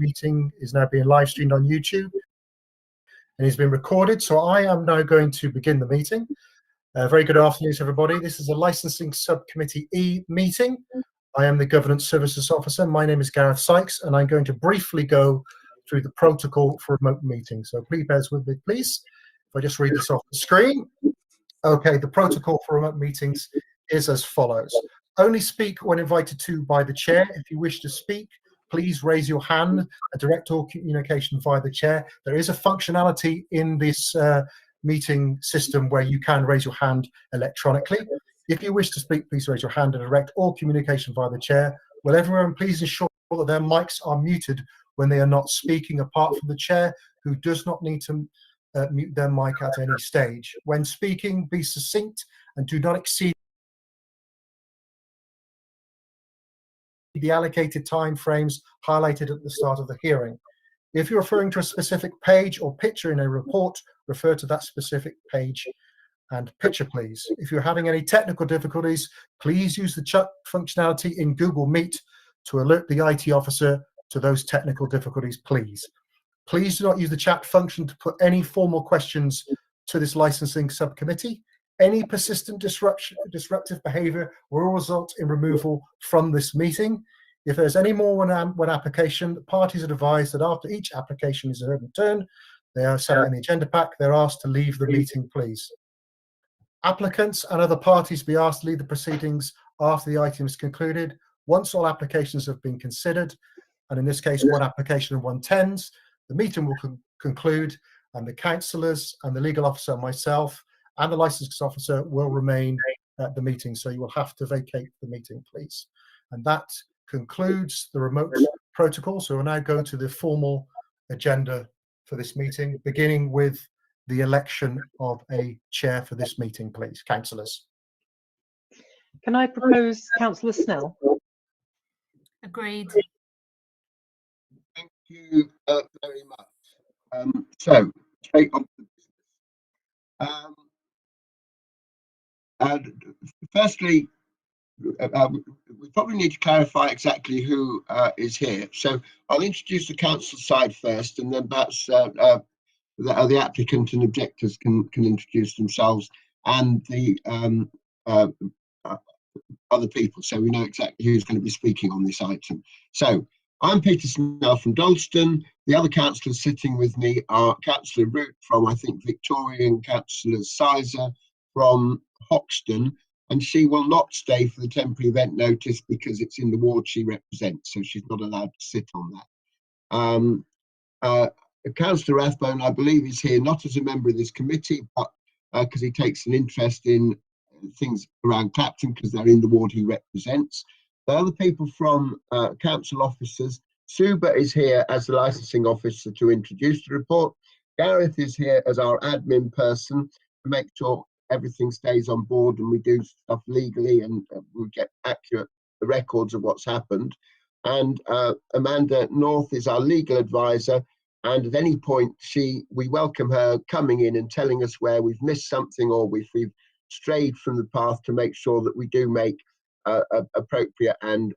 meeting is now being live streamed on YouTube and is being recorded. So I am now going to begin the meeting. Very good afternoon to everybody. This is a Licensing Subcommittee E meeting. I am the Governance Services Officer. My name is Gareth Sykes, and I'm going to briefly go through the protocol for remote meetings. So please bear with me, please. If I just read this off the screen. Okay, the protocol for remote meetings is as follows. Only speak when invited to by the chair. If you wish to speak, please raise your hand and direct all communication via the chair. There is a functionality in this meeting system where you can raise your hand electronically. If you wish to speak, please raise your hand and direct all communication via the chair. Will everyone please ensure that their mics are muted when they are not speaking, apart from the chair, who does not need to mute their mic at any stage. When speaking, be succinct and do not exceed the allocated time frames highlighted at the start of the hearing. If you're referring to a specific page or picture in a report, refer to that specific page and picture, please. If you're having any technical difficulties, please use the chat functionality in Google Meet to alert the IT officer to those technical difficulties, please. Please do not use the chat function to put any formal questions to this licensing subcommittee. Any persistent disruptive behavior will result in removal from this meeting. If there's any more than one application, the parties are advised that after each application is heard in turn, they are set out in the agenda pack, they're asked to leave the meeting, please. Applicants and other parties be asked to leave the proceedings after the item is concluded. Once all applications have been considered, and in this case, one application and one tends, the meeting will conclude, and the councillors and the legal officer, myself, and the licensing officer will remain at the meeting. So you will have to vacate the meeting, please. And that concludes the remote protocol. So we'll now go to the formal agenda for this meeting, beginning with the election of a chair for this meeting, please. Councillors. Can I propose Councillor Snell? Agreed. Thank you very much. So, straight on to business. Firstly, we probably need to clarify exactly who is here. So I'll introduce the council side first, and then perhaps the applicant and objectors can introduce themselves, and the other people, so we know exactly who's going to be speaking on this item. So I'm Peter Snell from Dalston. The other councillors sitting with me are Councillor Root from, I think, Victoria, and Councillor Sizer from Hoxton, and she will not stay for the temporary event notice because it's in the ward she represents, so she's not allowed to sit on that. Councillor Rathbone, I believe, is here not as a member of this committee, but because he takes an interest in things around Clapton because they're in the ward he represents. The other people from council officers, Suba is here as the licensing officer to introduce the report. Gareth is here as our admin person to make sure everything stays on board and we do stuff legally and we get accurate records of what's happened. And Amanda North is our legal advisor, and at any point we welcome her coming in and telling us where we've missed something or if we've strayed from the path, to make sure that we do make appropriate and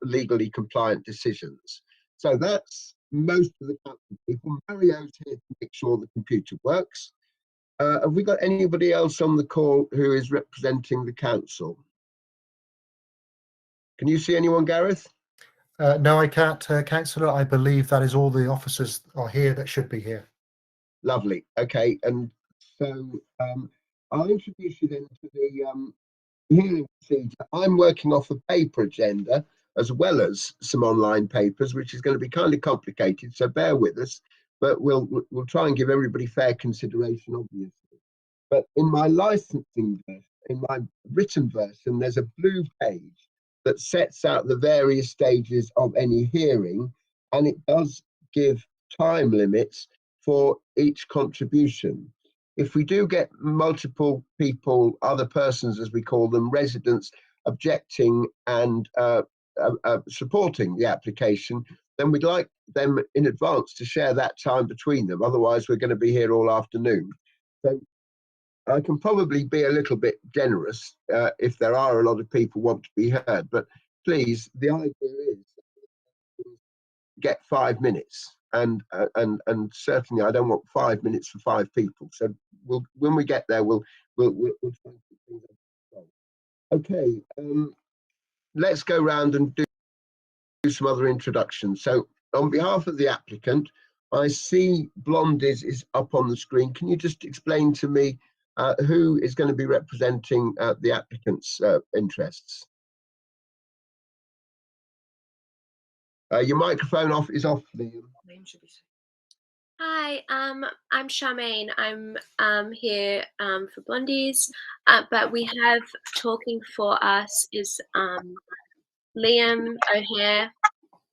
legally compliant decisions. So that's most of the council people. Mario's here to make sure the computer works. Have we got anybody else on the call who is representing the council? Can you see anyone, Gareth? No, I can't, Councillor. I believe that is all the officers are here that should be here. Lovely. Okay, and so I'll introduce you then to the hearing procedure. I'm working off a paper agenda as well as some online papers, which is going to be kind of complicated, so bear with us, but we'll try and give everybody fair consideration, obviously. But in my licensing version, in my written version, there's a blue page that sets out the various stages of any hearing, and it does give time limits for each contribution. If we do get multiple people, other persons as we call them, residents, objecting and supporting the application, then we'd like them in advance to share that time between them. Otherwise, we're going to be here all afternoon. So I can probably be a little bit generous if there are a lot of people want to be heard, but please, the idea is get 5 minutes, and certainly I don't want 5 minutes for 5 people. So when we get there, we'll try and keep things up. Okay, let's go round and do some other introductions. So on behalf of the applicant, I see Blondies is up on the screen. Can you just explain to me who is going to be representing the applicant's interests? Your microphone is off, Liam. Hi, I'm Charmaine. I'm here for Blondies, but we have talking for us is Liam O'Hare,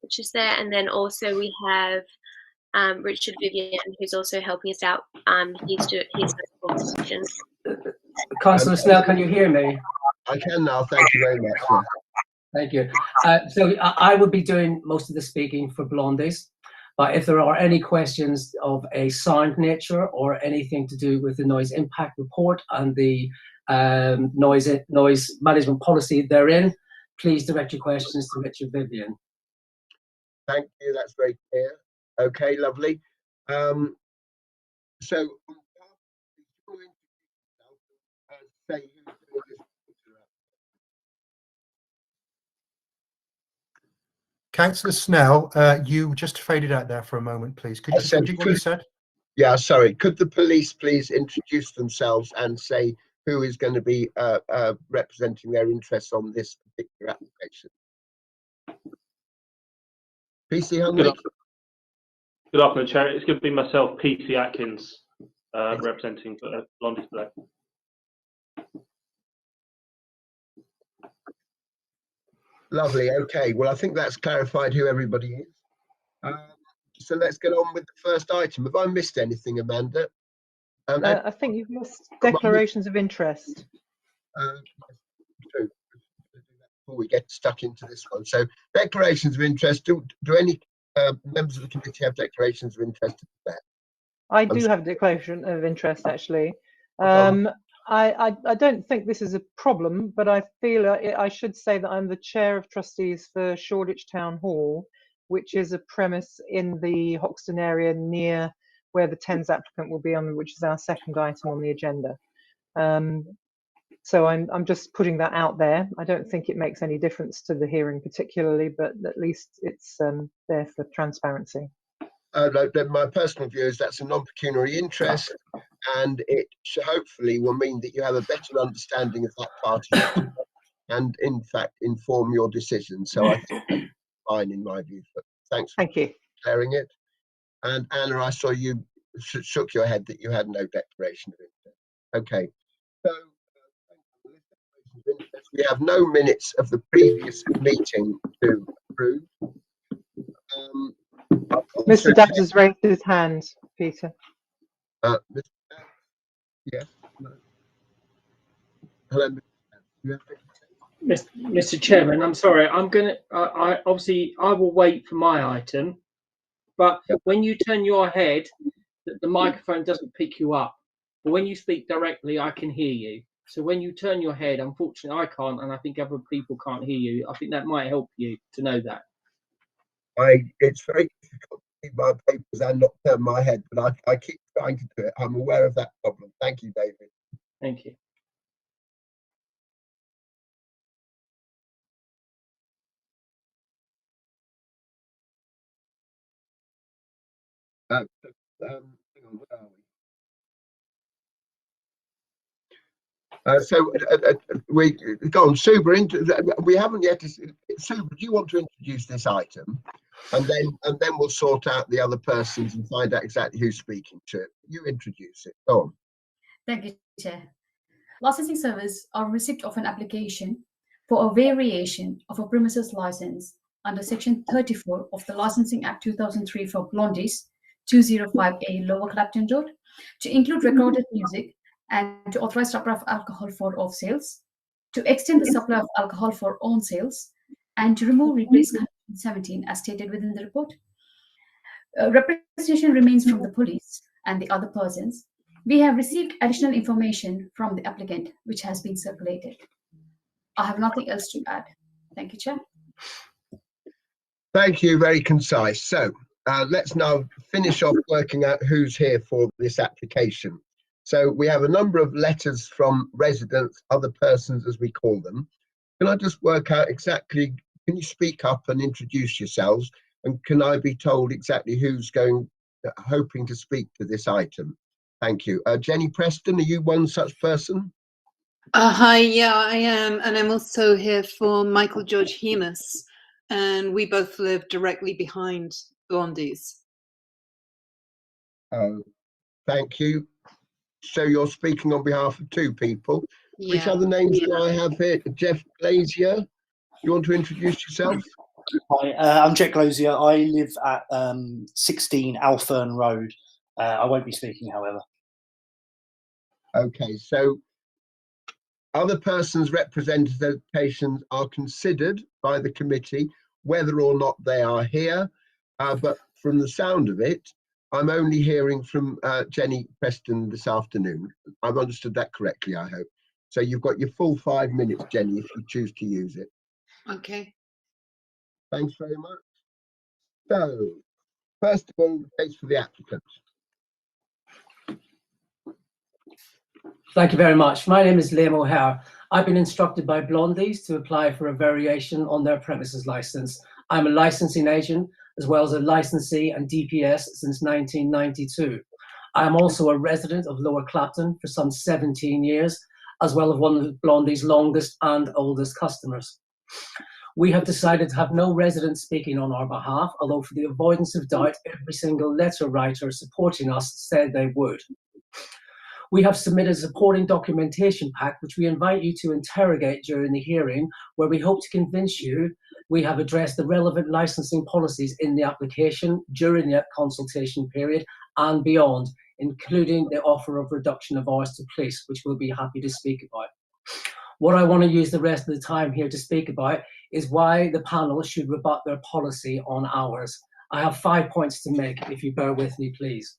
which is there, and then also we have Richard Vivian, who's also helping us out. He's the decisions. Councillor Snell, can you hear me? I can now. Thank you very much. Yeah. Thank you. So I will be doing most of the speaking for Blondies. But if there are any questions of a sound nature or anything to do with the noise impact report and the noise management policy therein, please direct your questions to Richard Vivian. Thank you. That's very clear. Okay, lovely. So, Councillor Snell, you just faded out there for a moment, please. Could you just repeat what you said? Yeah, sorry. Could the police please introduce themselves and say who is going to be representing their interests on this particular application? PC Huntley. Good afternoon, Chair. It's going to be myself, PC Atkins, representing Blondies today. Lovely. Okay. Well, I think that's clarified who everybody is. So let's get on with the first item. Have I missed anything, Amanda? I think you've missed declarations of interest. True. Before we get stuck into this one. So declarations of interest. Do any members of the committee have declarations of interest? I do have a declaration of interest, actually. I don't think this is a problem, but I feel I should say that I'm the chair of trustees for Shoreditch Town Hall, which is a premise in the Hoxton area near where the Thames applicant will be on, which is our second item on the agenda. So I'm just putting that out there. I don't think it makes any difference to the hearing particularly, but at least it's there for transparency. My personal view is that's a non-pecuniary interest, and it hopefully will mean that you have a better understanding of that party and, in fact, inform your decision. So I think that's fine in my view. But thanks for declaring it. And Anna, I saw you shook your head that you had no declaration of interest. Okay. So we have no minutes of the previous meeting to approve. Mr. Dabbs has raised his hand, Peter. Yes. No. Hello. Mr. Chairman, I'm sorry. I obviously I will wait for my item, but when you turn your head, the microphone doesn't pick you up. But when you speak directly, I can hear you. So when you turn your head, unfortunately, I can't, and I think other people can't hear you. I think that might help you to know that. It's very difficult to keep my papers and not turn my head, but I keep trying to do it. I'm aware of that problem. Thank you, David. Thank you. Hang on, where are we? So we go on, Suba. We haven't yet. Suba, do you want to introduce this item, and then we'll sort out the other persons and find out exactly who's speaking to it. You introduce it. Go on. Thank you, Chair. Licensing service or receipt of an application for a variation of a premises license under Section 34 of the Licensing Act 2003 for Blondies, 205A Lower Clapton Road, to include recorded music and to authorize supply of alcohol for off sales, to extend the supply of alcohol for on sales, and to replace Condition 17 as stated within the report. Representation remains from the police and the other persons. We have received additional information from the applicant, which has been circulated. I have nothing else to add. Thank you, Chair. Thank you, very concise. So let's now finish off working out who's here for this application. So we have a number of letters from residents, other persons as we call them. Can I just work out exactly, can you speak up and introduce yourselves? And can I be told exactly who's hoping to speak to this item? Thank you. Jenny Preston, are you one such person? Hi, yeah, I am. And I'm also here for Michael George Hemus. And we both live directly behind Blondies. Oh, thank you. So you're speaking on behalf of two people. Yeah. Which other names do I have here? Jeff Glazier, you want to introduce yourself? Hi, I'm Jet Glozier. I live at 16 Alfern Road. I won't be speaking, however. Okay, so other persons' representations are considered by the committee whether or not they are here, but from the sound of it, I'm only hearing from Jenny Preston this afternoon. I've understood that correctly, I hope. So you've got your full 5 minutes, Jenny, if you choose to use it. Okay. Thanks very much. So, first of all, the case for the applicant. Thank you very much. My name is Liam O'Hare. I've been instructed by Blondies to apply for a variation on their premises license. I'm a licensing agent as well as a licensee and DPS since 1992. I'm also a resident of Lower Clapton for some 17 years, as well as one of Blondie's longest and oldest customers. We have decided to have no residents speaking on our behalf, although for the avoidance of doubt, every single letter writer supporting us said they would. We have submitted a supporting documentation pack, which we invite you to interrogate during the hearing, where we hope to convince you we have addressed the relevant licensing policies in the application during the consultation period and beyond, including the offer of reduction of hours to police, which we'll be happy to speak about. What I want to use the rest of the time here to speak about is why the panel should rebut their policy on hours. I have 5 points to make, if you bear with me, please.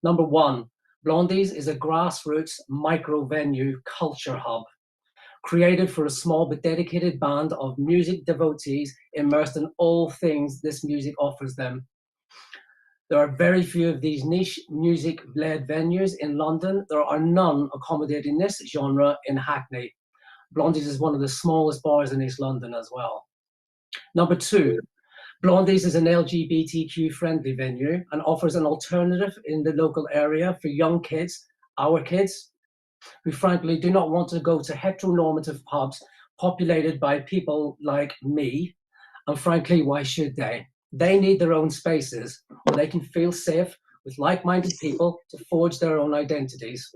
Number one, Blondies is a grassroots micro-venue culture hub, created for a small but dedicated band of music devotees immersed in all things this music offers them. There are very few of these niche music-led venues in London. There are none accommodating this genre in Hackney. Blondies is one of the smallest bars in East London as well. Number two, Blondies is an LGBTQ-friendly venue and offers an alternative in the local area for young kids, our kids, who frankly do not want to go to heteronormative pubs populated by people like me. And frankly, why should they? They need their own spaces where they can feel safe with like-minded people to forge their own identities.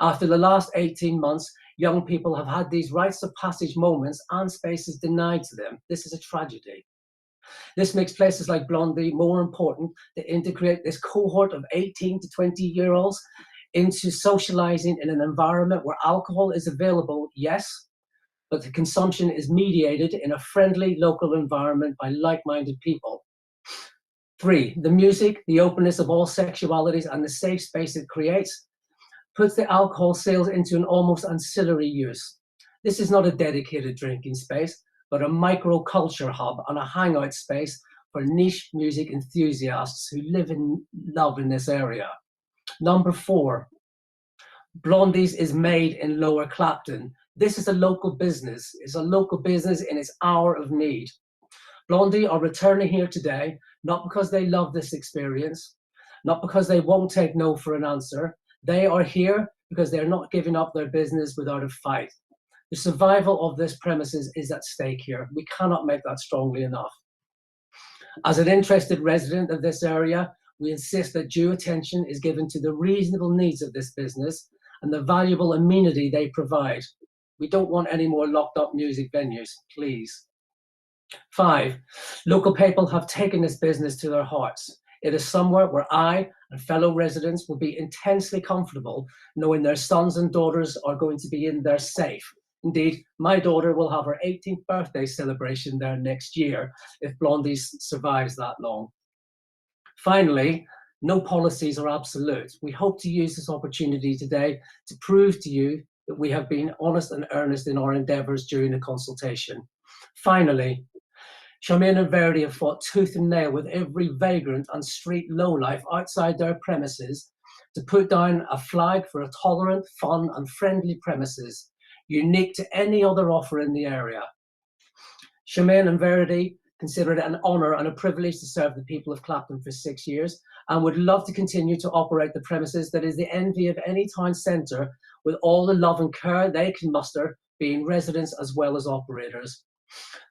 After the last 18 months, young people have had these rites of passage moments and spaces denied to them. This is a tragedy. This makes places like Blondie more important to integrate this cohort of 18 to 20-year-olds into socializing in an environment where alcohol is available, yes, but the consumption is mediated in a friendly local environment by like-minded people. Three, the music, the openness of all sexualities and the safe space it creates puts the alcohol sales into an almost ancillary use. This is not a dedicated drinking space, but a micro-culture hub and a hangout space for niche music enthusiasts who live in love in this area. Number four, Blondies is made in Lower Clapton. This is a local business. It's a local business in its hour of need. Blondie are returning here today, not because they love this experience, not because they won't take no for an answer. They are here because they're not giving up their business without a fight. The survival of this premises is at stake here. We cannot make that strongly enough. As an interested resident of this area, we insist that due attention is given to the reasonable needs of this business and the valuable amenity they provide. We don't want any more locked up music venues, please. 5, local people have taken this business to their hearts. It is somewhere where I and fellow residents will be intensely comfortable knowing their sons and daughters are going to be in there safe. Indeed, my daughter will have her 18th birthday celebration there next year if Blondies survives that long. Finally, no policies are absolute. We hope to use this opportunity today to prove to you that we have been honest and earnest in our endeavours during the consultation. Finally, Charmaine and Verity have fought tooth and nail with every vagrant and street lowlife outside their premises to put down a flag for a tolerant, fun and friendly premises, unique to any other offer in the area. Charmaine and Verity consider it an honour and a privilege to serve the people of Clapton for 6 years and would love to continue to operate the premises that is the envy of any town centre with all the love and care they can muster, being residents as well as operators.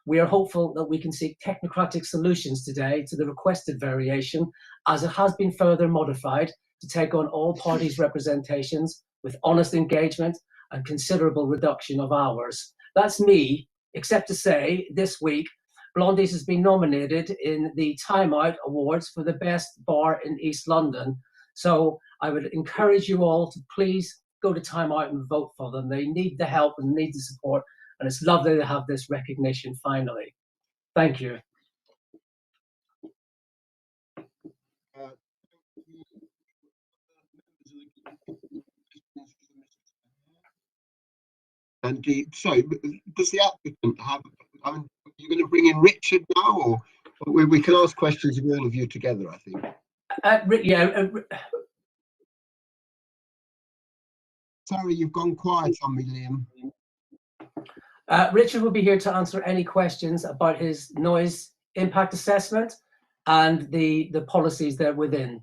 We are hopeful that we can seek technocratic solutions today to the requested variation, as it has been further modified to take on all parties' representations with honest engagement and considerable reduction of hours. That's me, except to say this week, Blondies has been nominated in the Time Out Awards for the best bar in East London. So I would encourage you all to please go to Time Out and vote for them. They need the help and need the support. And it's lovely to have this recognition finally. Thank you. And so, does the applicant have? I mean, you're going to bring in Richard now, or we can ask questions of all of you together, I think. Sorry, you've gone quiet on me, Liam. Richard will be here to answer any questions about his noise impact assessment and the policies there within.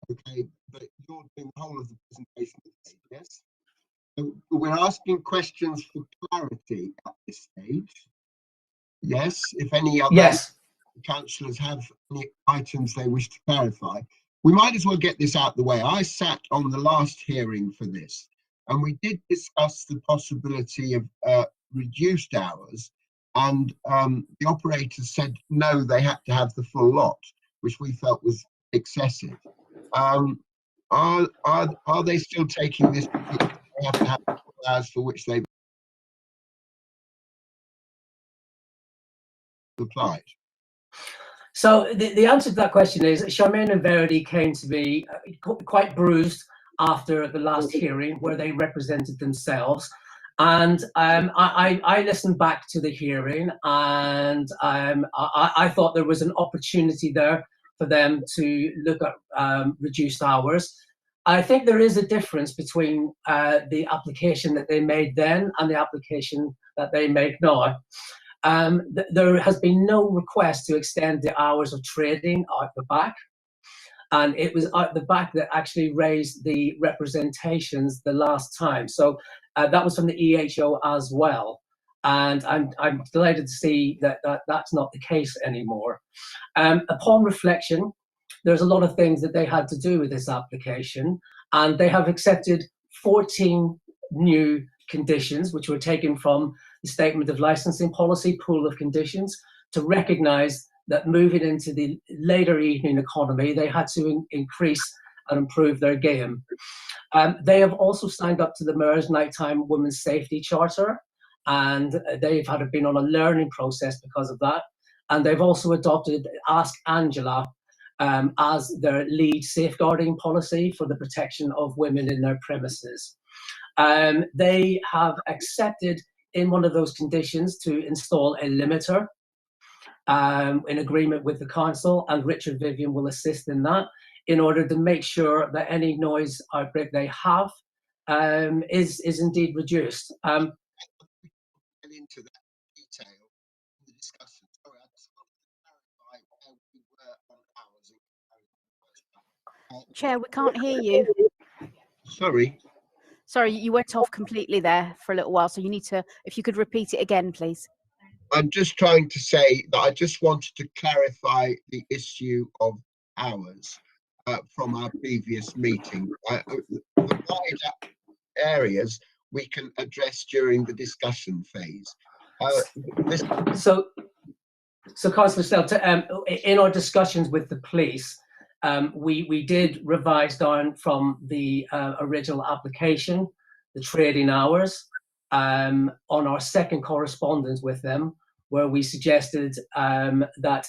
Okay, but you're doing the whole of the presentation, yes? So we're asking questions for clarity at this stage. Yes, if any other councillors have any items they wish to clarify, we might as well get this out the way. I sat on the last hearing for this, and we did discuss the possibility of reduced hours, and the operators said no, they had to have the full lot, which we felt was excessive. Are they still taking this? They have to have the full hours for which they've applied. So the answer to that question is Charmaine and Verity came to me quite bruised after the last hearing where they represented themselves. And I listened back to the hearing, and I thought there was an opportunity there for them to look at reduced hours. I think there is a difference between the application that they made then and the application that they make now. There has been no request to extend the hours of trading out the back. And it was out the back that actually raised the representations the last time. So that was from the EHO as well. And I'm delighted to see that that's not the case anymore. Upon reflection, there's a lot of things that they had to do with this application, and they have accepted 14 new conditions, which were taken from the Statement of Licensing Policy Pool of Conditions, to recognise that moving into the later evening economy, they had to increase and improve their game. They have also signed up to the Mayor's Nighttime Women's Safety Charter, and they've been on a learning process because of that. And they've also adopted Ask Angela as their lead safeguarding policy for the protection of women in their premises. They have accepted in one of those conditions to install a limiter in agreement with the council, and Richard Vivian will assist in that in order to make sure that any noise outbreak they have is indeed reduced. Into that detail in the discussion. Sorry, I just wanted to clarify where we were on hours. Chair, we can't hear you. Sorry. Sorry, you went off completely there for a little while, so you need to, if you could repeat it again, please. I'm just trying to say that I just wanted to clarify the issue of hours from our previous meeting. The wider areas we can address during the discussion phase. So Councillor Stelter, in our discussions with the police, we did revise down from the original application, the trading hours, on our second correspondence with them, where we suggested that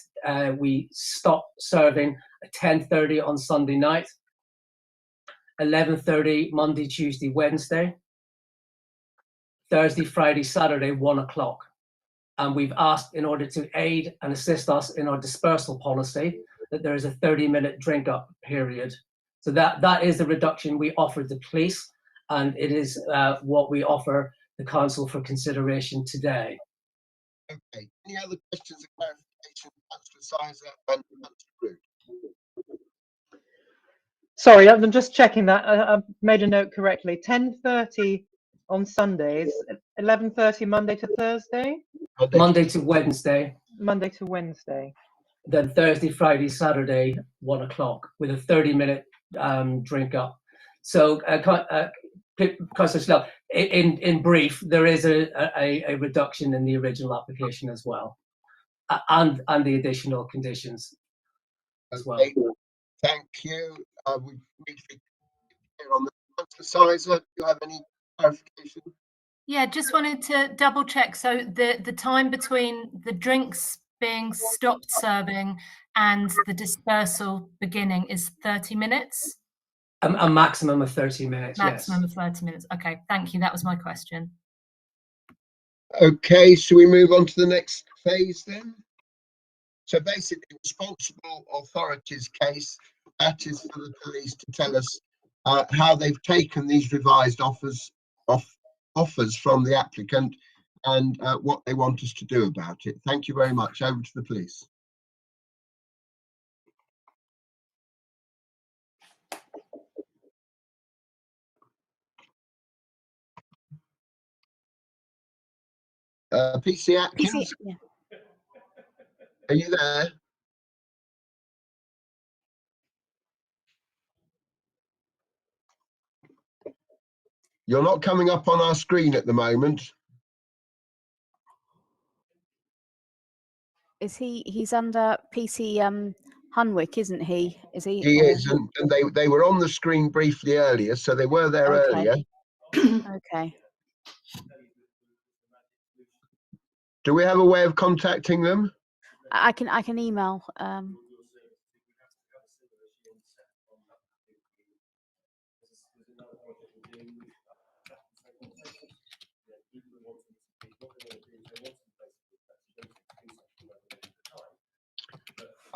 we stop serving at 10:30 on Sunday night, 11:30 Monday, Tuesday, Wednesday, Thursday, Friday, Saturday, 1 o'clock. and we've asked, in order to aid and assist us in our dispersal policy, that there is a 30-minute drink up period. So that is the reduction we offered the police, and it is what we offer the council for consideration today. Okay. Any other questions or clarification, Councillor Sizer and Councillor Root? Sorry, I'm just checking that. I've made a note correctly. 10:30 on Sundays, 11:30 Monday to Thursday? Monday to Wednesday. Monday to Wednesday. Then Thursday, Friday, Saturday, 1 o'clock, with a 30-minute drink up. So, Councillor Snell, in brief, there is a reduction in the original application as well, and the additional conditions as well. Okay. Thank you. We need to be clear on the Councillor Sizer. Do you have any clarification? Yeah, just wanted to double check. So the time between the drinks being stopped serving and the dispersal beginning is 30 minutes? A maximum of 30 minutes, Maximum yes. of 30 minutes. Okay, thank you. That was my question. Okay, so we move on to the next phase then? So basically, responsible authorities case, that is for the police to tell us how they've taken these revised offers from the applicant and what they want us to do about it. Thank you very much. Over to the police. PC Atkins, yeah. are you there? You're not coming up on our screen at the moment. Is he's under PC Hunwick, isn't he? Is he? He is, and they were on the screen briefly earlier, so they were there earlier. Okay. Do we have a way of contacting them? I can email.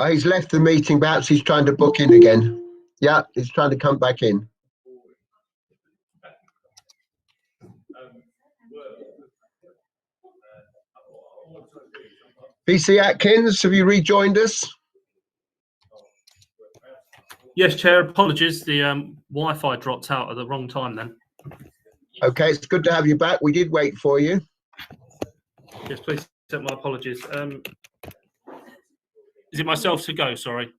He's left the meeting. Perhaps he's trying to book in again. Yeah, he's trying to come back in. PC Atkins, have you rejoined us? Yes, Chair. Apologies. The Wi-Fi dropped out at the wrong time then. Okay, it's good to have you back. We did wait for you. Yes, please accept my apologies. Is it myself to go? Sorry.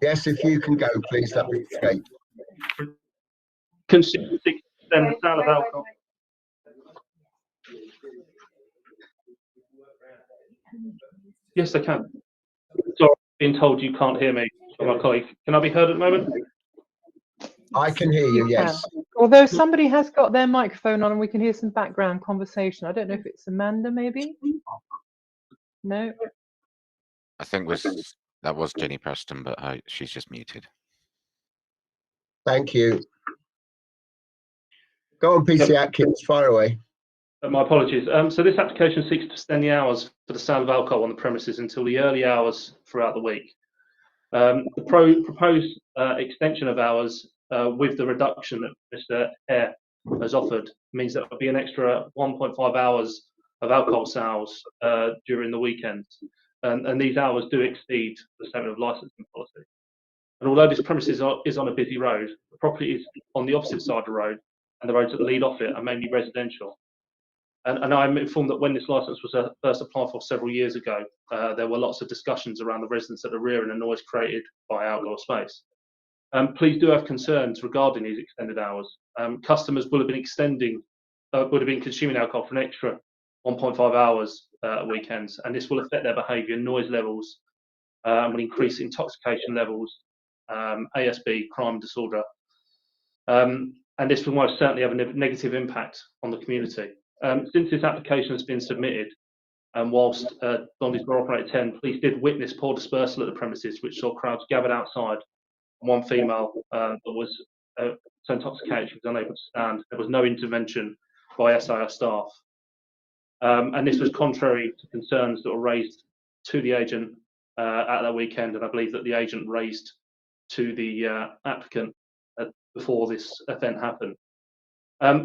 Yes, if you can go, please, that'd be great. Consider the sale of alcohol. Yes, I can. Sorry, I've been told you can't hear me from my colleague. Can I be heard at the moment? I can hear you, yes. Although somebody has got their microphone on and we can hear some background conversation. I don't know if it's Amanda, maybe? No? I think that was Jenny Preston, but she's just muted. Thank you. Go on, PC Atkins, fire away. My apologies. So this application seeks to extend the hours for the sale of alcohol on the premises until the early hours throughout the week. The proposed extension of hours with the reduction that Mr. Hare has offered means that there will be an extra 1.5 hours of alcohol sales during the weekends. And these hours do exceed the statement of licensing policy. And although this premises is on a busy road, the property is on the opposite side of the road, and the roads that lead off it are mainly residential. And I'm informed that when this licence was first applied for several years ago, there were lots of discussions around the residents at the rear and the noise created by outdoor space. Please do have concerns regarding these extended hours. Customers will have been consuming alcohol for an extra 1.5 hours at weekends, and this will affect their behaviour, noise levels, will increase intoxication levels, ASB, crime disorder, and this will most certainly have a negative impact on the community. Since this application has been submitted, and whilst Blondies were operating at 10, police did witness poor dispersal at the premises, which saw crowds gathered outside. One female that was so intoxicated she was unable to stand. There was no intervention by SIR staff. And this was contrary to concerns that were raised to the agent at that weekend, and I believe that the agent raised to the applicant before this event happened.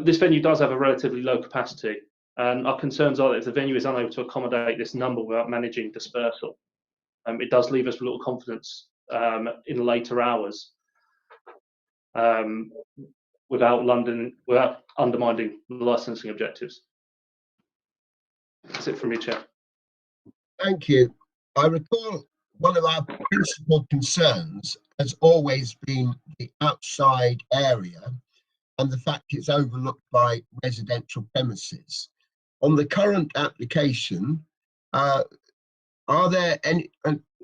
This venue does have a relatively low capacity, and our concerns are that if the venue is unable to accommodate this number without managing dispersal, it does leave us with little confidence in later hours without undermining the licensing objectives. That's it from me, Chair. Thank you. I recall one of our principal concerns has always been the outside area and the fact it's overlooked by residential premises. On the current application, are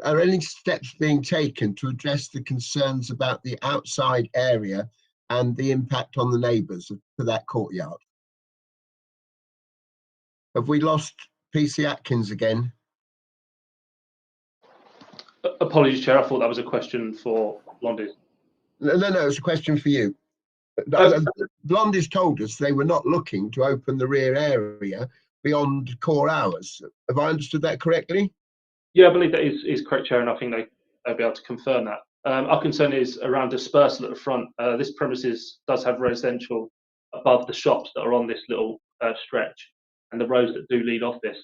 any steps being taken to address the concerns about the outside area and the impact on the neighbours to that courtyard? Have we lost PC Atkins again? Apologies, Chair. I thought that was a question for Blondies. No, it's a question for you. Blondies told us they were not looking to open the rear area beyond core hours. Have I understood that correctly? Yeah, I believe that is correct, Chair, and I think they'll be able to confirm that. Our concern is around dispersal at the front. This premises does have residential above the shops that are on this little stretch, and the roads that do lead off this,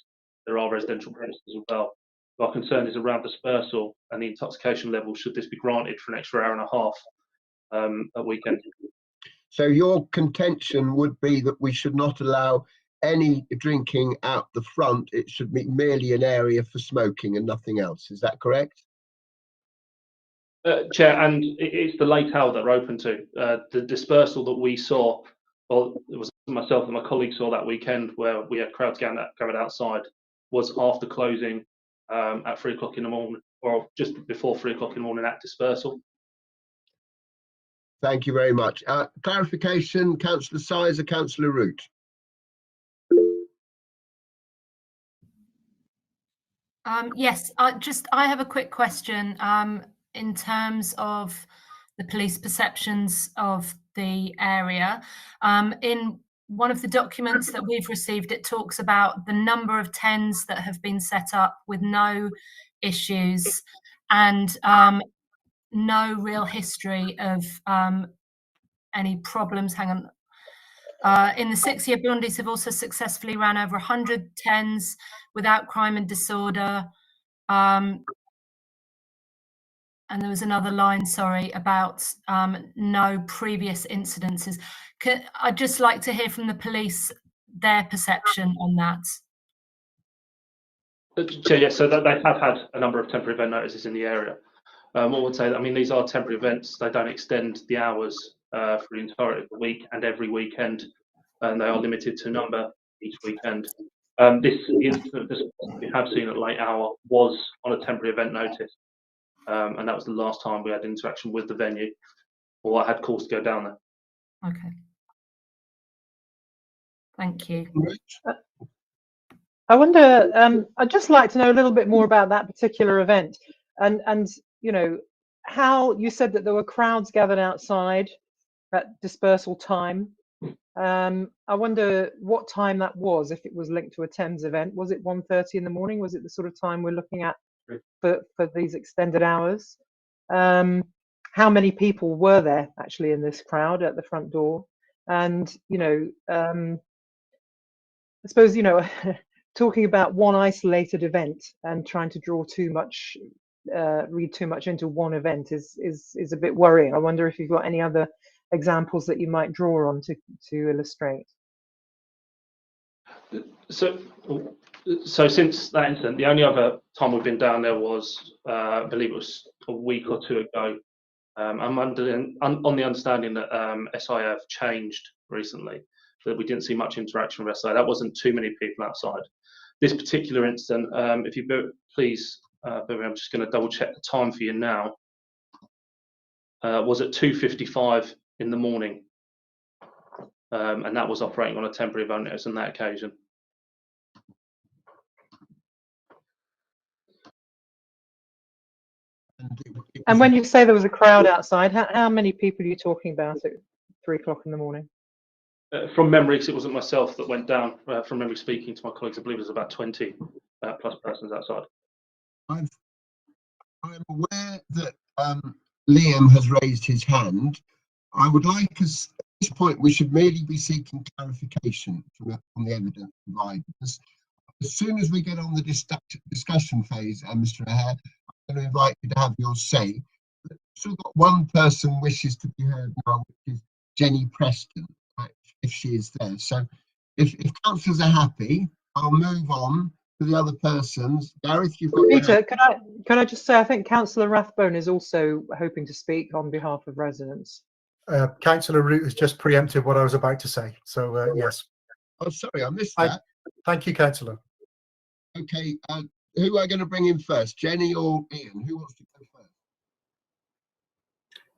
there are residential premises as well. Our concern is around dispersal and the intoxication level should this be granted for an extra hour and a half at weekend. So your contention would be that we should not allow any drinking out the front. It should be merely an area for smoking and nothing else. Is that correct? Chair, and it's the late hour that we're open to. The dispersal that we saw, well, it was myself and my colleagues saw that weekend where we had crowds gathered outside, was after closing at 3 o'clock in the morning, or just before 3 o'clock in the morning at dispersal. Thank you very much. Clarification, Councillor Sizer, Councillor Root. Yes, I have a quick question in terms of the police perceptions of the area. In one of the documents that we've received, it talks about the number of tens that have been set up with no issues and no real history of any problems. Hang on. In the 6-year, Blondies have also successfully ran over 100 tens without crime and disorder. And there was another line, sorry, about no previous incidences. I'd just like to hear from the police their perception on that. So yes, so that they have had a number of temporary event notices in the area. What would say that, I mean, these are temporary events. They don't extend the hours for the entirety of the week and every weekend, and they are limited to number each weekend. The incident that we have seen at late hour was on a temporary event notice, and that was the last time we had interaction with the venue, or I had calls to go down there. Okay. Thank you. I wonder, I'd just like to know a little bit more about that particular event and you know, how you said that there were crowds gathered outside at dispersal time. I wonder what time that was, if it was linked to a Thames event. Was it 1:30 in the morning? Was it the sort of time we're looking at for these extended hours? How many people were there actually in this crowd at the front door? And, you know, I suppose, you know, talking about one isolated event and trying to draw too much, read too much into one event is a bit worrying. I wonder if you've got any other examples that you might draw on to illustrate. So since that incident, the only other time we've been down there was, I believe it was a week or two ago. I'm on the understanding that SI have changed recently, that we didn't see much interaction with SI. That wasn't too many people outside. This particular incident, if you please, I'm just going to double check the time for you now, was at 2:55 in the morning, and that was operating on a temporary event notice on that occasion. And when you say there was a crowd outside, how many people are you talking about at 3 o'clock in the morning? from memory, because it wasn't myself that went down. From memory, speaking to my colleagues, I believe it was about 20 plus persons outside. I'm aware that Liam has raised his hand. I would like us, at this point, we should merely be seeking clarification from the evidence provided. As soon as we get on the discussion phase, Mr. O'Hare, I'm going to invite you to have your say. We've still got one person wishes to be heard now, which is Jenny Preston, if she is there. So if councillors are happy, I'll move on to the other persons. Gareth, you've got Peter, can I just say, I think Councillor Rathbone is also hoping to speak on behalf of residents. Councillor Root has just preempted what I was about to say. So yes. Oh, sorry, I missed that. Thank you, Councillor. Okay, who are going to bring in first, Jenny or Ian? Who wants to go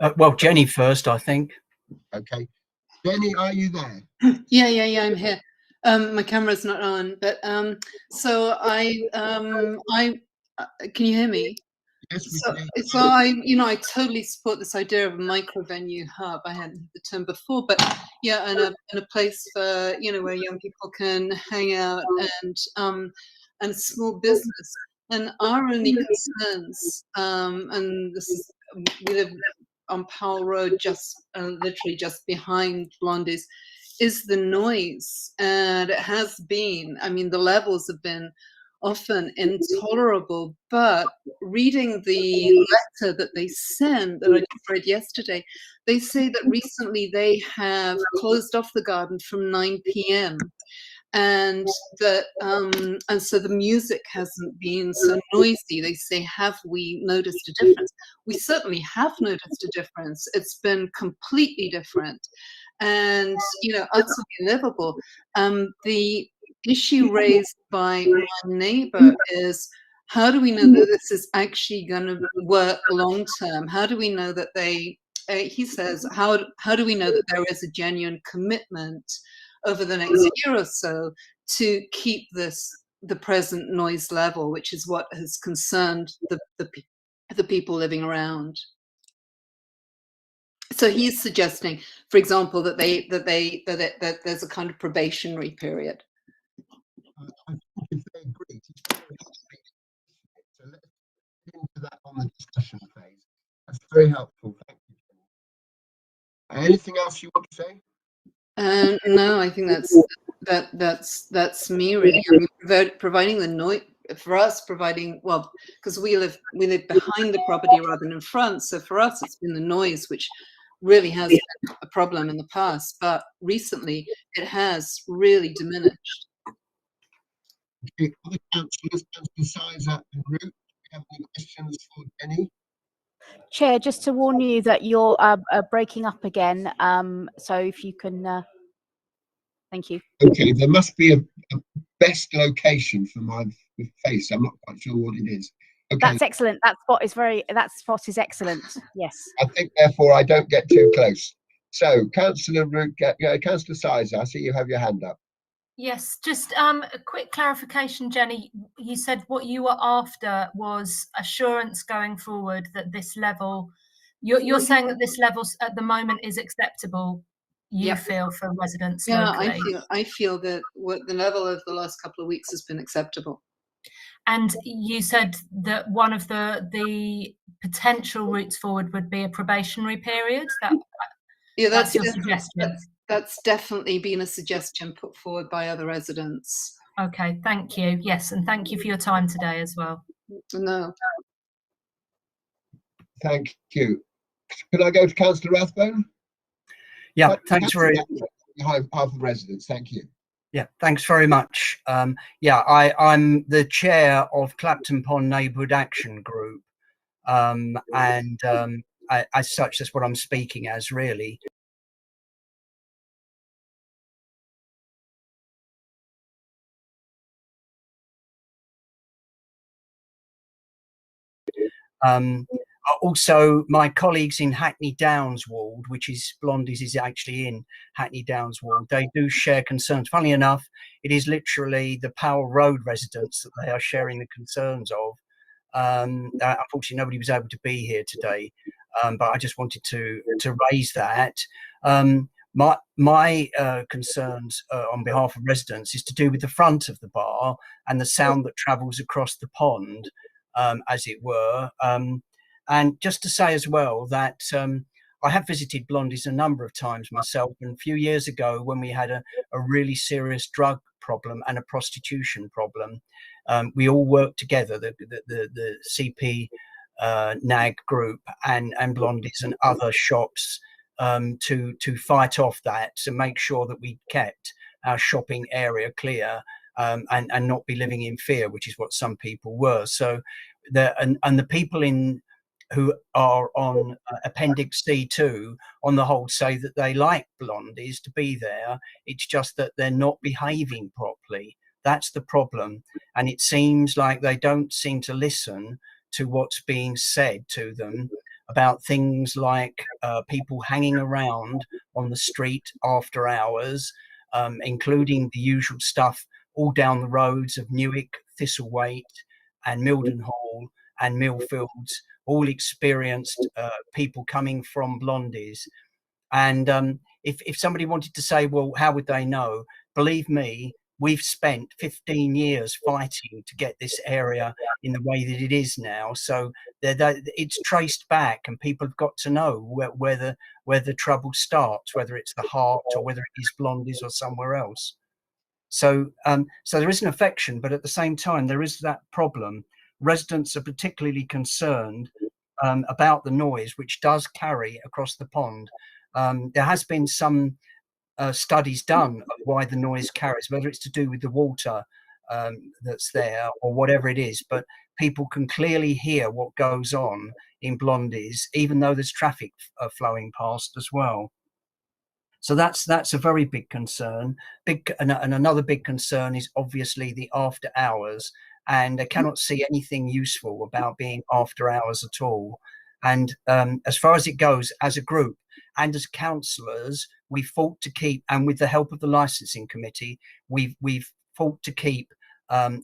first? Well, Jenny first, I think. Okay, Jenny, are you there? Yeah, I'm here. My camera's not on, but so can you hear me? Yes, we So, can. so I totally support this idea of a micro venue hub. I hadn't heard the term before, but yeah, and a place for where young people can hang out and small business. And our only concerns, and this is we live on Powell Road, just literally just behind Blondie's, is the noise, and it has been. I mean, the levels have been often intolerable, but reading the letter that they sent that I just read yesterday, they say that recently they have closed off the garden from 9 p.m. and that and so the music hasn't been so noisy. They say, have we noticed a difference? We certainly have noticed a difference. It's been completely different and utterly livable. The issue raised by my neighbor is, how do we know that this is actually going to work long term? How do we know that he says, how do we know that there is a genuine commitment over the next year or so to keep the present noise level, which is what has concerned the people living around. So he's suggesting, for example, that there's a kind of probationary period. I think if they agree, so let's get into that on the discussion phase. That's very helpful. Thank you. Anything else you want to say? No, I think that's me really. I mean, providing the noise for us, well, because we live behind the property rather than in front. So for us, it's been the noise, which really has been a problem in the past, but recently it has really diminished. Okay, other councillors, Councillor Sizer and Root, do you have any questions for Jenny? Chair, just to warn you that you're breaking up again. So if you can, thank you. Okay, there must be a best location for my face. I'm not quite sure what it is. Okay. That's excellent. That spot is excellent. Yes. I think therefore I don't get too close. So, Councillor Root, Councillor Sizer, I see you have your hand up. Yes, just a quick clarification, Jenny. You said what you were after was assurance going forward that this level, you're saying that this level at the moment is acceptable, you feel, for residents locally? I feel that what the level of the last couple of weeks has been acceptable. And you said that one of the potential routes forward would be a probationary period. That's your suggestion. That's definitely been a suggestion put forward by other residents. Okay, thank you. Yes, and thank you for your time today as well. No. Thank you. Can I go to Councillor Rathbone? Yeah, thanks very much. Half of residents, thank you. Yeah, thanks very much. Yeah, I'm the chair of Clapton Pond Neighbourhood Action Group, and as such, that's what I'm speaking as, really. Also, my colleagues in Hackney Downs Ward, which is Blondie's is actually in Hackney Downs Ward, they do share concerns. Funnily enough, it is literally the Powell Road residents that they are sharing the concerns of. Unfortunately, nobody was able to be here today, but I just wanted to raise that. My concerns on behalf of residents is to do with the front of the bar and the sound that travels across the pond, as it were. And just to say as well that I have visited Blondies a number of times myself, and a few years ago when we had a really serious drug problem and a prostitution problem, we all worked together, the CP NAG group and Blondies and other shops, to fight off that, to make sure that we kept our shopping area clear, and not be living in fear, which is what some people were. So and the people who are on Appendix C2 on the whole say that they like Blondies to be there. It's just that they're not behaving properly. That's the problem. And it seems like they don't seem to listen to what's being said to them about things like people hanging around on the street after hours, including the usual stuff all down the roads of Newark, Thistlethwaite and Mildenhall and Millfields, all experienced people coming from Blondies. And if somebody wanted to say, well, how would they know? Believe me, we've spent 15 years fighting to get this area in the way that it is now. So it's traced back, and people have got to know where the trouble starts, whether it's the heart or whether it is Blondies or somewhere else. So there is an affection, but at the same time, there is that problem. Residents are particularly concerned about the noise, which does carry across the pond. There has been some studies done of why the noise carries, whether it's to do with the water that's there or whatever it is, but people can clearly hear what goes on in Blondies, even though there's traffic flowing past as well. So that's a very big concern. And another big concern is obviously the after hours, and I cannot see anything useful about being after hours at all. And as far as it goes, as a group and as councillors, we fought to keep, and with the help of the licensing committee, we've fought to keep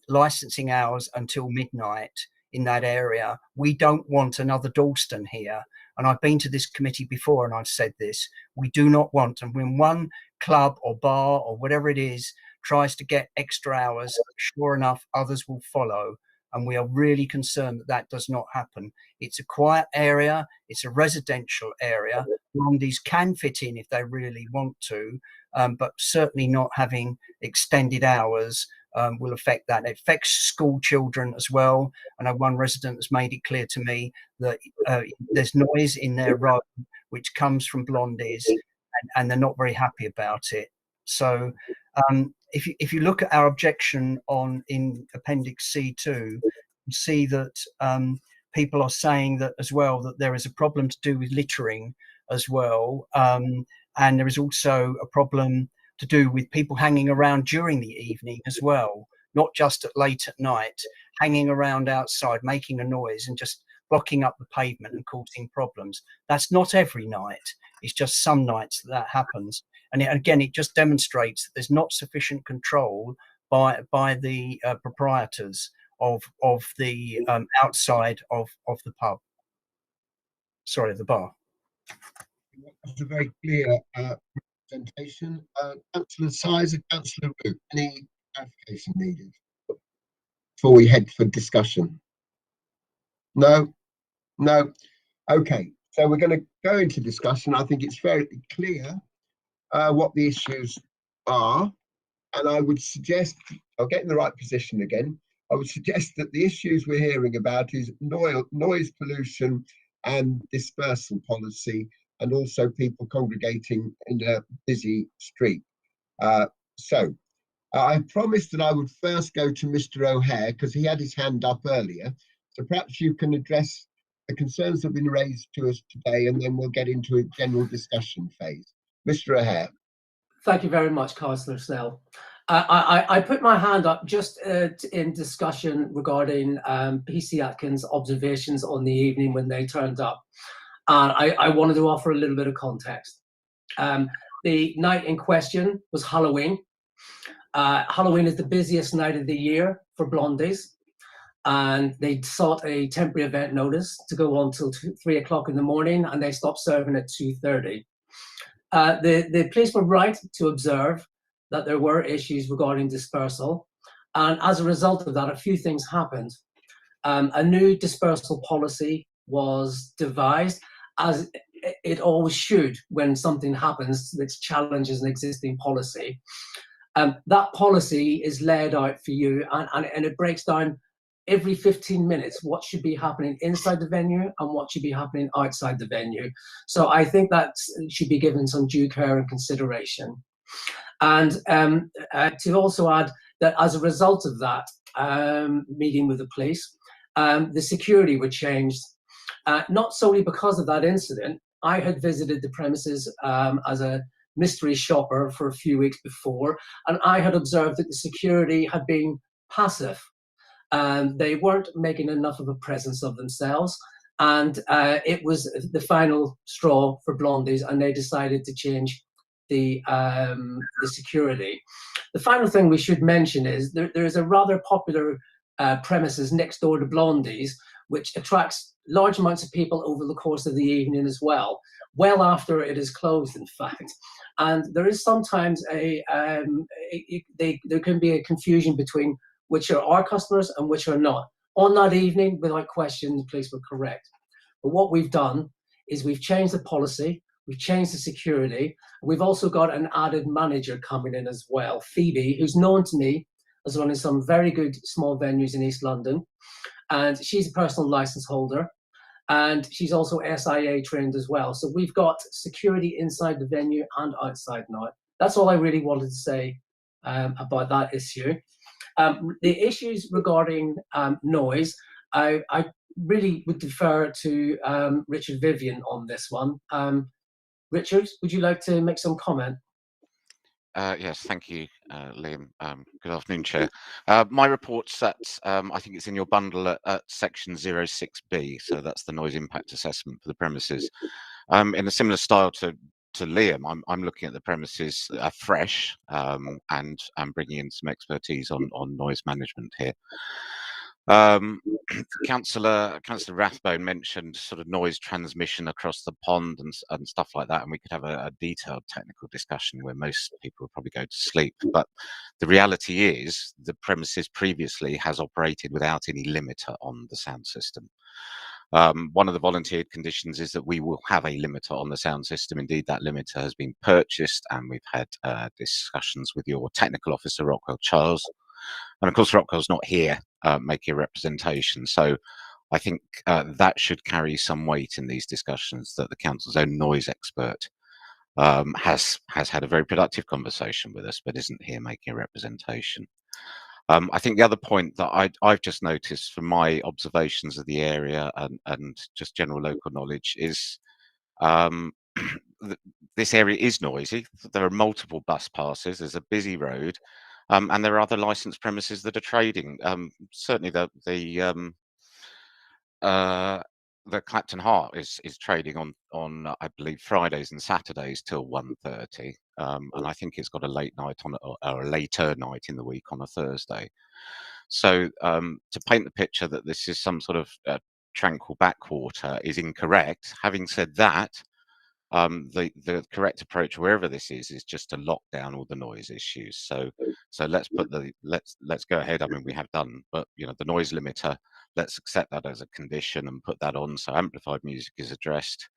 licensing hours until midnight in that area. We don't want another Dalston here. And I've been to this committee before and I've said this, we do not want, and when one club or bar or whatever it is tries to get extra hours, sure enough, others will follow. And we are really concerned that that does not happen. It's a quiet area. It's a residential area. Blondies can fit in if they really want to, but certainly not having extended hours will affect that. It affects school children as well. I know one resident has made it clear to me that there's noise in their road which comes from Blondies, and they're not very happy about it. So if you look at our objection in Appendix C2, you see that people are saying that as well, that there is a problem to do with littering as well, and there is also a problem to do with people hanging around during the evening as well, not just late at night, hanging around outside, making a noise and just blocking up the pavement and causing problems. That's not every night. It's just some nights that happens. And again, it just demonstrates that there's not sufficient control by the proprietors of the outside of the pub. Sorry, the bar. That's a very clear presentation. Councillor Sizer, Councillor Root, any clarification needed before we head for discussion? No? Okay, so we're going to go into discussion. I think it's very clear what the issues are, and I would suggest, I'll get in the right position again, I would suggest that the issues we're hearing about is noise pollution and dispersal policy, and also people congregating in a busy street. So I promised that I would first go to Mr. O'Hare because he had his hand up earlier. So perhaps you can address the concerns that have been raised to us today, and then we'll get into a general discussion phase. Mr. O'Hare. Thank you very much, Councillor Snell. I put my hand up just in discussion regarding PC Atkins' observations on the evening when they turned up. And I wanted to offer a little bit of context. The night in question was Halloween. Halloween is the busiest night of the year for Blondies, and they sought a temporary event notice to go on till 3 o'clock in the morning, and they stopped serving at 2:30. The police were right to observe that there were issues regarding dispersal. And as a result of that, a few things happened. A new dispersal policy was devised, as it always should when something happens that challenges an existing policy. That policy is laid out for you, and it breaks down every 15 minutes what should be happening inside the venue and what should be happening outside the venue. So I think that should be given some due care and consideration. And to also add that as a result of that meeting with the police, the security were changed, not solely because of that incident. I had visited the premises as a mystery shopper for a few weeks before, and I had observed that the security had been passive. They weren't making enough of a presence of themselves, and it was the final straw for Blondies, and they decided to change the security. The final thing we should mention is there is a rather popular premises next door to Blondies, which attracts large amounts of people over the course of the evening as well, well after it is closed, in fact. And there is sometimes there can be a confusion between which are our customers and which are not. On that evening, without question, the police were correct. But what we've done is we've changed the policy, we've changed the security, and we've also got an added manager coming in as well, Phoebe, who's known to me as running some very good small venues in East London. And she's a personal license holder, and she's also SIA trained as well. So we've got security inside the venue and outside now. That's all I really wanted to say about that issue. The issues regarding noise, I really would defer to Richard Vivian on this one. Richard, would you like to make some comment? Yes, thank you, Liam. Good afternoon, Chair. My report's at, I think it's in your bundle at section 06B, so that's the noise impact assessment for the premises. In a similar style to Liam, I'm looking at the premises fresh and I'm bringing in some expertise on noise management here. Councillor Rathbone mentioned sort of noise transmission across the pond and stuff like that, and we could have a detailed technical discussion where most people would probably go to sleep. But the reality is the premises previously has operated without any limiter on the sound system. One of the volunteered conditions is that we will have a limiter on the sound system. Indeed, that limiter has been purchased, and we've had discussions with your technical officer, Rockwell Charles. And of course, Rockwell's not here making a representation. So I think that should carry some weight in these discussions, that the council's own noise expert has had a very productive conversation with us, but isn't here making a representation. I think the other point that I've just noticed from my observations of the area and just general local knowledge is this area is noisy. There are multiple bus passes. There's a busy road. And there are other licensed premises that are trading. Certainly, the Clapton Heart is trading on I believe Fridays and Saturdays till 1:30, and I think it's got a late night on or a later night in the week on a Thursday. So to paint the picture that this is some sort of tranquil backwater is incorrect. Having said that, the correct approach wherever this is just to lock down all the noise issues. So let's go ahead. I mean, we have done, but you know, the noise limiter, let's accept that as a condition and put that on. So amplified music is addressed.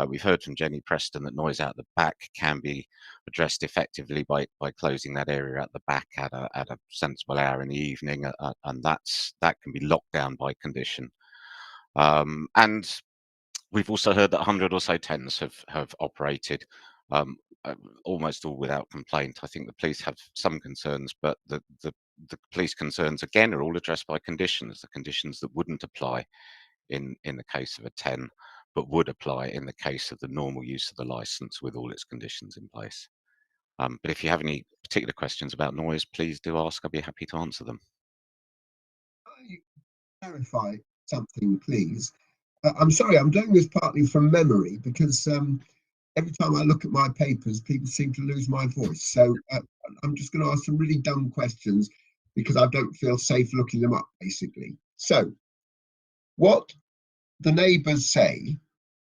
We've heard from Jenny Preston that noise out the back can be addressed effectively by closing that area at the back at a sensible hour in the evening, and that can be locked down by condition. And we've also heard that 100 or so tents have operated almost all without complaint. I think the police have some concerns, but the police concerns again are all addressed by conditions, the conditions that wouldn't apply in the case of a 10, but would apply in the case of the normal use of the license with all its conditions in place. But if you have any particular questions about noise, please do ask. I'll be happy to answer them. Clarify something, please. I'm sorry, I'm doing this partly from memory because every time I look at my papers, people seem to lose my voice. So I'm just going to ask some really dumb questions because I don't feel safe looking them up, basically. So what the neighbours say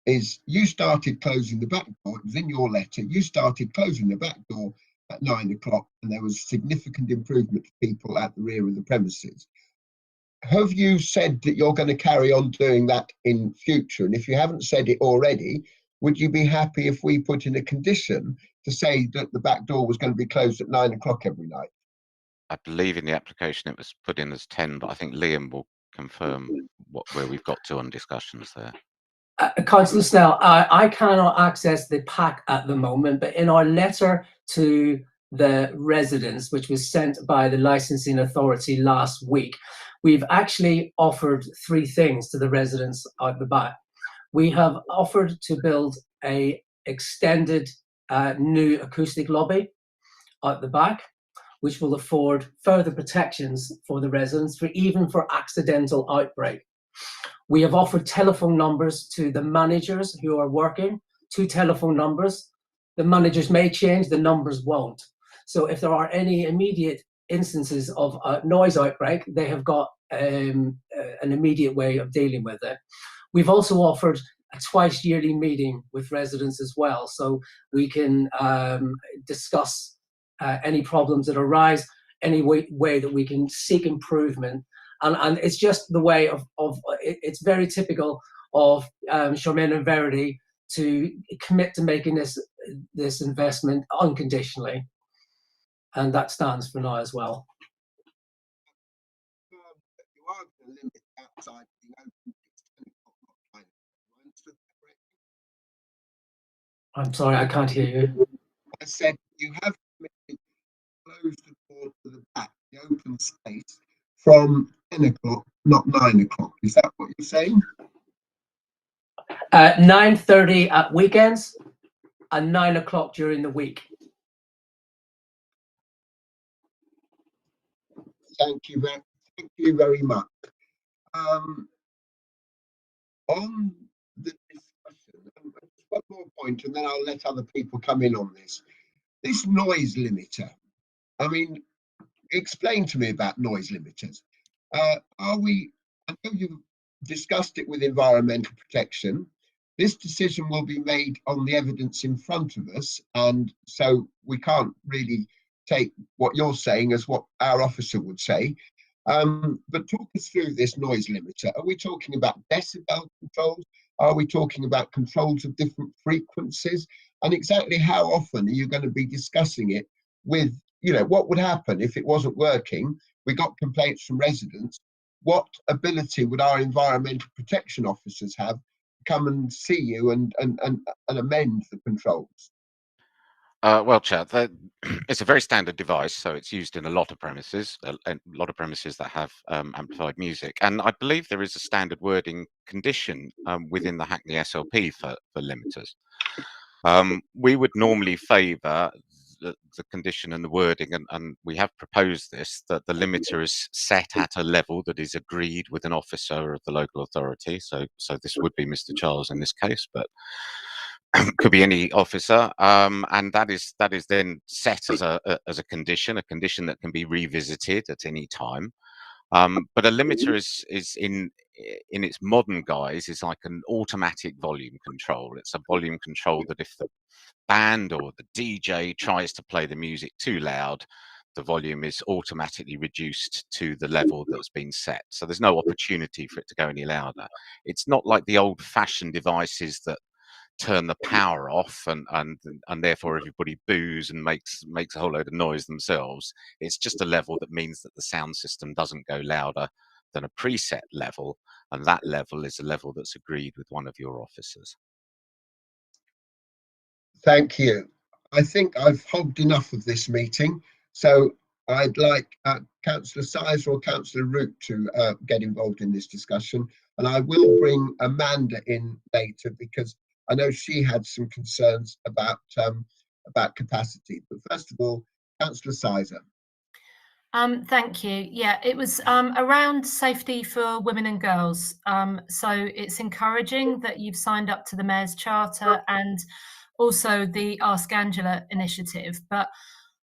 is you started closing the back door. It was in your letter. You started closing the back door at 9 o'clock, and there was significant improvement to people at the rear of the premises. Have you said that you're going to carry on doing that in future? And if you haven't said it already, would you be happy if we put in a condition to say that the back door was going to be closed at 9 o'clock every night? I believe in the application it was put in as 10, but I think Liam will confirm where we've got to on discussions there. Councillor Snell, I cannot access the pack at the moment, but in our letter to the residents, which was sent by the licensing authority last week, we've actually offered 3 things to the residents at the back. We have offered to build a extended new acoustic lobby at the back, which will afford further protections for the residents, even for accidental outbreak. We have offered telephone numbers to the managers who are working, 2 telephone numbers. The managers may change, the numbers won't. So if there are any immediate instances of a noise outbreak, they have got an immediate way of dealing with it. We've also offered a twice yearly meeting with residents as well, so we can discuss any problems that arise, any way that we can seek improvement. And it's just the way of it's very typical of Charmaine and Verity to commit to making this investment unconditionally, and that stands for now as well. You are going to limit outside the open. I'm sorry, I can't hear you. I said you have committed to close the door to the back, the open space, from 10 o'clock, not 9 o'clock. Is that what you're saying? 9:30 at weekends and 9 o'clock during the week. Thank you very much. On the discussion, just one more point, and then I'll let other people come in on this. This noise limiter. I mean, explain to me about noise limiters. I know you've discussed it with environmental protection. This decision will be made on the evidence in front of us, and so we can't really take what you're saying as what our officer would say. But talk us through this noise limiter. Are we talking about decibel controls? Are we talking about controls of different frequencies? And exactly how often are you going to be discussing it with, what would happen if it wasn't working? We got complaints from residents. What ability would our environmental protection officers have to come and see you and amend the controls? Well, Chair, it's a very standard device, so it's used in a lot of premises, that have amplified music. And I believe there is a standard wording condition within the Hackney SLP for limiters. We would normally favour the condition and the wording, and we have proposed this, that the limiter is set at a level that is agreed with an officer of the local authority. So this would be Mr. Charles in this case, but could be any officer, and that is then set as a condition that can be revisited at any time. But a limiter is in its modern guise is like an automatic volume control. It's a volume control that if the band or the DJ tries to play the music too loud, the volume is automatically reduced to the level that's been set. So there's no opportunity for it to go any louder. It's not like the old-fashioned devices that turn the power off and therefore everybody boos and makes a whole load of noise themselves. It's just a level that means that the sound system doesn't go louder than a preset level, and that level is a level that's agreed with one of your officers. Thank you. I think I've hogged enough of this meeting, so I'd like Councillor Sizer or Councillor Root to get involved in this discussion, and I will bring Amanda in later because I know she had some concerns about capacity. But first of all, Councillor Sizer. Thank you. Yeah, it was around safety for women and girls. So it's encouraging that you've signed up to the Mayor's Charter and also the Ask Angela initiative. But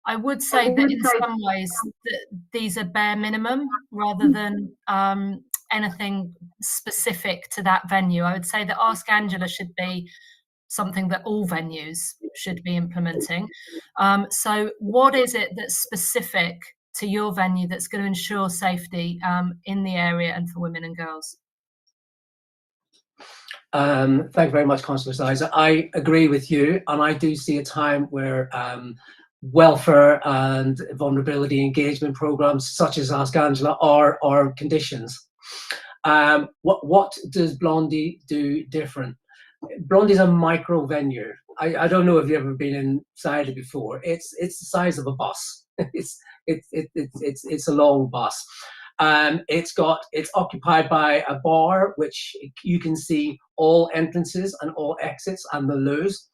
I would say that in some ways that these are bare minimum rather than anything specific to that venue. I would say that Ask Angela should be something that all venues should be implementing. So what is it that's specific to your venue that's going to ensure safety in the area and for women and girls? Thank you very much, Councillor Sizer. I agree with you, and I do see a time where welfare and vulnerability engagement programs such as Ask Angela are conditions. What does Blondie do different? Blondie's a micro venue. I don't know if you've ever been inside it before. It's the size of a bus. It's a long bus. It's occupied by a bar, which you can see all entrances and all exits and the loos.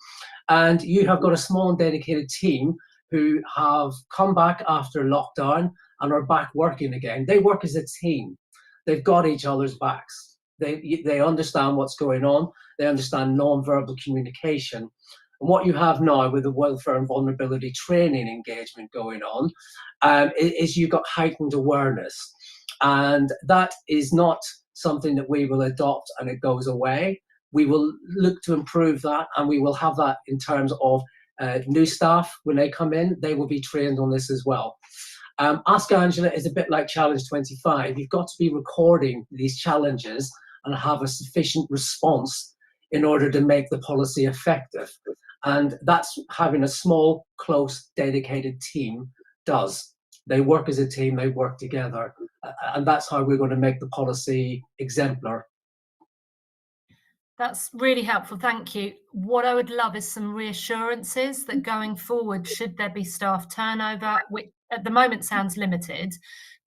And you have got a small and dedicated team who have come back after lockdown and are back working again. They work as a team. They've got each other's backs. They understand what's going on. They understand non-verbal communication. And what you have now with the welfare and vulnerability training engagement going on is you've got heightened awareness. And that is not something that we will adopt and it goes away. We will look to improve that, and we will have that in terms of new staff. When they come in, they will be trained on this as well. Ask Angela is a bit like Challenge 25. You've got to be recording these challenges and have a sufficient response in order to make the policy effective. And that's having a small, close, dedicated team does. They work as a team, they work together. And that's how we're going to make the policy exemplar. That's really helpful, thank you. What I would love is some reassurances that going forward, should there be staff turnover, which at the moment sounds limited,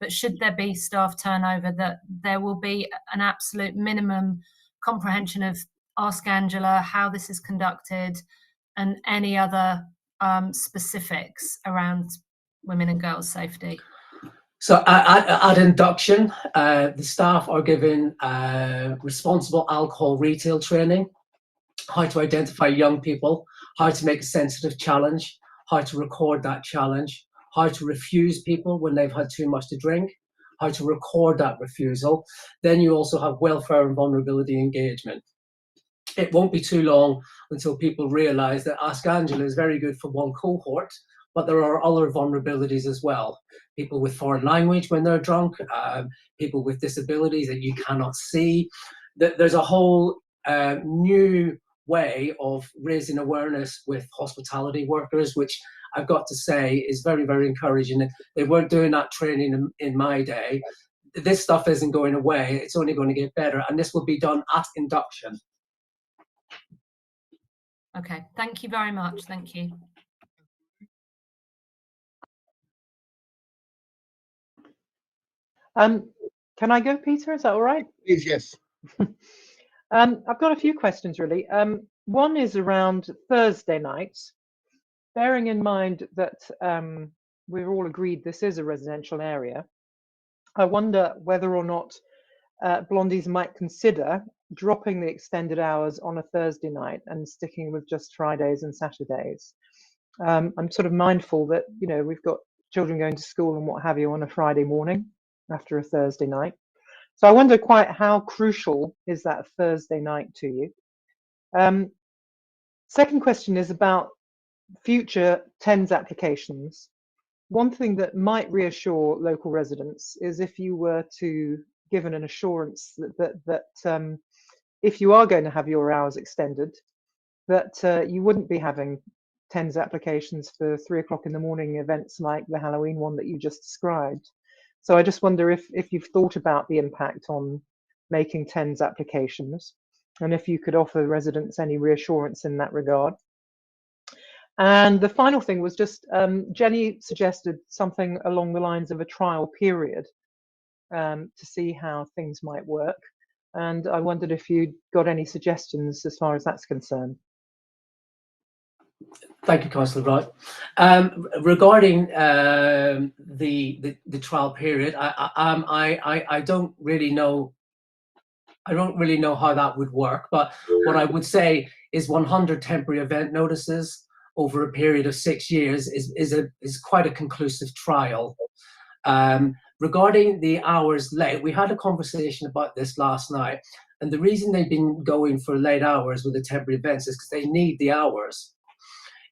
but should there be staff turnover, that there will be an absolute minimum comprehension of Ask Angela, how this is conducted, and any other specifics around women and girls' safety. So at induction, the staff are given responsible alcohol retail training, how to identify young people, how to make a sensitive challenge, how to record that challenge, how to refuse people when they've had too much to drink, how to record that refusal. Then you also have welfare and vulnerability engagement. It won't be too long until people realise that Ask Angela is very good for one cohort, but there are other vulnerabilities as well. People with foreign language when they're drunk, people with disabilities that you cannot see. There's a whole new way of raising awareness with hospitality workers, which I've got to say is very, very encouraging. They weren't doing that training in my day. This stuff isn't going away. It's only going to get better. And this will be done at induction. Okay, thank you very much. Thank you. Can I go, Peter? Is that all right? Please, yes. I've got a few questions, really. One is around Thursday nights. Bearing in mind that we've all agreed this is a residential area, I wonder whether or not Blondies might consider dropping the extended hours on a Thursday night and sticking with just Fridays and Saturdays. I'm sort of mindful that, you know, we've got children going to school and what have you on a Friday morning after a Thursday night. So I wonder quite how crucial is that Thursday night to you? Second question is about future TENS applications. One thing that might reassure local residents is if you were to given an assurance that if you are going to have your hours extended, that you wouldn't be having TENS applications for 3 o'clock in the morning events like the Halloween one that you just described. So I just wonder if you've thought about the impact on making TENS applications, and if you could offer residents any reassurance in that regard. And the final thing was just, Jenny suggested something along the lines of a trial period to see how things might work. And I wondered if you'd got any suggestions as far as that's concerned. Thank you, Councillor Wright. Regarding the trial period, I don't really know. I don't really know how that would work. But what I would say is 100 temporary event notices over a period of 6 years is quite a conclusive trial. Regarding the hours late, we had a conversation about this last night, and the reason they've been going for late hours with the temporary events is because they need the hours.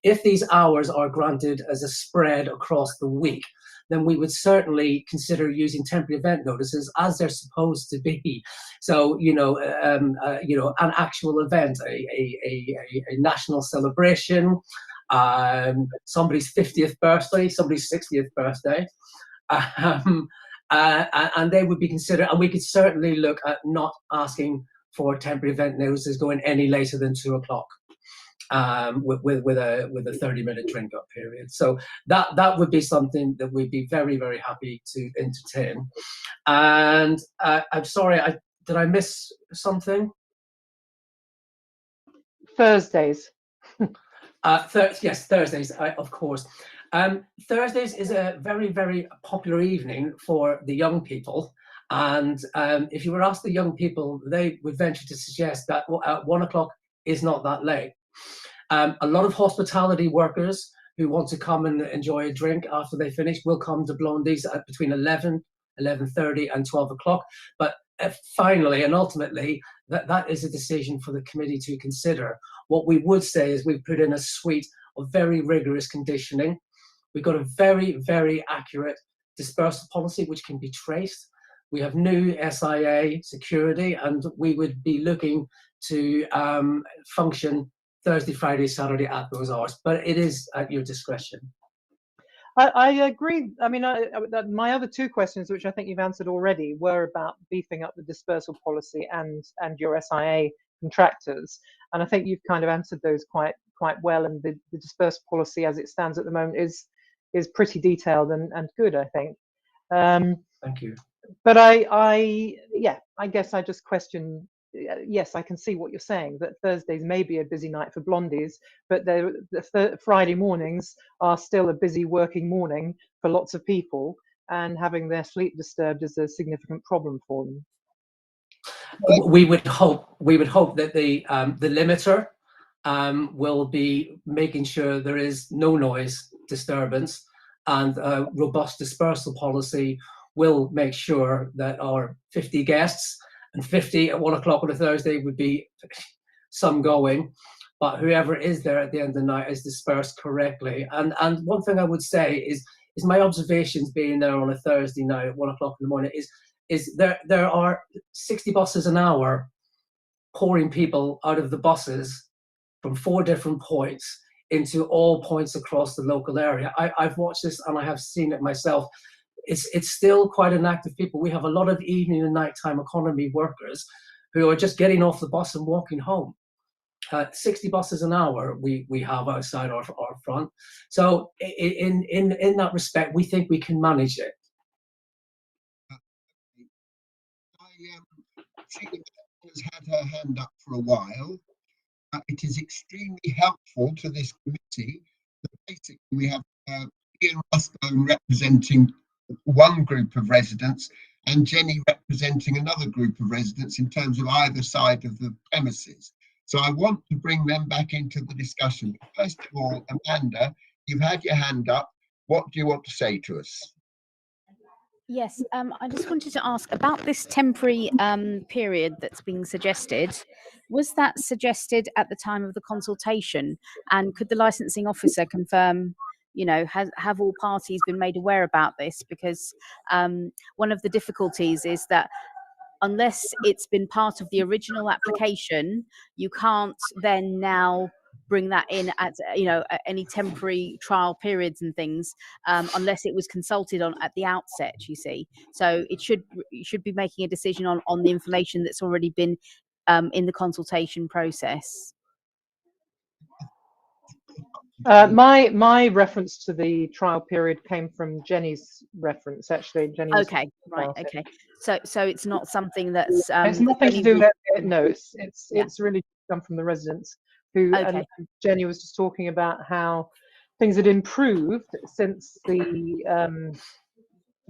If these hours are granted as a spread across the week, then we would certainly consider using temporary event notices as they're supposed to be. So, an actual event, a national celebration, somebody's 50th birthday, somebody's 60th birthday, and they would be considered. And we could certainly look at not asking for temporary event notices going any later than 2 o'clock. With a 30-minute drink up period. So that would be something that we'd be very, very happy to entertain. And I'm sorry, did I miss something? Thursdays. Yes, Thursdays, of course. Thursdays is a very, very popular evening for the young people. And if you were asked the young people, they would venture to suggest that at 1 o'clock is not that late. A lot of hospitality workers who want to come and enjoy a drink after they finish will come to Blondie's at between 11, 11:30 and 12 o'clock. But finally and ultimately, that is a decision for the committee to consider. What we would say is we've put in a suite of very rigorous conditioning. We've got a very, very accurate dispersal policy which can be traced. We have new SIA security, and we would be looking to function Thursday, Friday, Saturday at those hours, but it is at your discretion. I agree. I mean, my other two questions, which I think you've answered already, were about beefing up the dispersal policy and your SIA contractors, and I think you've kind of answered those quite well. And the dispersal policy, as it stands at the moment, is pretty detailed and good, I think. Thank you. But I guess I just question. Yes, I can see what you're saying, that Thursdays may be a busy night for Blondies, but the Friday mornings are still a busy working morning for lots of people, and having their sleep disturbed is a significant problem for them. We would hope that the limiter will be making sure there is no noise disturbance, and a robust dispersal policy will make sure that our 50 guests, and 50 at 1 o'clock on a Thursday would be some going, but whoever is there at the end of the night is dispersed correctly. And one thing I would say is my observations being there on a Thursday night at 1 o'clock in the morning is there are 60 buses an hour pouring people out of the buses from 4 different points into all points across the local area. I've watched this and I have seen it myself. It's still quite an active people. We have a lot of evening and nighttime economy workers who are just getting off the bus and walking home. 60 buses an hour we have outside our front. So in that respect, we think we can manage it. She has had her hand up for a while. It is extremely helpful to this committee that basically we have Ian Rusbone representing one group of residents and Jenny representing another group of residents in terms of either side of the premises. So I want to bring them back into the discussion. But first of all, Amanda, you've had your hand up. What do you want to say to us? Yes, I just wanted to ask about this temporary period that's being suggested. Was that suggested at the time of the consultation? And could the licensing officer confirm, have all parties been made aware about this? Because one of the difficulties is that unless it's been part of the original application, you can't then now bring that in at any temporary trial periods and things unless it was consulted on at the outset, you see. So you should be making a decision on the information that's already been in the consultation process. My reference to the trial period came from Jenny's reference, actually. Jenny. Okay, right. Okay, so it's not something that's it's nothing to do with it. No, it's really come from the residents who. Okay. And Jenny was just talking about how things had improved since the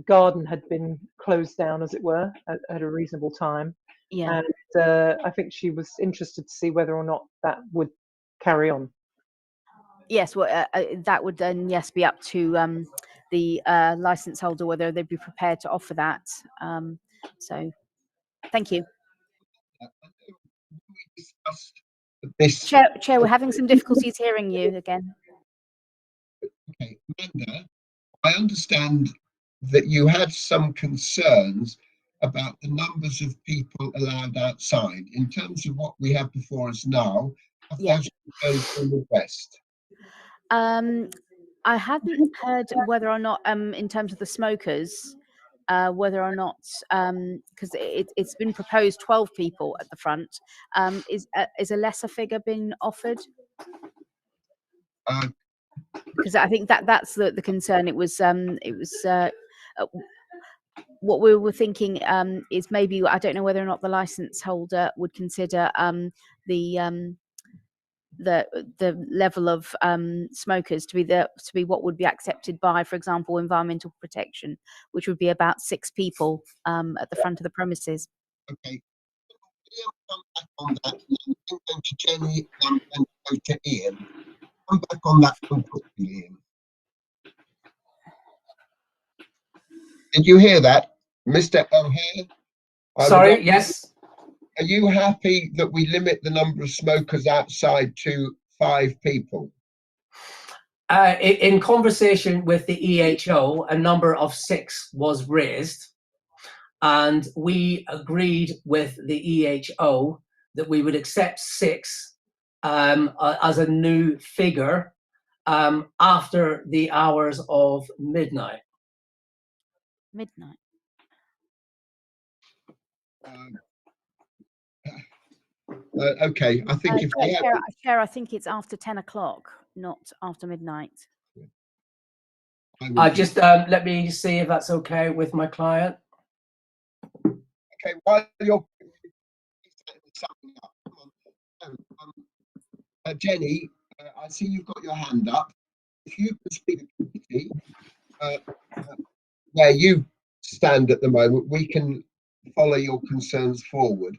garden had been closed down, as it were, at a reasonable time. Yeah. And I think she was interested to see whether or not that would carry on. Yes, well, that would then be up to the license holder whether they'd be prepared to offer that. So, thank you. This. Chair, we're having some difficulties hearing you again. Okay, Amanda, I understand that you had some concerns about the numbers of people allowed outside. In terms of what we have before us now, have those concerns been addressed? I hadn't heard whether or not, in terms of the smokers, whether or not, because it's been proposed 12 people at the front, is a lesser figure been offered? Because I think that's the concern. It was what we were thinking is maybe, I don't know whether or not the license holder would consider the level of smokers to be what would be accepted by, for example, environmental protection, which would be about 6 people at the front of the premises. Okay. On that, go to Jenny and go to Ian. Come back on that one quickly, Ian. Did you hear that, Mr. O'Hare? Sorry, yes. Are you happy that we limit the number of smokers outside to 5 people? In conversation with the EHO, a number of 6 was raised, and we agreed with the EHO that we would accept 6 as a new figure after the hours of midnight. Midnight. Okay, I think if we have... Chair, I think it's after 10 o'clock, not after midnight. Just let me see if that's okay with my client. Okay, while you're summing up, Jenny, I see you've got your hand up. If you can speak to the committee, where you stand at the moment, we can follow your concerns forward.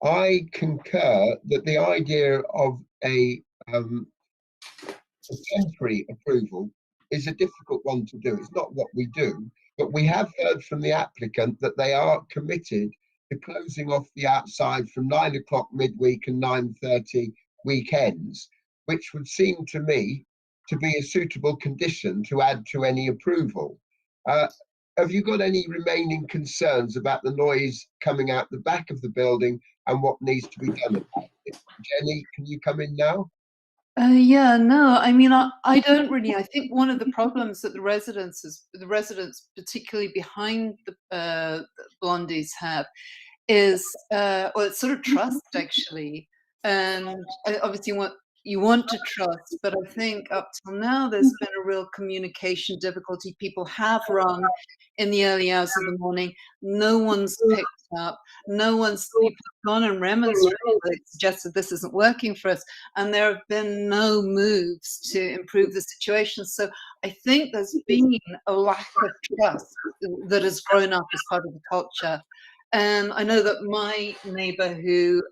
I concur that the idea of a temporary approval is a difficult one to do. It's not what we do, but we have heard from the applicant that they are committed to closing off the outside from 9 o'clock midweek and 9:30 weekends, which would seem to me to be a suitable condition to add to any approval. Have you got any remaining concerns about the noise coming out the back of the building and what needs to be done about it? Jenny, can you come in now? Yeah, no, I mean, I don't really. I think one of the problems that the residents, particularly behind the Blondies, have is, well, it's sort of trust, actually. And obviously, you want to trust, but I think up till now there's been a real communication difficulty. People have rung in the early hours of the morning. No one's picked up. People have gone and remonstrated, suggested this isn't working for us, and there have been no moves to improve the situation. So I think there's been a lack of trust that has grown up as part of the culture. And I know that my neighbor who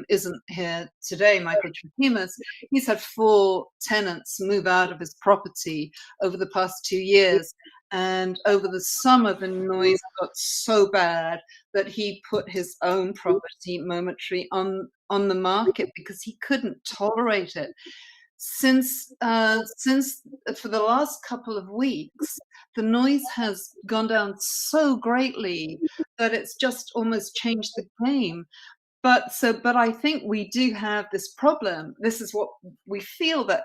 isn't here today, Michael Trapimas, he's had 4 tenants move out of his property over the past 2 years. And over the summer, the noise got so bad that he put his own property momentarily on the market because he couldn't tolerate it. Since for the last couple of weeks, the noise has gone down so greatly that it's just almost changed the game. But I think we do have this problem. This is what we feel, that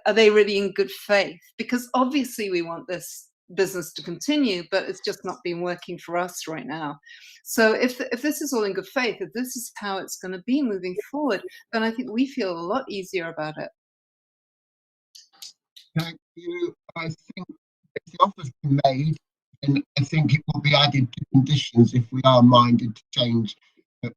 are they really in good faith? Because obviously we want this business to continue, but it's just not been working for us right now. So if this is all in good faith, if this is how it's going to be moving forward, then I think we feel a lot easier about it. Thank you. I think if the offer's been made, then I think it will be added to conditions if we are minded to change the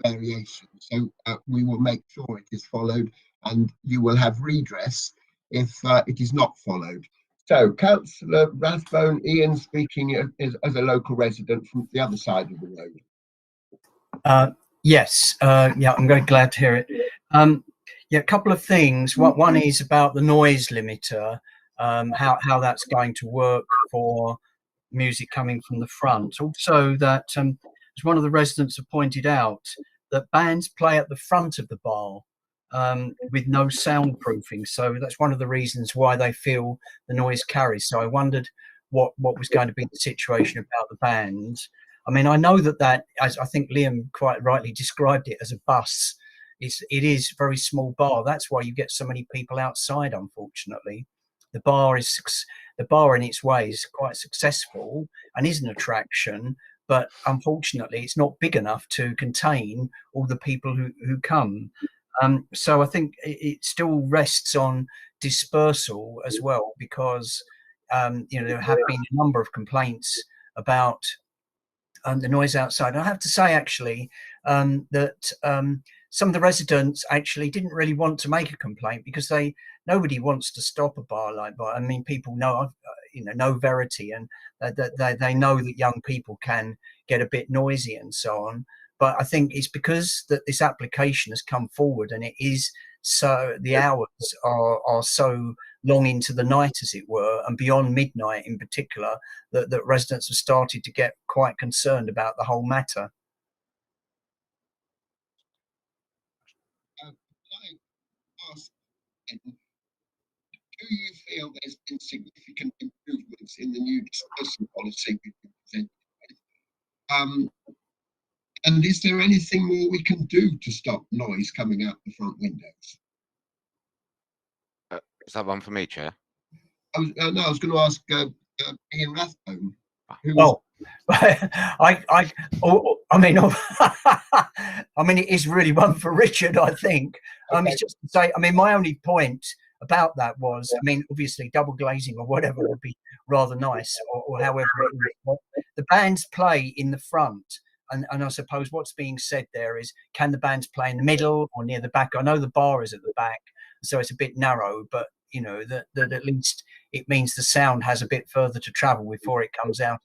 variation. So we will make sure it is followed, and you will have redress if it is not followed. So, Councillor Rathbone, Ian speaking as a local resident from the other side of the road. Yes, yeah, I'm very glad to hear it. Yeah, a couple of things. One is about the noise limiter. how that's going to work for music coming from the front. Also, that as one of the residents have pointed out, that bands play at the front of the bar with no soundproofing. So that's one of the reasons why they feel the noise carries. So I wondered what was going to be the situation about the bands. I mean, I know that as I think Liam quite rightly described it as a bus. It is a very small bar. That's why you get so many people outside, unfortunately. The bar in its way is quite successful and is an attraction, but unfortunately it's not big enough to contain all the people who come. So I think it still rests on dispersal as well, because there have been a number of complaints about the noise outside. And I have to say, actually, that some of the residents actually didn't really want to make a complaint, because nobody wants to stop a bar like that. I mean, people know, know Verity, and they know that young people can get a bit noisy and so on. But I think it's because that this application has come forward, and it is so the hours are so long into the night, as it were, and beyond midnight in particular, that residents have started to get quite concerned about the whole matter. Do you feel there's been significant improvements in the new dispersal policy we presented? And is there anything more we can do to stop noise coming out the front windows? Is that one for me, Chair? I was going to ask Ian Rathbone. I mean, it is really one for Richard, I think. Okay. It's just to say, I mean, my only point about that was, I mean, obviously double glazing or whatever would be rather nice, or however it is. But the bands play in the front, and I suppose what's being said there is, can the bands play in the middle or near the back? I know the bar is at the back, so it's a bit narrow, but that at least it means the sound has a bit further to travel before it comes out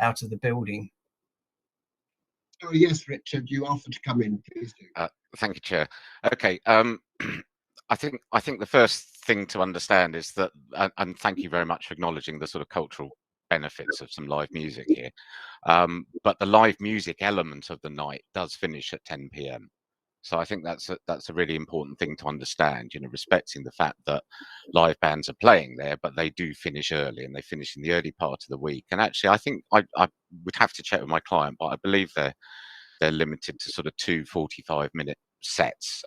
of the building. Oh yes, Richard, you offered to come in. Please do. Thank you, Chair. Okay. I think the first thing to understand is that, and thank you very much for acknowledging the sort of cultural benefits of some live music here. But the live music element of the night does finish at 10 p.m. So I think that's a really important thing to understand, respecting the fact that live bands are playing there, but they do finish early, and they finish in the early part of the week. And actually, I think I would have to check with my client, but I believe they're limited to sort of 2 45-minute sets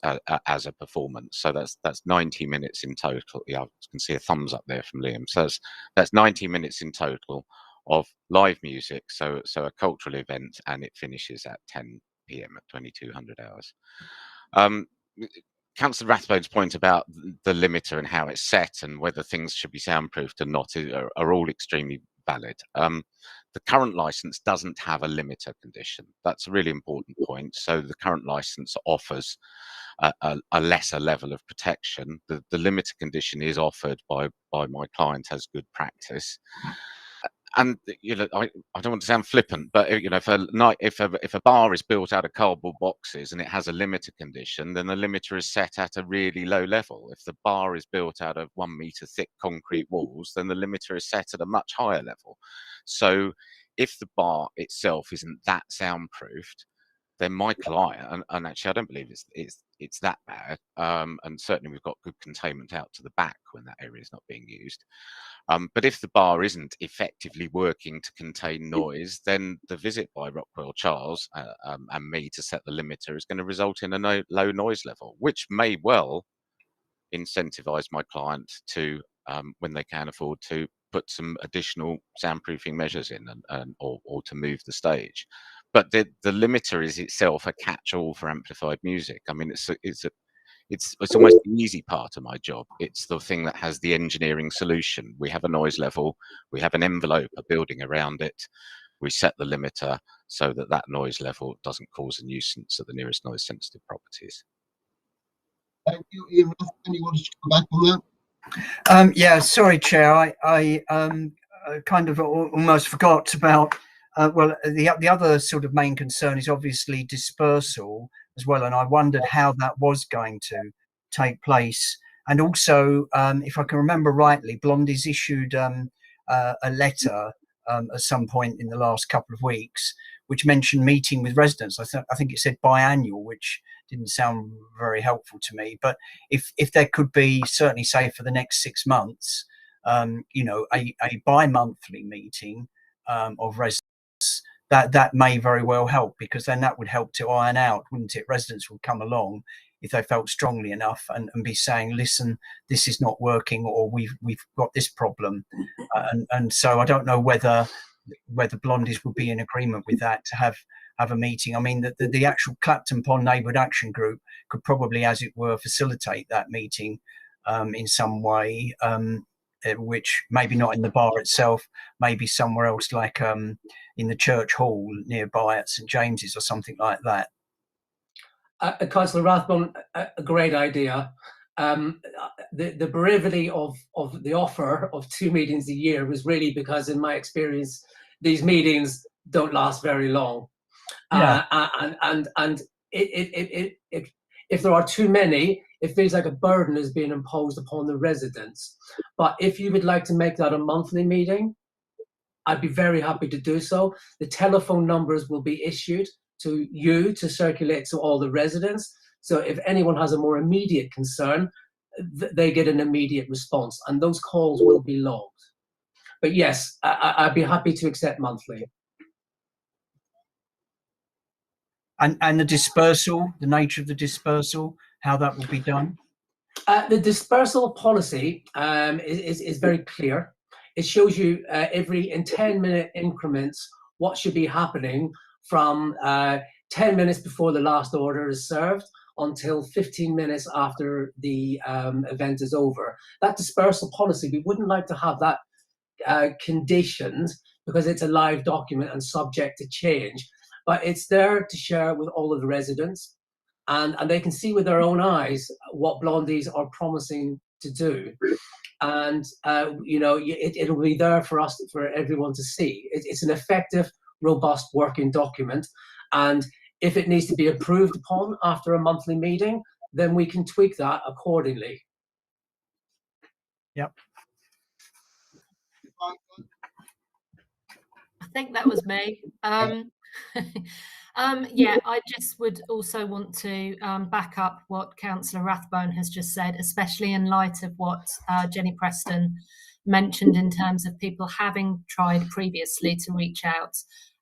as a performance. So that's 90 minutes in total. Yeah, I can see a thumbs up there from Liam. So that's 90 minutes in total of live music. So a cultural event, and it finishes at 10 p.m. at 2200 hours. Councillor Rathbone's point about the limiter and how it's set and whether things should be soundproofed or not are all extremely valid. The current license doesn't have a limiter condition. That's a really important point. So the current license offers a lesser level of protection. The limiter condition is offered by my client as good practice. And I don't want to sound flippant, but if a bar is built out of cardboard boxes and it has a limiter condition, then the limiter is set at a really low level. If the bar is built out of 1 meter thick concrete walls, then the limiter is set at a much higher level. So if the bar itself isn't that soundproofed, then my client, and actually I don't believe it's that bad, and certainly we've got good containment out to the back when that area is not being used. But if the bar isn't effectively working to contain noise, then the visit by Rockwell Charles and me to set the limiter is going to result in a low noise level, which may well incentivize my client to, when they can afford to, put some additional soundproofing measures in or to move the stage. But the limiter is itself a catch-all for amplified music. I mean, it's almost the easy part of my job. It's the thing that has the engineering solution. We have a noise level, we have an envelope, a building around it. We set the limiter so that noise level doesn't cause a nuisance at the nearest noise sensitive properties. Thank you, Ian. You wanted to come back on that? Yeah, sorry, Chair. I kind of almost forgot about. Well, the other sort of main concern is obviously dispersal as well, and I wondered how that was going to take place And also, if I can remember rightly, Blondie's issued a letter at some point in the last couple of weeks, which mentioned meeting with residents. I think it said biannual, which didn't sound very helpful to me. But if there could be, certainly say for the next 6 months, you know, a bi-monthly meeting of residents, that may very well help, because then that would help to iron out, wouldn't it? Residents would come along if they felt strongly enough and be saying, listen, this is not working, or we've got this problem. And so I don't know whether Blondies would be in agreement with that, to have a meeting. I mean, the actual Clapton Pond Neighbourhood Action Group could probably, as it were, facilitate that meeting in some way, which maybe not in the bar itself, maybe somewhere else, like in the church hall nearby at St James's or something like that. Councillor Rathbone, a great idea. The brevity of the offer of 2 meetings a year was really because, in my experience, these meetings don't last very long. Yeah. And if there are too many, it feels like a burden is being imposed upon the residents. But if you would like to make that a monthly meeting, I'd be very happy to do so. The telephone numbers will be issued to you to circulate to all the residents. So if anyone has a more immediate concern, they get an immediate response, and those calls will be logged. But yes, I'd be happy to accept monthly. And the dispersal, the nature of the dispersal, how that will be done? The dispersal policy is very clear. It shows you in 10-minute increments what should be happening from 10 minutes before the last order is served until 15 minutes after the event is over. That dispersal policy, we wouldn't like to have that conditioned, because it's a live document and subject to change. But it's there to share with all of the residents, and they can see with their own eyes what Blondies are promising to do. And you know, it'll be there for everyone to see. It's an effective, robust working document, and if it needs to be approved upon after a monthly meeting, then we can tweak that accordingly. Yep. I think that was me. Yeah, I just would also want to back up what Councillor Rathbone has just said, especially in light of what Jenny Preston mentioned in terms of people having tried previously to reach out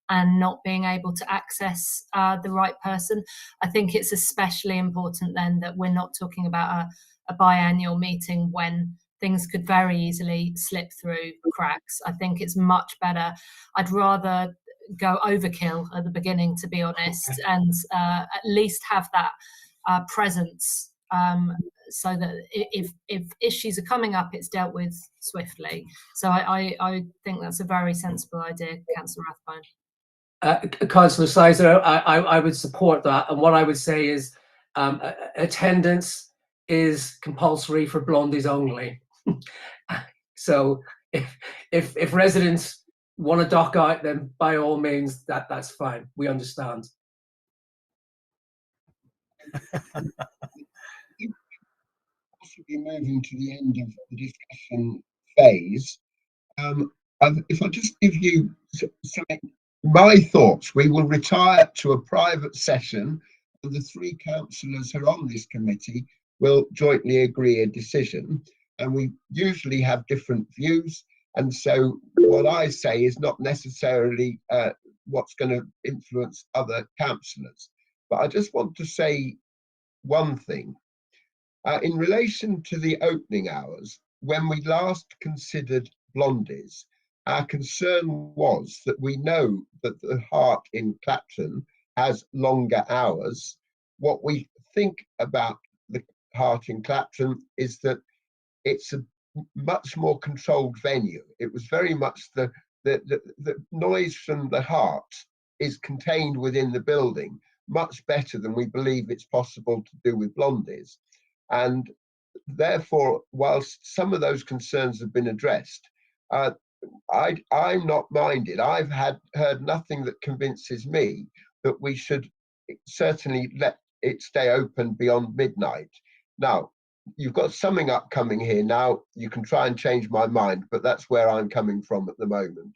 and not being able to access the right person. I think it's especially important then that we're not talking about a biannual meeting when things could very easily slip through cracks. I think it's much better. I'd rather go overkill at the beginning, to be honest, and at least have that presence, so that if issues are coming up, it's dealt with swiftly. So I think that's a very sensible idea, Councillor Rathbone. Councillor Sizer, I would support that, and what I would say is attendance is compulsory for Blondies only. So if residents want to dock out, then by all means, that's fine. We understand. Possibly moving to the end of the discussion phase. If I just give you my thoughts, we will retire to a private session, and the 3 councillors who are on this committee will jointly agree a decision. And we usually have different views, and so what I say is not necessarily what's going to influence other councillors. But I just want to say one thing. In relation to the opening hours, when we last considered Blondies, our concern was that we know that the Heart in Clapton has longer hours. What we think about the Heart in Clapton is that it's a much more controlled venue. It was very much the noise from the Heart is contained within the building, much better than we believe it's possible to do with Blondies. And therefore, whilst some of those concerns have been addressed, I'm not minded. I've heard nothing that convinces me that we should certainly let it stay open beyond midnight. Now, you've got summing up coming here now. You can try and change my mind, but that's where I'm coming from at the moment.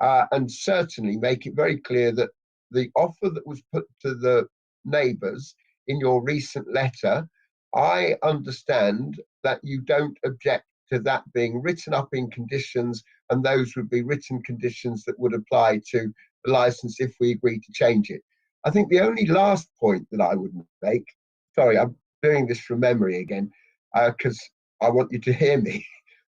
And certainly make it very clear that the offer that was put to the neighbours in your recent letter, I understand that you don't object to that being written up in conditions, and those would be written conditions that would apply to the license if we agree to change it. I think the only last point that I would make, sorry, I'm doing this from memory again, because I want you to hear me,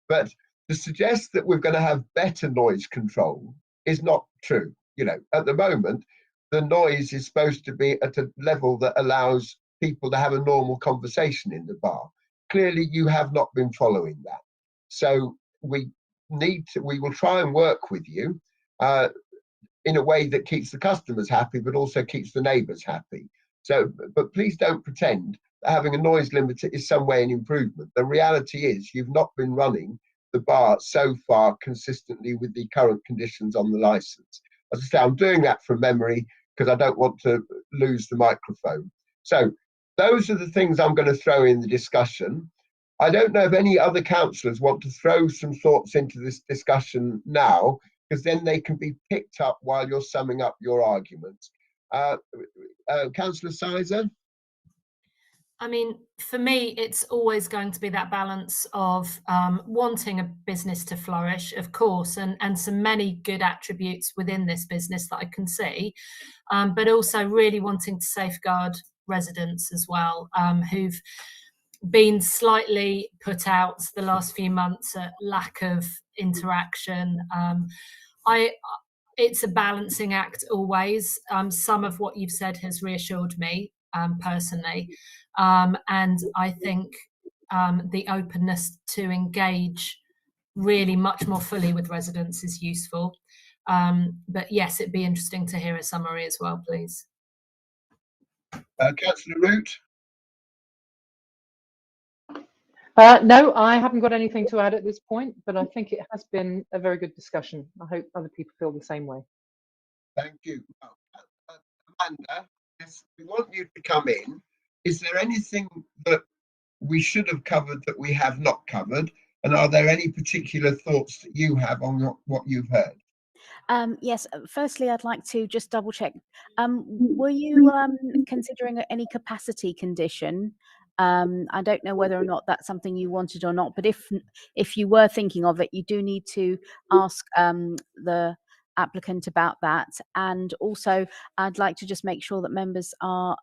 but to suggest that we're going to have better noise control is not true. You know, at the moment, the noise is supposed to be at a level that allows people to have a normal conversation in the bar. Clearly, you have not been following that. So we will try and work with you in a way that keeps the customers happy, but also keeps the neighbours happy. So, but please don't pretend that having a noise limiter is some way an improvement. The reality is you've not been running the bar so far consistently with the current conditions on the license. As I say, I'm doing that from memory because I don't want to lose the microphone. So those are the things I'm going to throw in the discussion. I don't know if any other councillors want to throw some thoughts into this discussion now, because then they can be picked up while you're summing up your arguments. Councillor Sizer? I mean, for me, it's always going to be that balance of wanting a business to flourish, of course, and some many good attributes within this business that I can see, but also really wanting to safeguard residents as well, who've been slightly put out the last few months at lack of interaction. It's a balancing act always. Some of what you've said has reassured me personally. And I think the openness to engage really much more fully with residents is useful. But yes, it'd be interesting to hear a summary as well, please. Councillor Root? No, I haven't got anything to add at this point, but I think it has been a very good discussion. I hope other people feel the same way. Thank you. Amanda, yes, we want you to come in. Is there anything that we should have covered that we have not covered? And are there any particular thoughts that you have on what you've heard? Yes, firstly, I'd like to just double check. Were you considering any capacity condition? I don't know whether or not that's something you wanted or not, but if you were thinking of it, you do need to ask the applicant about that. And also, I'd like to just make sure that members are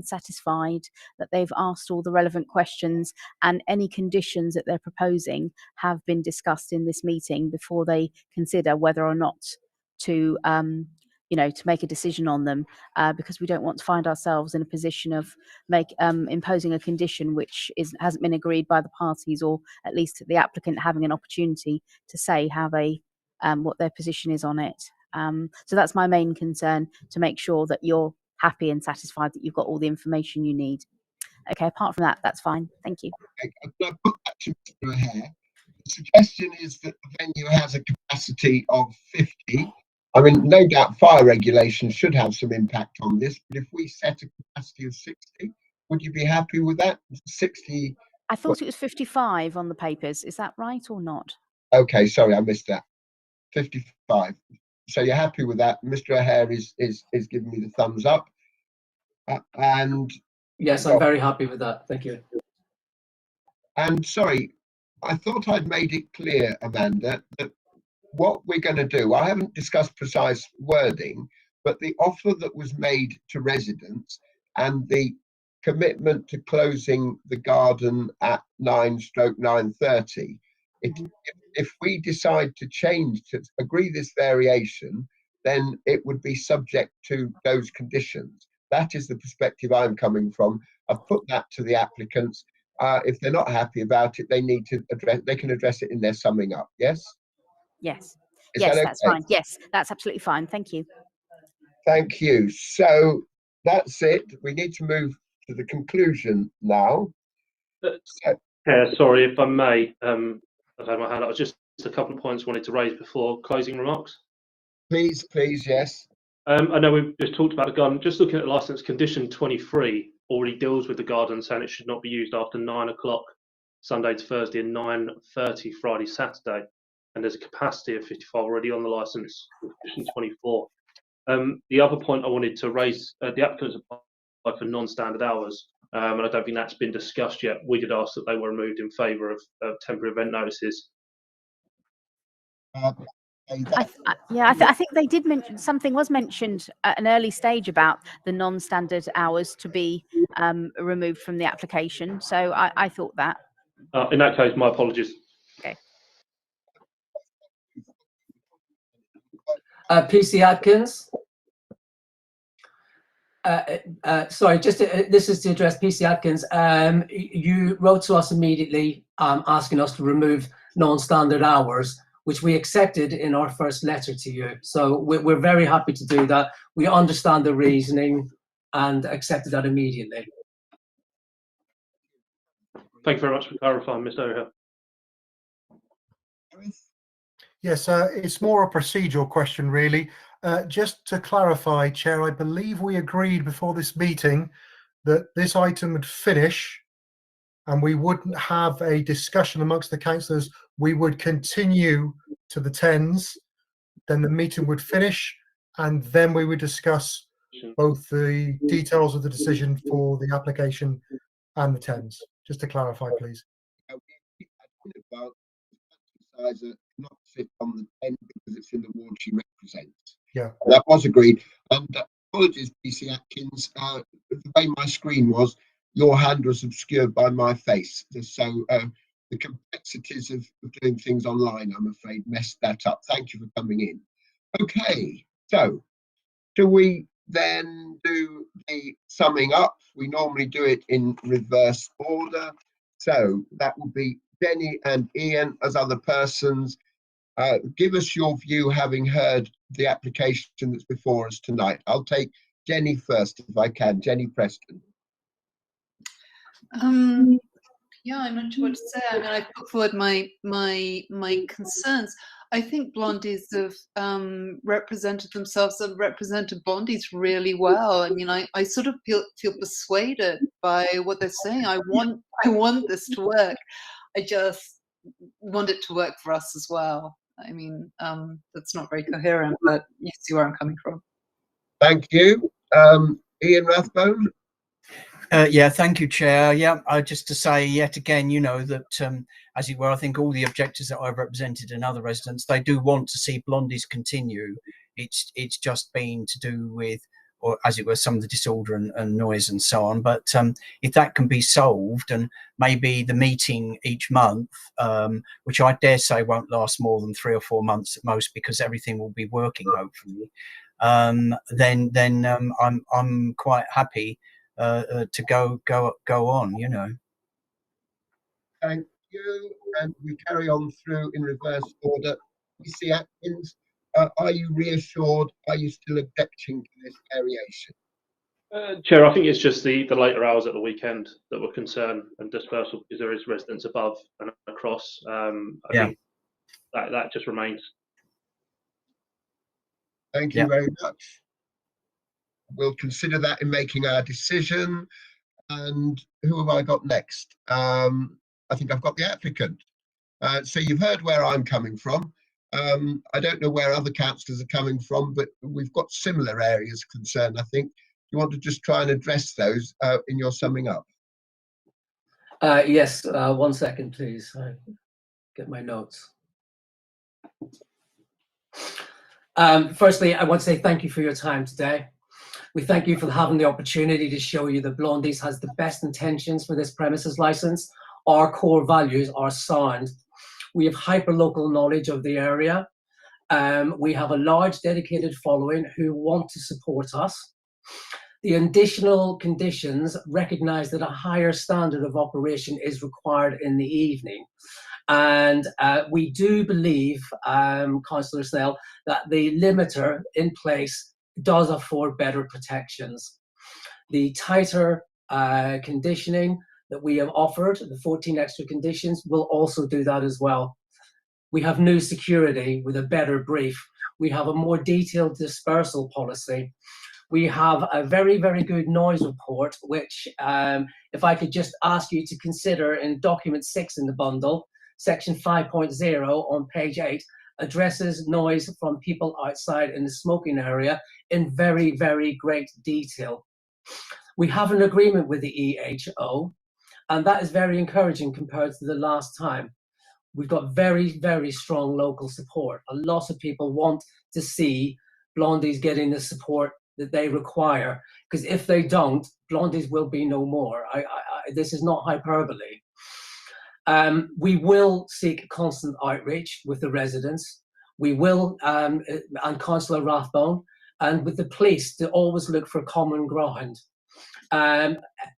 satisfied that they've asked all the relevant questions and any conditions that they're proposing have been discussed in this meeting before they consider whether or not to to make a decision on them, because we don't want to find ourselves in a position of imposing a condition which hasn't been agreed by the parties, or at least the applicant having an opportunity to say how they what their position is on it. So that's my main concern, to make sure that you're happy and satisfied that you've got all the information you need. Okay, apart from that, that's fine. Thank you. I'm going to put that to Mr. O'Hare. The suggestion is that the venue has a capacity of 50. I mean, no doubt fire regulation should have some impact on this, but if we set a capacity of 60, would you be happy with that? 60? I thought it was 55 on the papers. Is that right or not? Okay, sorry, I missed that. 55. So you're happy with that? Mr. O'Hare is giving me the thumbs up. And yes, I'm very happy with that. Thank you. And sorry, I thought I'd made it clear, Amanda, that what we're going to do, I haven't discussed precise wording, but the offer that was made to residents and the commitment to closing the garden at 9/9:30, if we decide to change, to agree this variation, then it would be subject to those conditions. That is the perspective I'm coming from. I've put that to the applicants. If they're not happy about it, they need to they can address it in their summing up. Yes? Yes. Is yes, that that's okay? fine. Yes, that's absolutely fine. Thank you. Thank you. So that's it. We need to move to the conclusion now. Yeah, sorry, if I may, I've had my hand up. Just a couple of points I wanted to raise before closing remarks. Please, yes. I know we've just talked about the garden. Just looking at license condition 23 already deals with the garden, saying it should not be used after 9 o'clock Sunday to Thursday, and 9:30 Friday, Saturday. And there's a capacity of 55 already on the licence, with 24. The other point I wanted to raise, the applicants applied for non-standard hours, and I don't think that's been discussed yet. We did ask that they were removed in favour of temporary event notices. I think they did mention, something was mentioned at an early stage about the non-standard hours to be removed from the application. So I thought that. In that case, my apologies. Okay. PC Atkins. Sorry, this is to address PC Atkins. You wrote to us immediately asking us to remove non-standard hours, which we accepted in our first letter to you. So we're very happy to do that. We understand the reasoning and accepted that immediately. Thank you very much for clarifying, Mr. O'Hare. Yes, it's more a procedural question, really. Just to clarify, Chair, I believe we agreed before this meeting that this item would finish and we wouldn't have a discussion amongst the councillors. We would continue to the 10s, then the meeting would finish, and then we would discuss both the details of the decision for the application and the 10s. Just to clarify, please. Not sit on the 10 because it's in the ward she represents. Yeah, that was agreed. And apologies, PC Atkins. The way my screen was, your hand was obscured by my face. So the complexities of doing things online, I'm afraid, messed that up. Thank you for coming in. Okay, so do we then do the summing up? We normally do it in reverse order. So that would be Jenny and Ian as other persons. Give us your view, having heard the application that's before us tonight. I'll take Jenny first, if I can. Jenny Preston. Yeah, I'm not sure what to say. I mean, I put forward my concerns. I think Blondies have represented themselves and represented Blondies really well. I mean, I sort of feel persuaded by what they're saying. I want this to work. I just want it to work for us as well. I mean, that's not very coherent, but you see where I'm coming from. Thank you. Ian Rathbone. Yeah, thank you, Chair. Yeah, just to say yet again, you know, that as it were, I think all the objectors that I've represented and other residents, they do want to see Blondies continue. It's just been to do with, or as it were, some of the disorder and noise and so on. But if that can be solved, and maybe the meeting each month, which I dare say won't last more than 3 or 4 months at most, because everything will be working hopefully, then I'm quite happy to go on, you know. Thank you. And we carry on through in reverse order. PC Atkins, are you reassured? Are you still objecting to this variation? Chair, I think it's just the later hours at the weekend that were concerned, and dispersal, because there is residents above and across. I think that just remains. Thank you very much. We'll consider that in making our decision. And who have I got next? I think I've got the applicant. So you've heard where I'm coming from. I don't know where other councillors are coming from, but we've got similar areas concerned, I think. You want to just try and address those in your summing up? Yes, 1 second, please. I get my notes. Firstly, I want to say thank you for your time today. We thank you for having the opportunity to show you that Blondies has the best intentions for this premises license. Our core values are sound. We have hyper-local knowledge of the area. We have a large dedicated following who want to support us. The additional conditions recognise that a higher standard of operation is required in the evening. And we do believe, Councillor Snell, that the limiter in place does afford better protections. The tighter conditioning that we have offered, the 14 extra conditions, will also do that as well. We have new security with a better brief. We have a more detailed dispersal policy. We have a very, very good noise report, which if I could just ask you to consider in document 6 in the bundle, section 5.0 on page 8, addresses noise from people outside in the smoking area in very, very great detail. We have an agreement with the EHO, and that is very encouraging compared to the last time. We've got very, very strong local support. A lot of people want to see Blondies getting the support that they require, because if they don't, Blondies will be no more. This is not hyperbole. We will seek constant outreach with the residents. We will, and Councillor Rathbone, and with the police, to always look for common ground.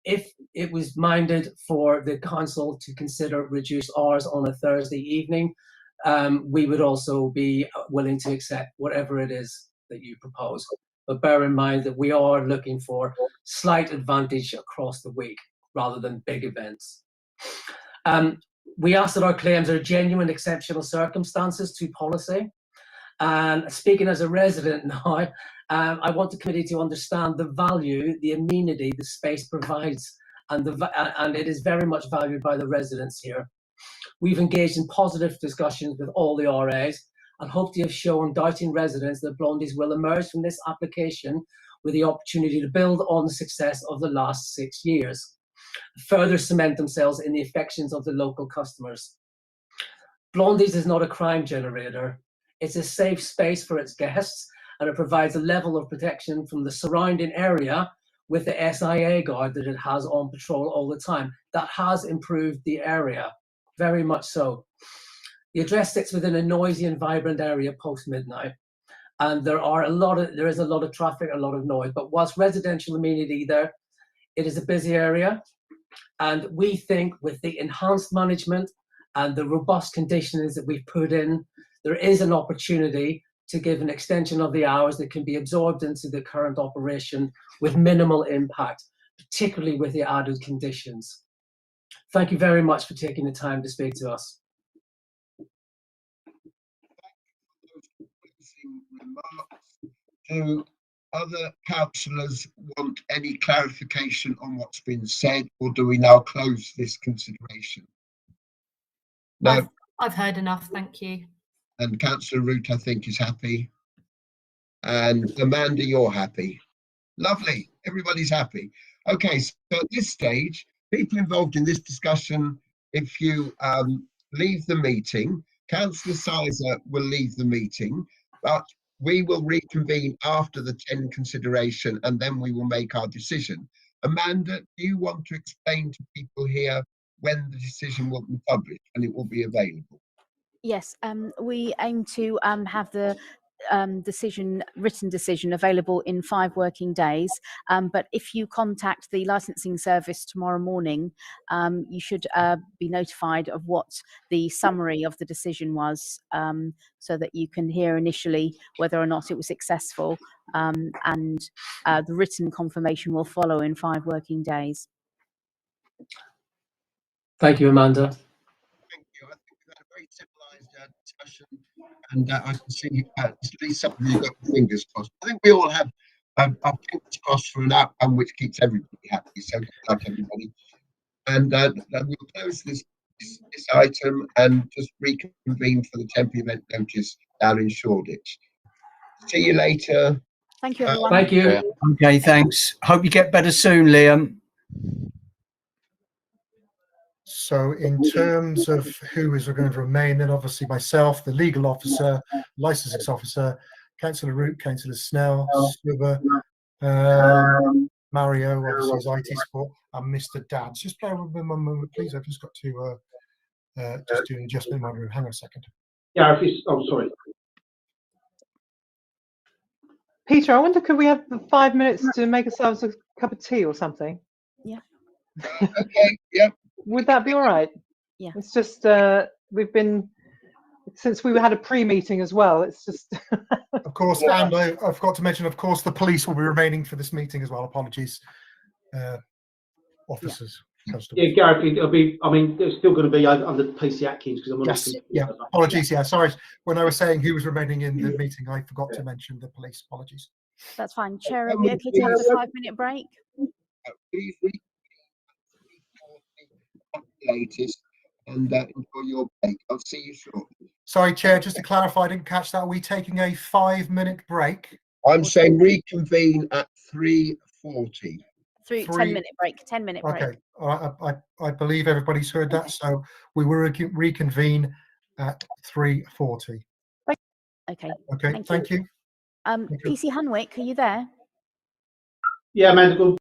If it was minded for the council to consider reduced hours on a Thursday evening, we would also be willing to accept whatever it is that you propose. But bear in mind that we are looking for slight advantage across the week rather than big events. We ask that our claims are genuine exceptional circumstances to policy. And speaking as a resident now, I want the committee to understand the value, the amenity the space provides, and it is very much valued by the residents here. We've engaged in positive discussions with all the RAs and hope to have shown doubting residents that Blondies will emerge from this application with the opportunity to build on the success of the last 6 years, further cement themselves in the affections of the local customers. Blondies is not a crime generator. It's a safe space for its guests, and it provides a level of protection from the surrounding area with the SIA guard that it has on patrol all the time. That has improved the area, very much so. The address sits within a noisy and vibrant area post-midnight, and there is a lot of traffic, a lot of noise, but whilst residential amenity there, it is a busy area, and we think with the enhanced management and the robust conditions that we've put in, there is an opportunity to give an extension of the hours that can be absorbed into the current operation with minimal impact, particularly with the added conditions. Thank you very much for taking the time to speak to us. Do other councillors want any clarification on what's been said, or do we now close this consideration? No. I've heard enough, thank you. And Councillor Root, I think, is happy. And Amanda, you're happy. Lovely. Everybody's happy. Okay, so at this stage, people involved in this discussion, if you leave the meeting, Councillor Sizer will leave the meeting, but we will reconvene after the 10 consideration, and then we will make our decision. Amanda, do you want to explain to people here when the decision will be published and it will be available? Yes, we aim to have the written decision available in 5 working days. But if you contact the licensing service tomorrow morning, you should be notified of what the summary of the decision was, so that you can hear initially whether or not it was successful, and the written confirmation will follow in 5 working days. Thank you, Amanda. Thank you. I think we've had a very civilised discussion, and I can see at least some of you got your fingers crossed. I think we all have our fingers crossed for an outcome which keeps everybody happy. So good luck, everybody. And we'll close this item and just reconvene for the temporary event notice down in Shoreditch. See you later. Thank you, everyone. Thank you. Okay, thanks. Hope you get better soon, Liam. So in terms of who is going to remain, then obviously myself, the legal officer, licensing officer, Councillor Root, Councillor Snell, Stuber, Mario, obviously his IT support, and Mr. Dads. Just bear with me one moment, please. I've just got to just do an adjustment in my room. Hang on a second. Yeah, sorry. Peter, I wonder, could we have 5 minutes to make ourselves a cup of tea or something? Yeah. Okay, yeah. Would that be all right? Yeah. It's just, we've been, since we had a pre-meeting as well, it's just... Of course, and I forgot to mention, of course, the police will be remaining for this meeting as well. Apologies, officers. Yeah, Gareth, it'll be, I mean, it's still going to be under PC Atkins because I'm on. Yes, yeah, apologies, yeah, sorry. When I was saying who was remaining in the meeting, I forgot to mention the police. Apologies. That's fine. Chair, are Can we we okay to have please, the 5-minute break? please read the latest and enjoy your break. I'll see you shortly. Sorry, Chair, just to clarify, I didn't catch that. Are we taking a 5-minute break? I'm saying reconvene at 3:40. Through Three. 10-minute break. 10-minute break. Okay, all right, I believe everybody's heard that, so we will reconvene at 3:40. Okay. Okay, thank you. Thank you. PC Hunwick, are you there? Yeah, Amanda, good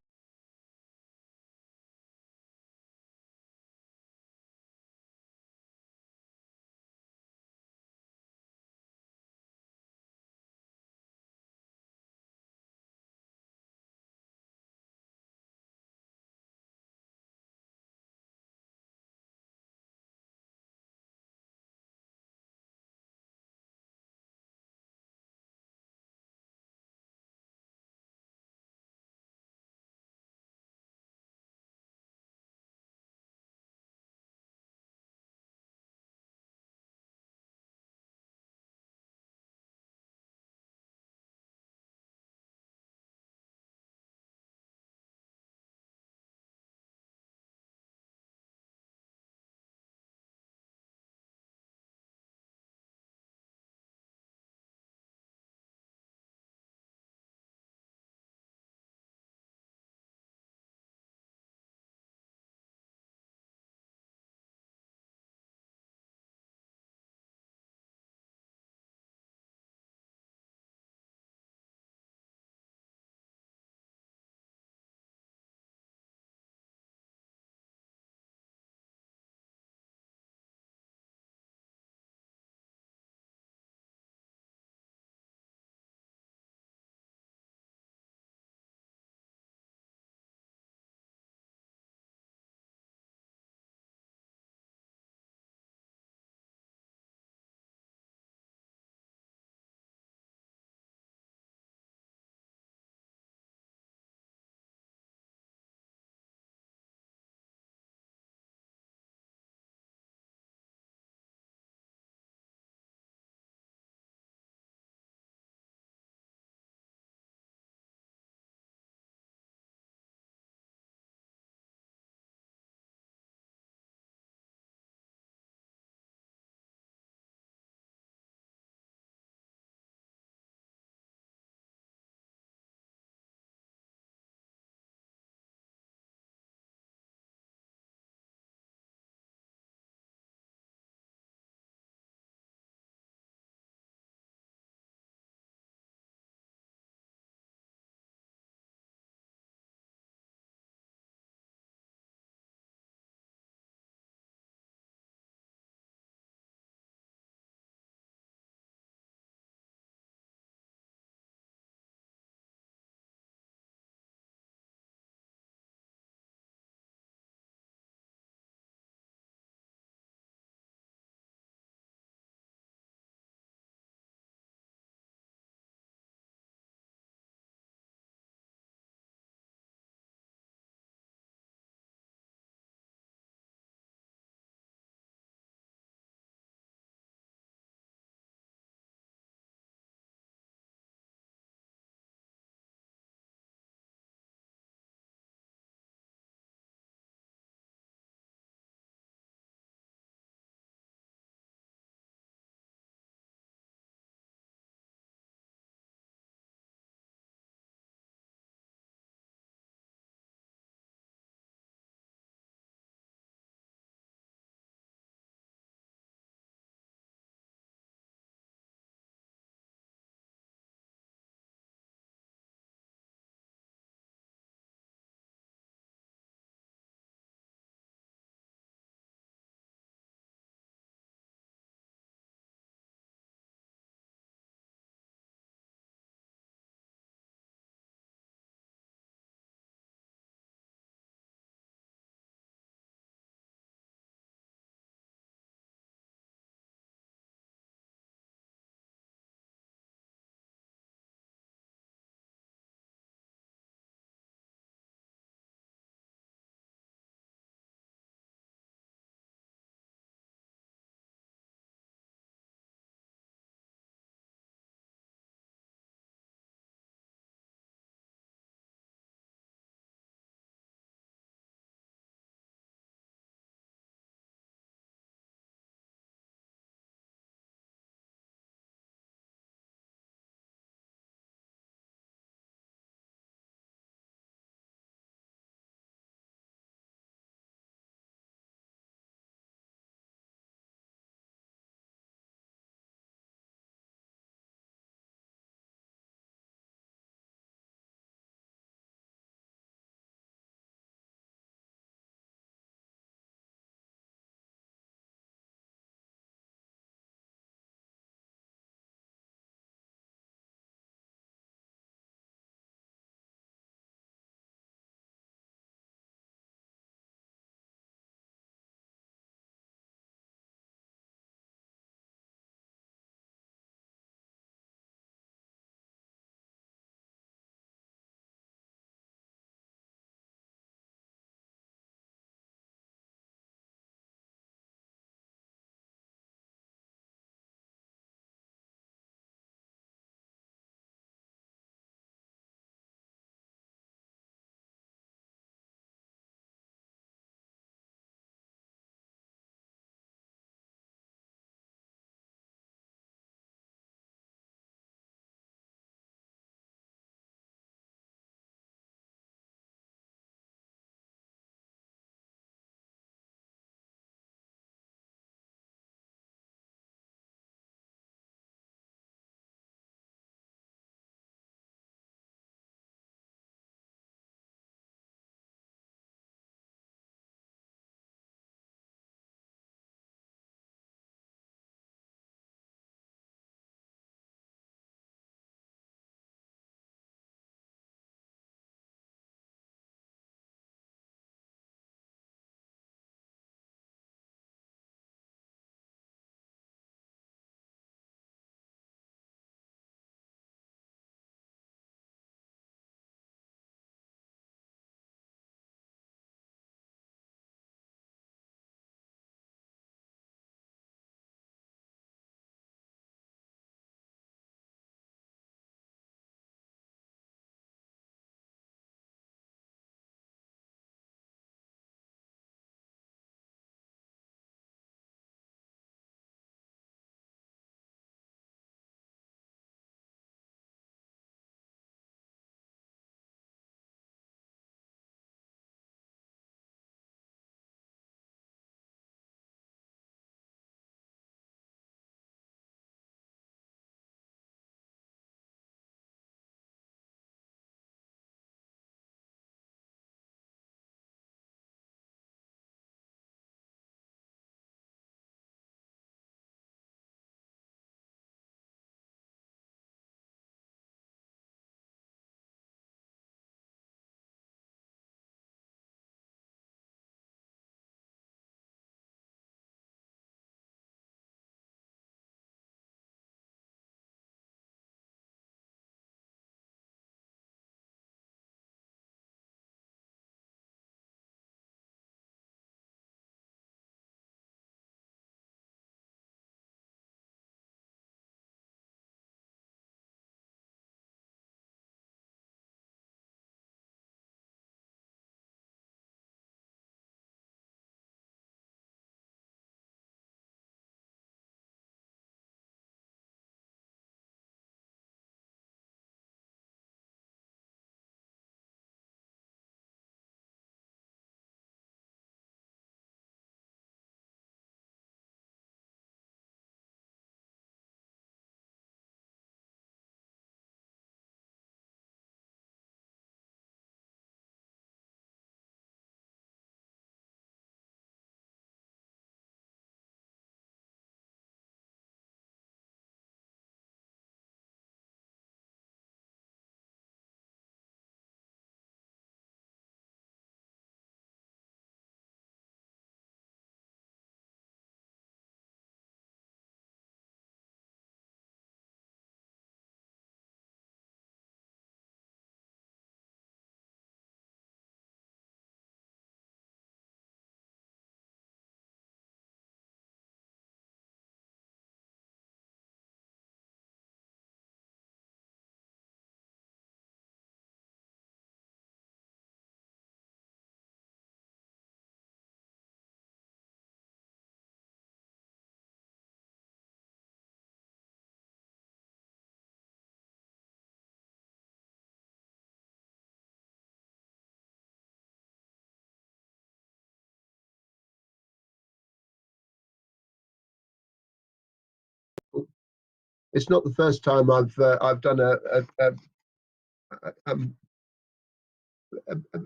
it's not the first time I've done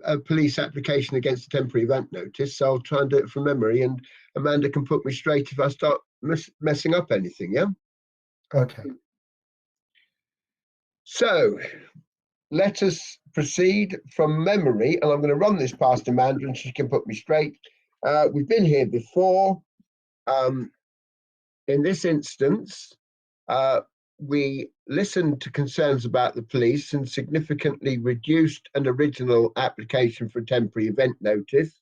a police application against a temporary event notice, so I'll try and do it from memory, and Amanda can put me straight if I start messing up anything. Yeah. Okay. So let us proceed from memory, and I'm going to run this past Amanda, and she can put me straight. We've been here before. In this instance, we listened to concerns about the police and significantly reduced an original application for a temporary event notice.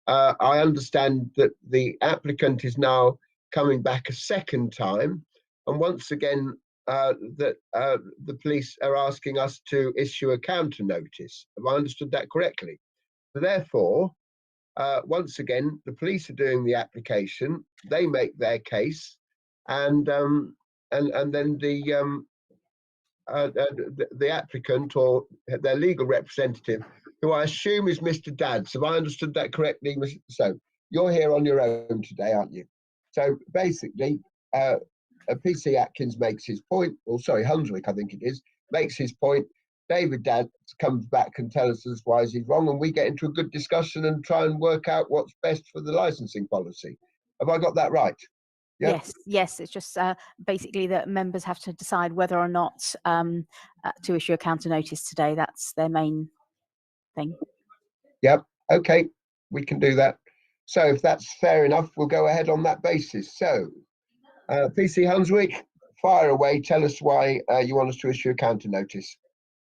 I understand that the applicant is now coming back a second time, and once again, that the police are asking us to issue a counter notice. Have I understood that correctly? Therefore, once again, the police are doing the application. They make their case, and then the applicant or their legal representative, who I assume is Mr. Dadds. Have I understood that correctly? So you're here on your own today, aren't you? So basically, PC Atkins makes his point, or sorry, Hunswick, I think it is, makes his point. David Dadds comes back and tells us why he's wrong, and we get into a good discussion and try and work out what's best for the licensing policy. Have I got that right? Yep. Yes. It's just basically that members have to decide whether or not to issue a counter notice today. That's their main thing. Yep. Okay, we can do that. So if that's fair enough, we'll go ahead on that basis. So, PC Hunswick, fire away. Tell us why you want us to issue a counter notice.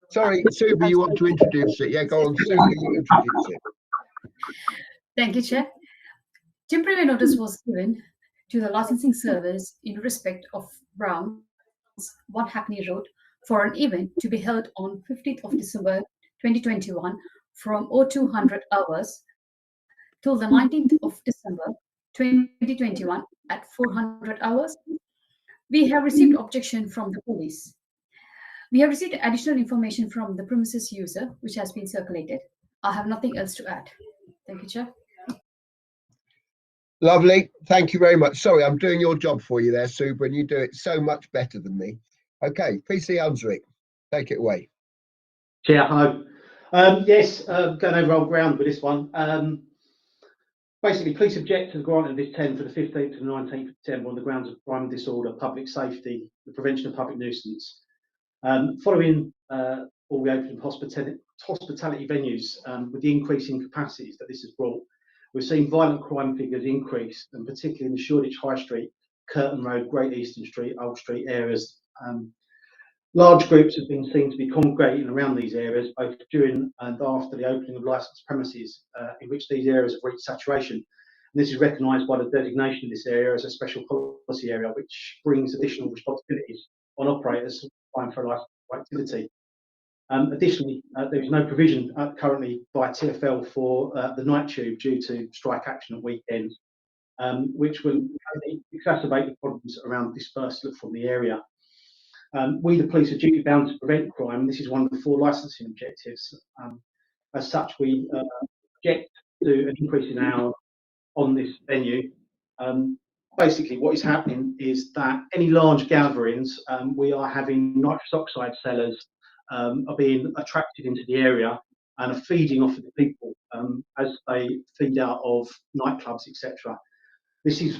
Sorry, Suba, you want to introduce it? Yeah, go on, Suba, you introduce it. Thank you, Chair. Temporary notice was given to the licensing service in respect of Brown's 1 Hackney Road for an event to be held on 15th of December 2021 from 0200 hours till the 19th of December 2021 at 400 hours. We have received objection from the police. We have received additional information from the premises user, which has been circulated. I have nothing else to add. Thank you, Chair. Lovely. Thank you very much. Sorry, I'm doing your job for you there, Suba, and you do it so much better than me. Okay, PC Hunswick, take it away. Chair, hello. Yes, going over old ground with this one. Basically, police object to the grant of this 10 for the 15th to the 19th of December on the grounds of crime and disorder, public safety, the prevention of public nuisance. Following all the opening of hospitality venues, with the increase in capacities that this has brought, we've seen violent crime figures increase, and particularly in the Shoreditch High Street, Curtain Road, Great Eastern Street, Old Street areas. Large groups have been seen to be congregating around these areas, both during and after the opening of licensed premises, in which these areas have reached saturation. And this is recognised by the designation of this area as a special policy area, which brings additional responsibilities on operators applying for a licensed activity. Additionally, there is no provision currently by TfL for the night tube due to strike action at weekends, which will exacerbate the problems around dispersal from the area. We, the police, are duty bound to prevent crime. This is one of the 4 licensing objectives. As such, we object to an increase in hours on this venue. Basically, what is happening is that any large gatherings, we are having nitrous oxide sellers are being attracted into the area and are feeding off of the people as they feed out of nightclubs, etc. This is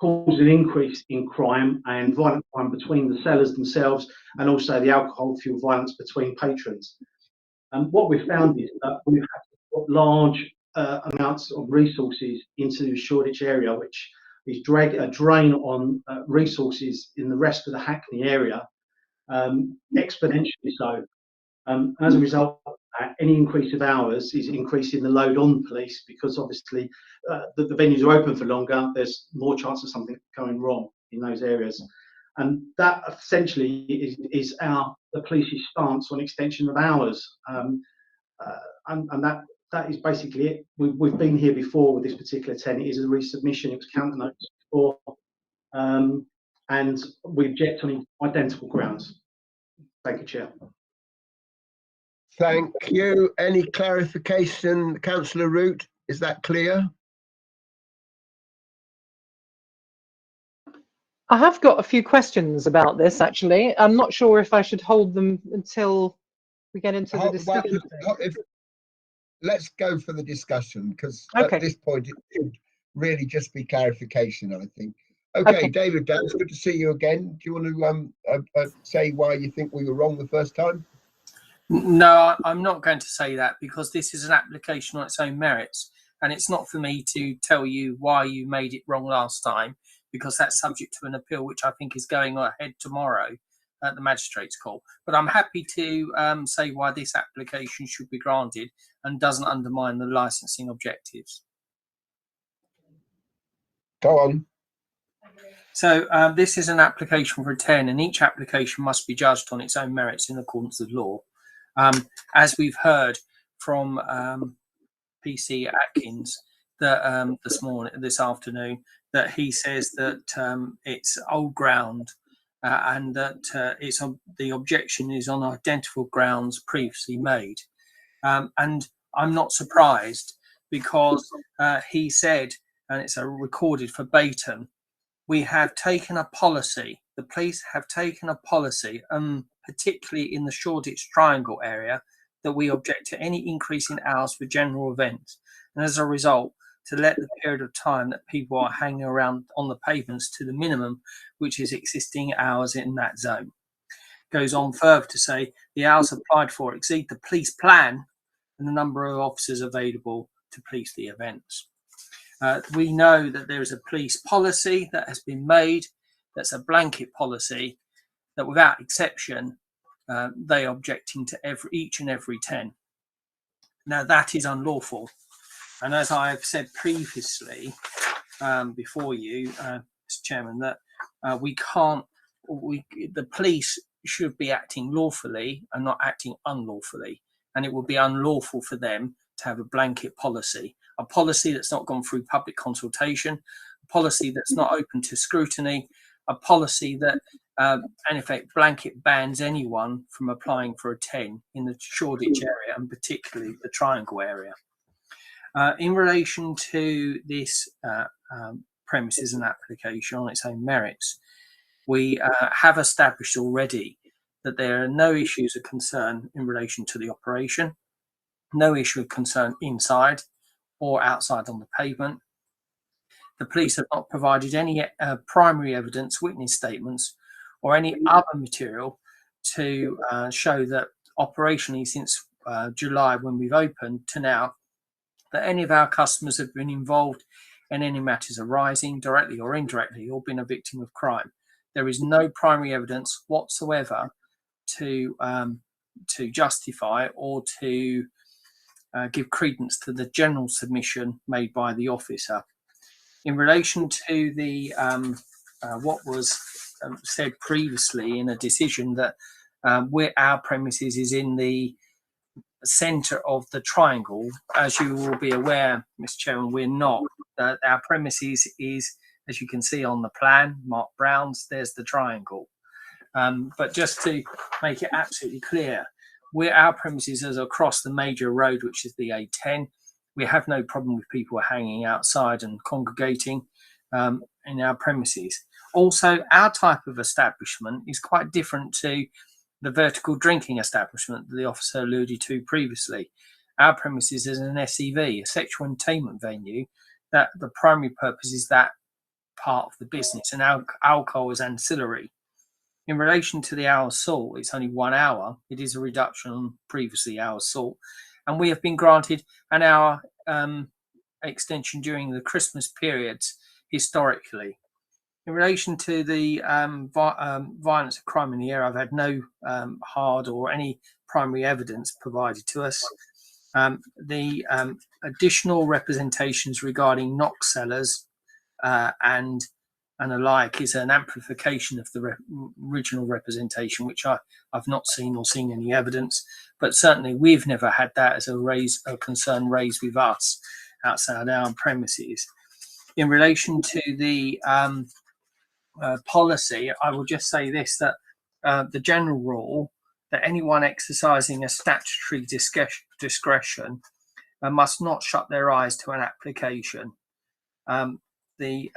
caused an increase in crime and violent crime between the sellers themselves, and also the alcohol-fueled violence between patrons. And what we've found is that we've had to put large amounts of resources into the Shoreditch area, which is a drain on resources in the rest of the Hackney area, exponentially so. As a result of that, any increase of hours is increasing the load on police, because obviously the venues are open for longer, there's more chance of something going wrong in those areas. And that essentially is the police's stance on extension of hours. And that is basically it. We've been here before with this particular 10. It is a resubmission, it was counter notice before. And we object on identical grounds. Thank you, Chair. Thank you. Any clarification, Councillor Root? Is that clear? I have got a few questions about this, actually. I'm not sure if I should hold them until we get into the discussion. Let's go for the discussion, because Okay. at this point it should really just be clarification, I think. Okay, David, it's good to see you again. Do you want to say why you think we were wrong the first time? No, I'm not going to say that, because this is an application on its own merits, and it's not for me to tell you why you made it wrong last time, because that's subject to an appeal, which I think is going ahead tomorrow at the magistrate's court. But I'm happy to say why this application should be granted and doesn't undermine the licensing objectives. Go on. So this is an application for a 10, and each application must be judged on its own merits in accordance with law. As we've heard from PC Atkins that this afternoon, that he says that it's old ground and that the objection is on identical grounds previously made. And I'm not surprised, because he said, and it's a recorded verbatim, we have taken a policy, the police have taken a policy, particularly in the Shoreditch Triangle area, that we object to any increase in hours for general events. And as a result, to let the period of time that people are hanging around on the pavements to the minimum, which is existing hours in that zone. Goes on further to say the hours applied for exceed the police plan and the number of officers available to police the events. We know that there is a police policy that has been made, that's a blanket policy, that without exception, they are objecting to each and every 10. Now that is unlawful. And as I've said previously before you, Mr. Chairman, that the police should be acting lawfully and not acting unlawfully. And it would be unlawful for them to have a blanket policy, a policy that's not gone through public consultation, a policy that's not open to scrutiny, a policy that, in effect, blanket bans anyone from applying for a 10 in the Shoreditch area, and particularly the Triangle area. In relation to this premises and application on its own merits, we have established already that there are no issues of concern in relation to the operation, no issue of concern inside or outside on the pavement. The police have not provided any primary evidence, witness statements, or any other material to show that operationally since July, when we've opened, to now, that any of our customers have been involved in any matters arising, directly or indirectly, or been a victim of crime. There is no primary evidence whatsoever to justify or to give credence to the general submission made by the officer. In relation to the what was said previously in a decision that our premises is in the centre of the triangle, as you will be aware, Mr. Chairman, we're not. Our premises is, as you can see on the plan, Mark Brown's, there's the triangle. But just to make it absolutely clear, our premises is across the major road, which is the A10. We have no problem with people hanging outside and congregating in our premises. Also, our type of establishment is quite different to the vertical drinking establishment that the officer alluded to previously. Our premises is an SEV, a sexual entertainment venue, that the primary purpose is that part of the business, and alcohol is ancillary. In relation to the hour salt, it's only 1 hour. It is a reduction on previously hour salt. And we have been granted an hour extension during the Christmas periods historically. In relation to the violence and crime in the area, I've had no hard or any primary evidence provided to us. The additional representations regarding knock sellers and alike is an amplification of the original representation, which I've not seen or seen any evidence. But certainly we've never had that as a concern raised with us outside our premises. In relation to the policy, I will just say this, that the general rule that anyone exercising a statutory discretion must not shut their eyes to an application. the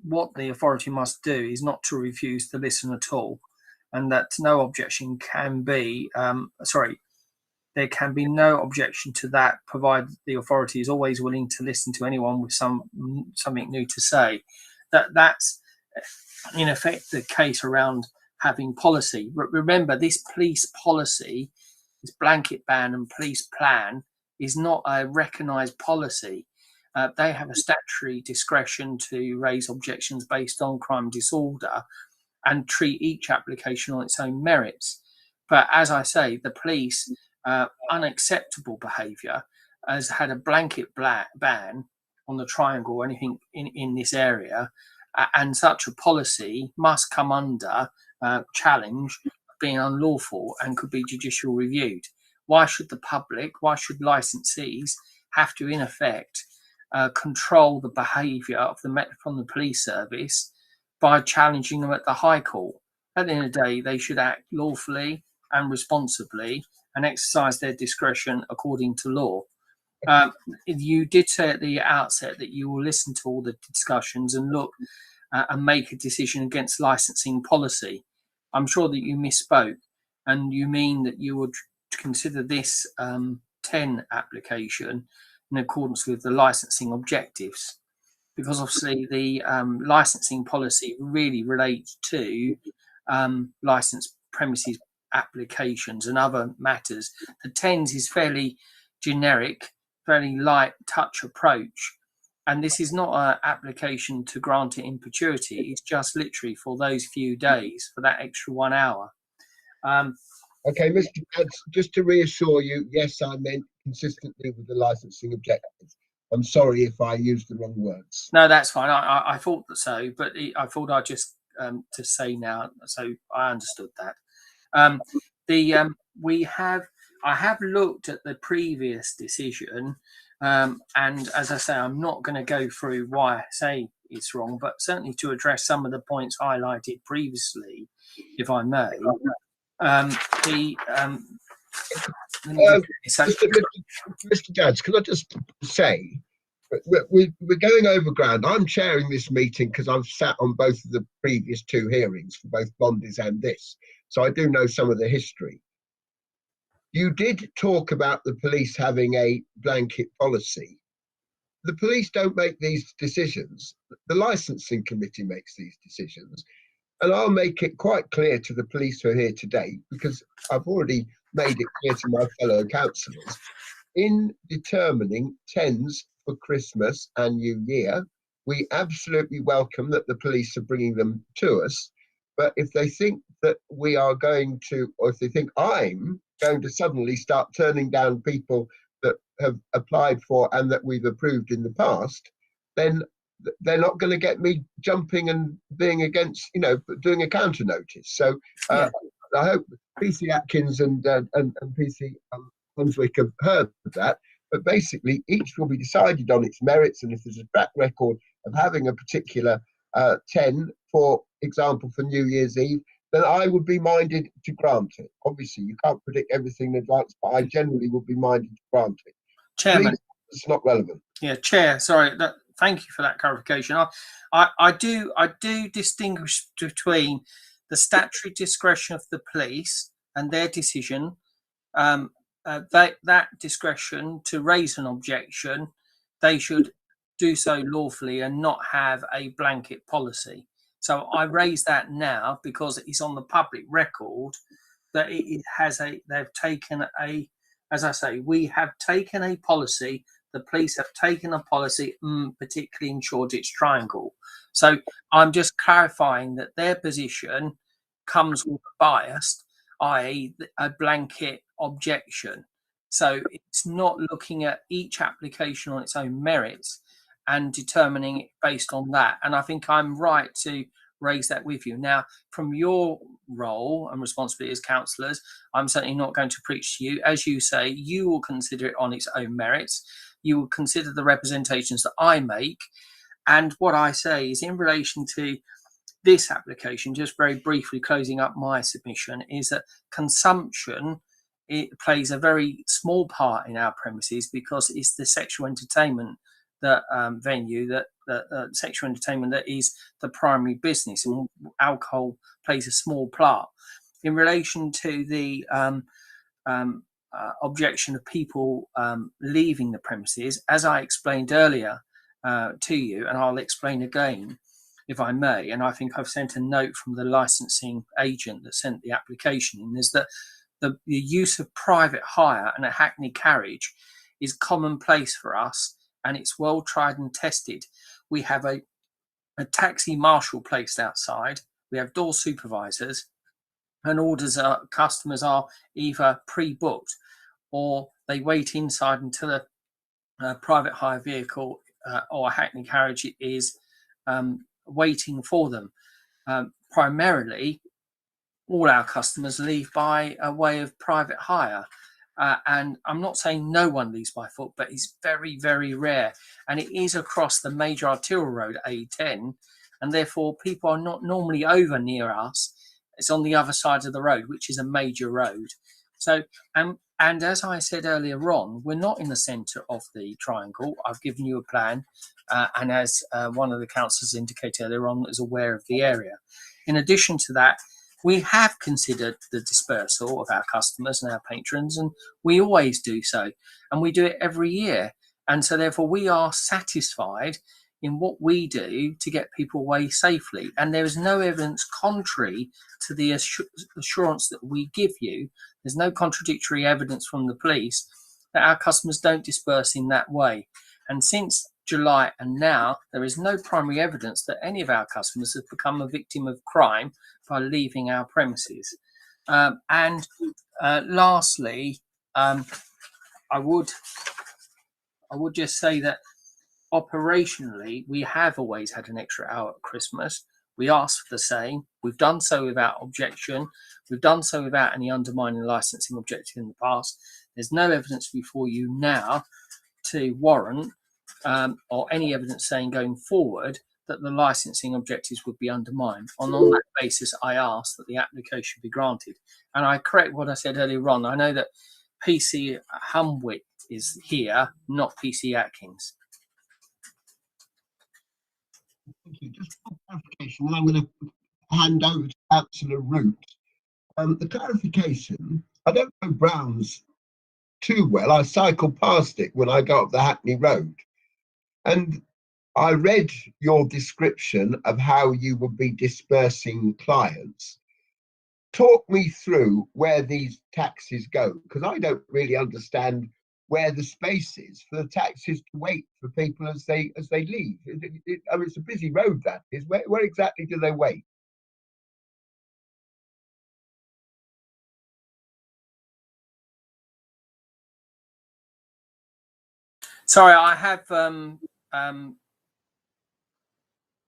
what the authority must do is not to refuse to listen at all, and that no objection can be there can be no objection to that, provided the authority is always willing to listen to anyone with something new to say. That's in effect the case around having policy. Remember, this police policy, this blanket ban and police plan, is not a recognised policy. They have a statutory discretion to raise objections based on crime disorder and treat each application on its own merits. But as I say, the police unacceptable behaviour has had a blanket ban on the triangle or anything in this area, and such a policy must come under challenge being unlawful and could be judicial reviewed. Why should the public, why should licensees have to, in effect, control the behaviour from the police service by challenging them at the High Court? At the end of the day, they should act lawfully and responsibly and exercise their discretion according to law. You did say at the outset that you will listen to all the discussions and look and make a decision against licensing policy. I'm sure that you misspoke, and you mean that you would consider this 10 application in accordance with the licensing objectives, because obviously the licensing policy really relates to licensed premises applications and other matters. The 10s is fairly generic, fairly light touch approach, and this is not an application to grant it in perpetuity. It's just literally for those few days, for that extra 1 hour. Okay, Mr. Katz, just to reassure you, yes, I meant consistently with the licensing objectives. I'm sorry if I used the wrong words. No, that's fine. I thought so, but I thought I'd just to say now, so I understood that. I have looked at the previous decision, and as I say, I'm not going to go through why I say it's wrong, but certainly to address some of the points highlighted previously, if I may. Mr. Gads, can I just say, we're going over ground. I'm chairing this meeting because I've sat on both of the previous 2 hearings for both Blondies and this, so I do know some of the history. You did talk about the police having a blanket policy. The police don't make these decisions. The licensing committee makes these decisions. And I'll make it quite clear to the police who are here today, because I've already made it clear to my fellow councillors, in determining 10s for Christmas and New Year, we absolutely welcome that the police are bringing them to us. But if they think that we are going to, or if they think I'm going to suddenly start turning down people that have applied for and that we've approved in the past, then they're not going to get me jumping and being against, doing a counter notice. So I hope PC Atkins and PC Hunswick have heard of that. But basically, each will be decided on its merits, and if there's a track record of having a particular 10, for example, for New Year's Eve, then I would be minded to grant it. Obviously, you can't predict everything in advance, but I generally would be minded to grant it. Chairman, please, it's not relevant. Yeah, Chair. Sorry. Thank you for that clarification. I do distinguish between the statutory discretion of the police and their decision. That discretion to raise an objection, they should do so lawfully and not have a blanket policy. So I raise that now because it's on the public record that they've taken a, as I say, we have taken a policy. The police have taken a policy, particularly in Shoreditch Triangle. So I'm just clarifying that their position comes with a bias, i.e. a blanket objection. So it's not looking at each application on its own merits and determining it based on that. And I think I'm right to raise that with you. Now, from your role and responsibility as councillors, I'm certainly not going to preach to you. As you say, you will consider it on its own merits. You will consider the representations that I make. And what I say is in relation to this application, just very briefly closing up my submission, is that consumption, it plays a very small part in our premises because it's the sexual entertainment that venue, that sexual entertainment, that is the primary business, and alcohol plays a small part. In relation to the objection of people leaving the premises, as I explained earlier to you, and I'll explain again, if I may, and I think I've sent a note from the licensing agent that sent the application in, is that the use of private hire and a hackney carriage is commonplace for us, and it's well tried and tested. We have a taxi marshal placed outside, we have door supervisors, and customers are either pre-booked or they wait inside until a private hire vehicle or a hackney carriage is waiting for them. Primarily, all our customers leave by a way of private hire. And I'm not saying no one leaves by foot, but it's very, very rare. And it is across the major arterial road, A10, and therefore people are not normally over near us. It's on the other side of the road, which is a major road. So, and as I said earlier on, we're not in the centre of the triangle. I've given you a plan, and as one of the councillors indicated earlier on, is aware of the area. In addition to that, we have considered the dispersal of our customers and our patrons, and we always do so, and we do it every year. And so therefore we are satisfied in what we do to get people away safely. And there is no evidence contrary to the assurance that we give you. There's no contradictory evidence from the police that our customers don't disperse in that way. And since July and now, there is no primary evidence that any of our customers have become a victim of crime by leaving our premises. And lastly, I would just say that operationally, we have always had an extra hour at Christmas. We asked for the same. We've done so without objection. We've done so without any undermining licensing objective in the past. There's no evidence before you now to warrant or any evidence saying going forward that the licensing objectives would be undermined. On that basis, I asked that the application be granted. And I correct what I said earlier on. I know that PC Humwick is here, not PC Atkins. Thank you. Just for clarification, and I'm going to hand over to Councillor Root. The clarification, I don't know Browns too well. I cycle past it when I go up the Hackney Road. And I read your description of how you would be dispersing clients. Talk me through where these taxis go, because I don't really understand where the space is for the taxis to wait for people as they leave. I mean, it's a busy road, that is. Where exactly do they wait? Sorry, I have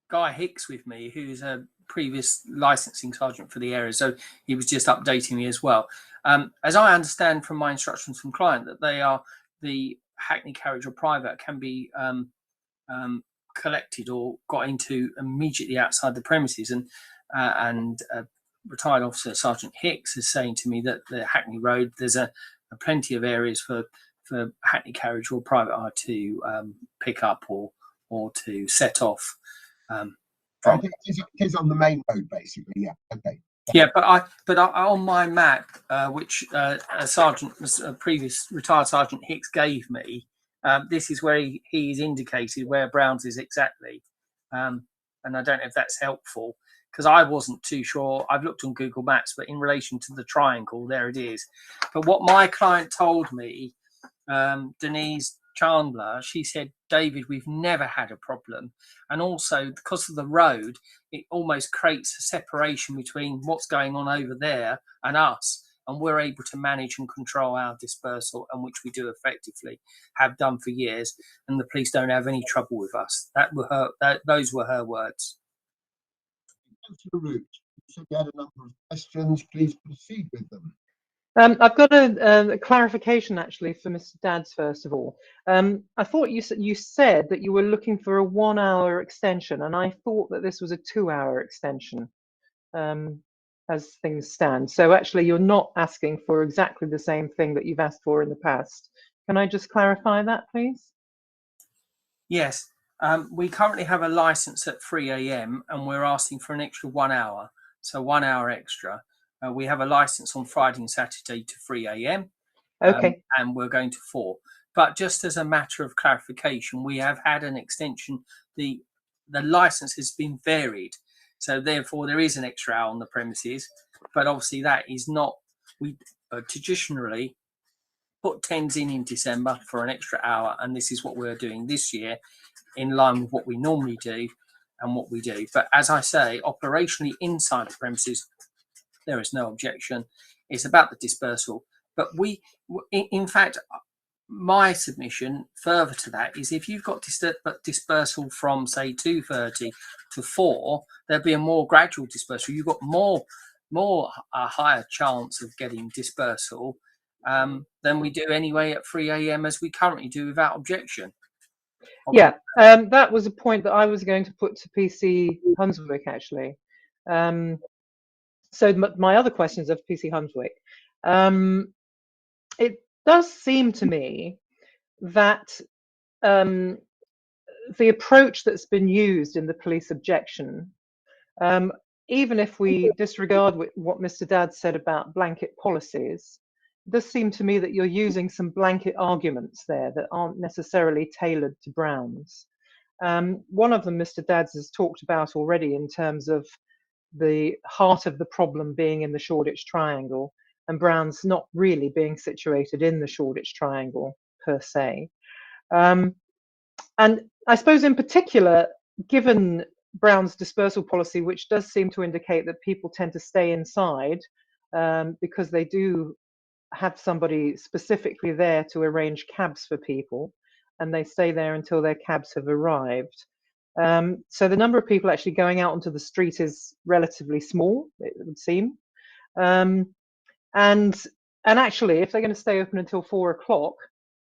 Guy Hicks with me, who's a previous licensing sergeant for the area, so he was just updating me as well. As I understand from my instructions from client, that they are the hackney carriage or private can be collected or got into immediately outside the premises, and retired officer Sergeant Hicks is saying to me that the Hackney Road, there's a plenty of areas for hackney carriage or private hire to pick up or to set off. It is on the main road, basically. Yeah. Okay. Yeah, but on my map, which a previous retired Sergeant Hicks gave me, this is where he's indicated where Browns is exactly, and I don't know if that's helpful because I wasn't too sure. I've looked on Google Maps, but in relation to the triangle, there it is. But what my client told me, Denise Chandler, she said, David, we've never had a problem, and also because of the road, it almost creates a separation between what's going on over there and us, and we're able to manage and control our dispersal, and which we do effectively, have done for years, and the police don't have any trouble with us. Those were her words. Councillor Root, you said you had a number of questions. Please proceed with them. I've got a clarification actually for Mr. Dadds first of all. I thought you said that you were looking for a 1 hour extension, and I thought that this was a 2 hour extension as things stand. So actually you're not asking for exactly the same thing that you've asked for in the past. Can I just clarify that, please? Yes. We currently have a license at 3 a.m. and we're asking for an extra 1 hour. So 1 hour extra. We have a license on Friday and Saturday to 3 a.m. Okay. And we're going to 4. But just as a matter of clarification, we have had an extension. The license has been varied. So therefore there is an extra hour on the premises. But obviously that is not, we traditionally put 10s in December for an extra hour. And this is what we're doing this year in line with what we normally do and what we do. But as I say, operationally inside the premises, there is no objection. It's about the dispersal. But in fact, my submission further to that is if you've got dispersal from say 2:30 to 4, there'll be a more gradual dispersal. You've got a higher chance of getting dispersal than we do anyway at 3 a.m. as we currently do without objection. Yeah, that was a point that I was going to put to PC Hunswick actually. So my other questions of PC Hunswick. It does seem to me that the approach that's been used in the police objection, even if we disregard what Mr. Dadd said about blanket policies, it does seem to me that you're using some blanket arguments there that aren't necessarily tailored to Browns. One of them Mr. Dadd has talked about already in terms of the heart of the problem being in the Shoreditch Triangle and Browns not really being situated in the Shoreditch Triangle per se. And I suppose in particular, given Brown's dispersal policy, which does seem to indicate that people tend to stay inside because they do have somebody specifically there to arrange cabs for people, and they stay there until their cabs have arrived. So the number of people actually going out onto the street is relatively small, it would seem. And actually, if they're going to stay open until 4 o'clock,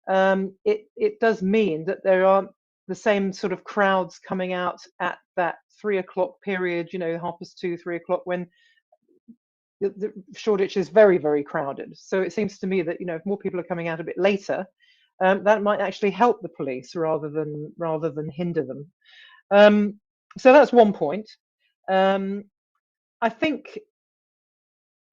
it does mean that there aren't the same sort of crowds coming out at that 3 o'clock period, 2:30, 3 o'clock, when the Shoreditch is very, very crowded. So it seems to me that if more people are coming out a bit later, that might actually help the police rather than hinder them. So that's one point. I think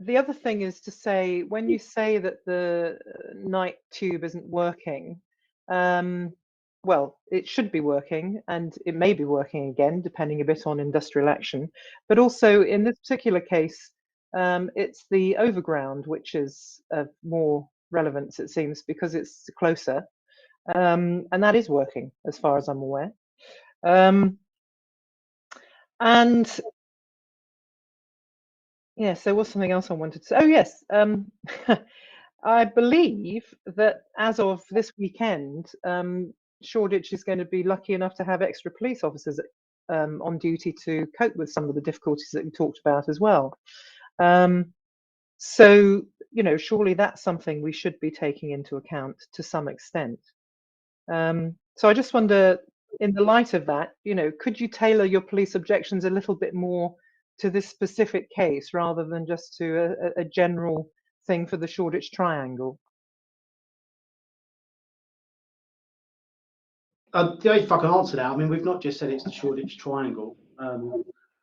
the other thing is to say, when you say that the night tube isn't working, well, it should be working, and it may be working again, depending a bit on industrial action. But also in this particular case, it's the overground which is of more relevance, it seems, because it's closer, and that is working as far as I'm aware. And yes, there was something else I wanted to say. Oh yes, I believe that as of this weekend, Shoreditch is going to be lucky enough to have extra police officers on duty to cope with some of the difficulties that we talked about as well. So, surely that's something we should be taking into account to some extent. So I just wonder, in the light of that, could you tailor your police objections a little bit more to this specific case rather than just to a general thing for the Shoreditch Triangle? If I can answer that, I mean, we've not just said it's the Shoreditch Triangle.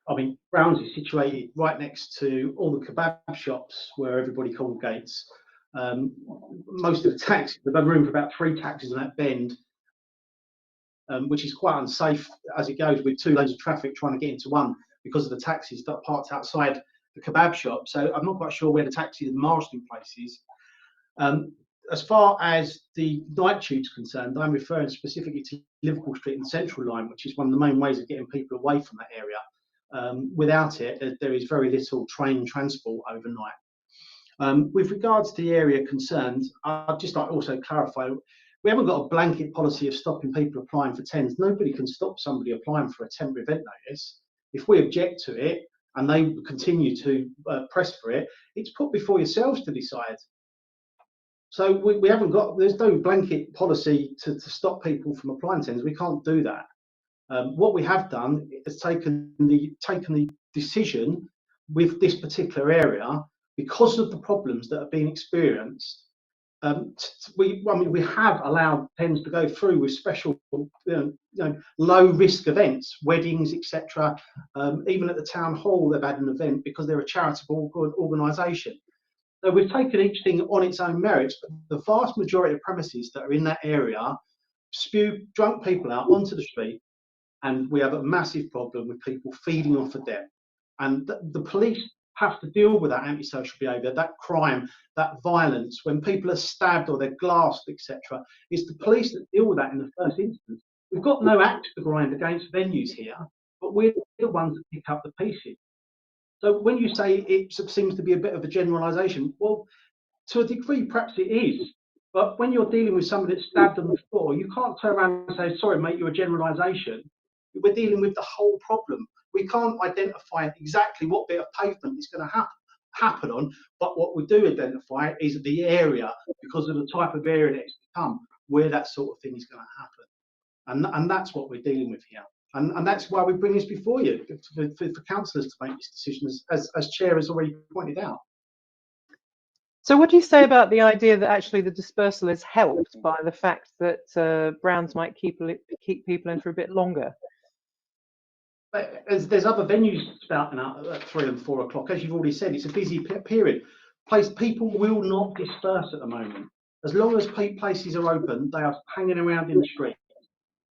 I mean, Browns is situated right next to all the kebab shops where everybody congregates. Most of the taxis, they've got room for about 3 taxis on that bend, which is quite unsafe as it goes with 2 lanes of traffic trying to get into one because of the taxis that are parked outside the kebab shop. So I'm not quite sure where the taxi in Marston Place is. As far as the night tube's concerned, I'm referring specifically to Liverpool Street and the Central Line, which is one of the main ways of getting people away from that area. Without it, there is very little train transport overnight. With regards to the area concerned, I'd just like to also clarify, we haven't got a blanket policy of stopping people applying for 10s. Nobody can stop somebody applying for a temporary event notice. If we object to it and they continue to press for it, it's put before yourselves to decide. So we haven't got, there's no blanket policy to stop people from applying 10s. We can't do that. What we have done is taken the decision with this particular area because of the problems that have been experienced we have allowed pens to go through with special, low risk events, weddings, etc. Even at the town hall, they've had an event because they're a charitable organisation. So we've taken each thing on its own merits, but the vast majority of premises that are in that area spew drunk people out onto the street, and we have a massive problem with people feeding off of them. And the police have to deal with that antisocial behaviour, that crime, that violence. When people are stabbed or they're glassed, etc., it's the police that deal with that in the first instance. We've got no axe to grind against venues here, but we're the ones that pick up the pieces. So when you say it seems to be a bit of a generalisation, well, to a degree, perhaps it is. But when you're dealing with somebody that's stabbed on the floor, you can't turn around and say, sorry, mate, you're a generalisation. We're dealing with the whole problem. We can't identify exactly what bit of pavement is going to happen on, but what we do identify is the area, because of the type of area that it's become, where that sort of thing is going to happen. And that's what we're dealing with here. And that's why we bring this before you, for councillors to make this decision, as Chair has already pointed out. So what do you say about the idea that actually the dispersal is helped by the fact that Browns might keep people in for a bit longer? But there's other venues spouting out at 3 and 4 o'clock. As you've already said, it's a busy period. People will not disperse at the moment. As long as places are open, they are hanging around in the street.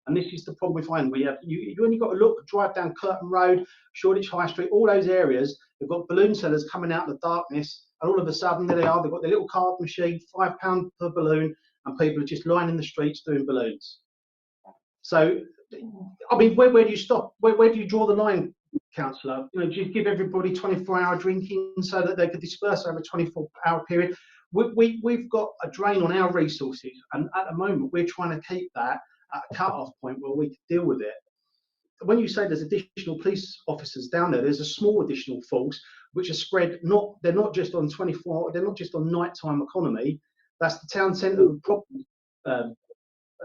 And this is the problem we find. You only got to look, drive down Curtin Road, Shoreditch High Street, all those areas. They've got balloon sellers coming out of the darkness, and all of a sudden there they are. They've got their little card machine, £5 per balloon, and people are just lining the streets doing balloons. So, I mean, where do you stop? Where do you draw the line, councillor? Do you give everybody 24-hour drinking so that they could disperse over a 24-hour period? We've got a drain on our resources, and at the moment we're trying to keep that at a cut-off point where we can deal with it. When you say there's additional police officers down there, there's a small additional force which are spread. They're not just on 24. They're not just on nighttime economy. That's the town centre problem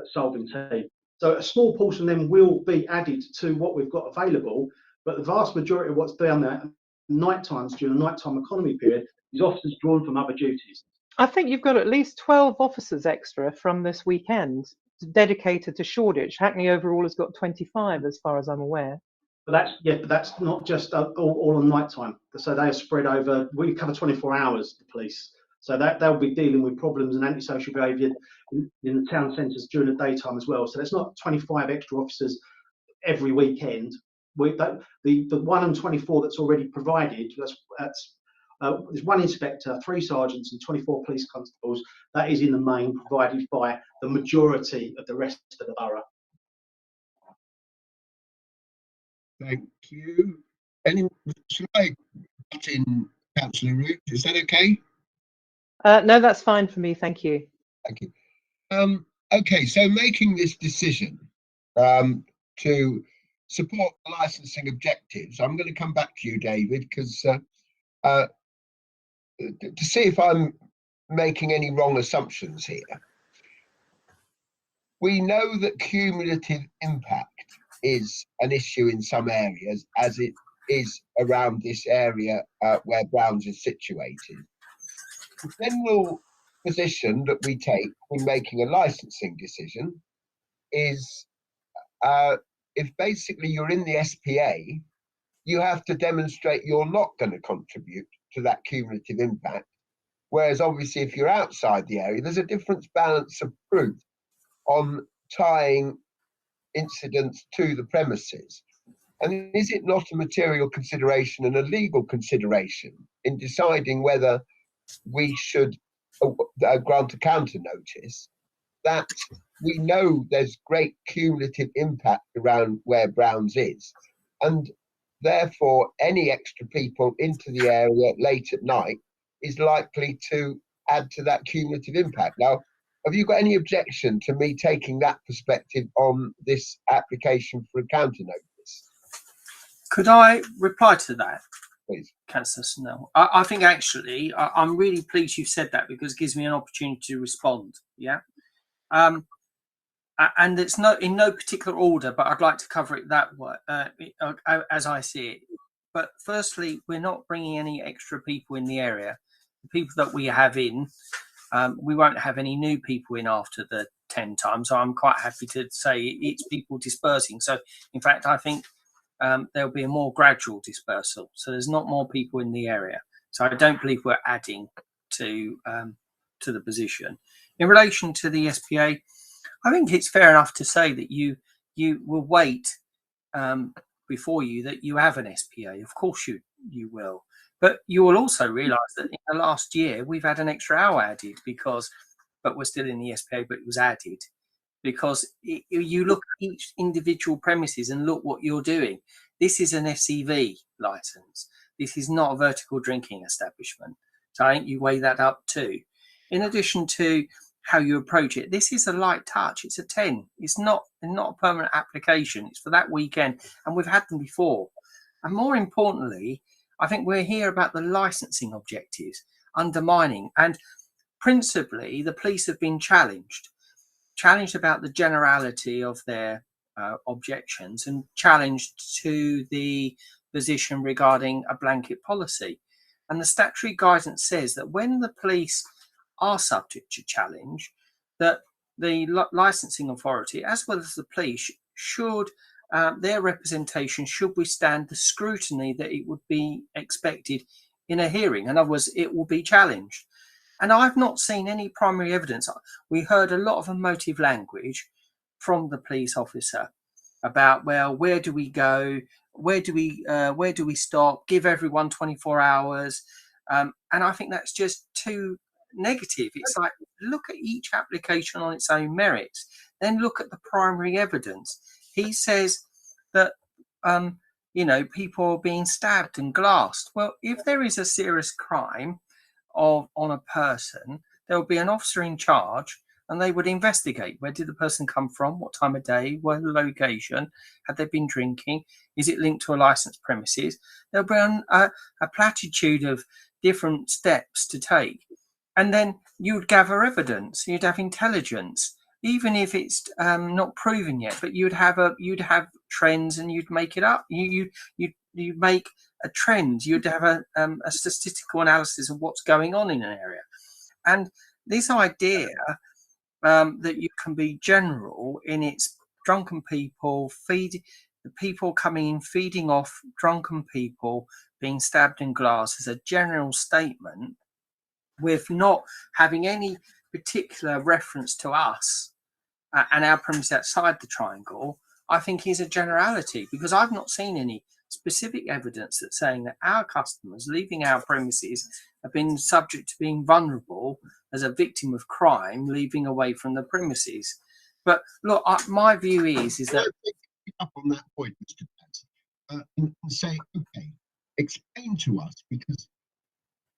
solving team. So a small portion of them will be added to what we've got available, but the vast majority of what's down there night times during the nighttime economy period is officers drawn from other duties. I think you've got at least 12 officers extra from this weekend dedicated to Shoreditch. Hackney overall has got 25, as far as I'm aware. But that's not just all on night time. So they are spread over. We cover 24 hours, the police. So they'll be dealing with problems and antisocial behaviour in the town centres during the daytime as well. So there's not 25 extra officers every weekend. The 1 and 24 that's already provided. There's 1 inspector, 3 sergeants, and 24 police constables. That is in the main provided by the majority of the rest of the borough. Thank you. Should I put in Councillor Root? Is that okay? No, that's fine for me. Thank you. Thank you. Okay, so making this decision to support the licensing objectives, I'm going to come back to you, David, because to see if I'm making any wrong assumptions here. We know that cumulative impact is an issue in some areas, as it is around this area where Browns is situated. The general position that we take when making a licensing decision is if basically you're in the SPA, you have to demonstrate you're not going to contribute to that cumulative impact. Whereas obviously if you're outside the area, there's a different balance of proof on tying incidents to the premises. And is it not a material consideration and a legal consideration in deciding whether we should grant a counter notice, that we know there's great cumulative impact around where Browns is, and therefore any extra people into the area late at night is likely to add to that cumulative impact? Now, have you got any objection to me taking that perspective on this application for a counter notice? Could I reply to that? Please. Councillor Snell. I think actually I'm really pleased you've said that, because it gives me an opportunity to respond. Yeah. And it's in no particular order, but I'd like to cover it that way, as I see it. But firstly, we're not bringing any extra people in the area. The people that we have in We won't have any new people in after the 10 times. So I'm quite happy to say it's people dispersing. So in fact, I think there'll be a more gradual dispersal. So there's not more people in the area. So I don't believe we're adding to the position. In relation to the SPA, I think it's fair enough to say that you will wait before you that you have an SPA. Of course you will. But you will also realise that in the last year we've had an extra hour added but we're still in the SPA, but it was added because you look at each individual premises and look what you're doing. This is an FCV licence. This is not a vertical drinking establishment. So I think you weigh that up too. In addition to how you approach it, this is a light touch. It's a 10. It's not a permanent application. It's for that weekend, and we've had them before. And more importantly, I think we're here about the licensing objectives, undermining, and principally the police have been challenged about the generality of their objections and challenged to the position regarding a blanket policy. And the statutory guidance says that when the police are subject to challenge, that the licensing authority, as well as the police, should their representation should withstand the scrutiny that it would be expected in a hearing. In other words, it will be challenged. And I've not seen any primary evidence. We heard a lot of emotive language from the police officer about, well, where do we go? Where do we stop? Give everyone 24 hours. And I think that's just too negative. It's like, look at each application on its own merits, then look at the primary evidence. He says that, people are being stabbed and glassed. Well, if there is a serious crime on a person, there will be an officer in charge and they would investigate. Where did the person come from? What time of day? What location? Had they been drinking? Is it linked to a licensed premises? There'll be a platitude of different steps to take. And then you'd gather evidence, you'd have intelligence, even if it's not proven yet, but you'd have trends and you'd make it up. You make a trend, you'd have a statistical analysis of what's going on in an area. And this idea that you can be general in its drunken people, people coming in, feeding off drunken people, being stabbed in glass as a general statement, with not having any particular reference to us and our premise outside the triangle, I think is a generality, because I've not seen any specific evidence that's saying that our customers leaving our premises have been subject to being vulnerable as a victim of crime leaving away from the premises. But look, my view is that up on that point, Mr. Pence, and say, okay, explain to us, because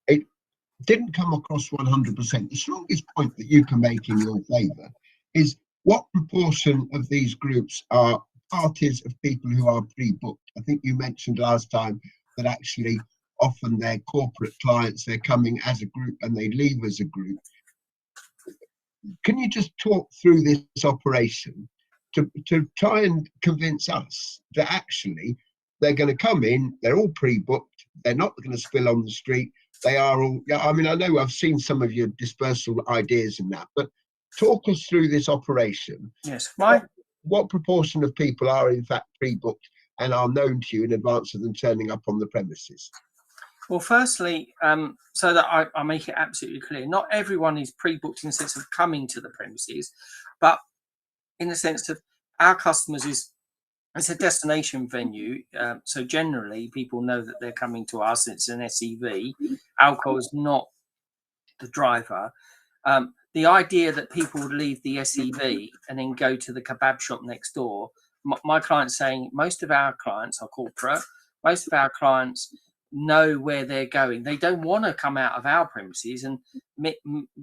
it didn't come across 100%. The strongest point that you can make in your favour is what proportion of these groups are parties of people who are pre-booked. I think you mentioned last time that actually often they're corporate clients, they're coming as a group and they leave as a group. Can you just talk through this operation to try and convince us that actually they're going to come in, they're all pre-booked, they're not going to spill on the street, they are all, I mean, I know I've seen some of your dispersal ideas and that, but talk us through this operation. Yes, what proportion of people are in fact pre-booked and are known to you in advance of them turning up on the premises? Well, firstly, so that I make it absolutely clear, not everyone is pre-booked in the sense of coming to the premises, but in the sense of our customers it's a destination venue. So generally people know that they're coming to us. It's an SEV. Alcohol is not the driver. The idea that people would leave the SEV and then go to the kebab shop next door, my client's saying most of our clients are corporate. Most of our clients know where they're going. They don't want to come out of our premises and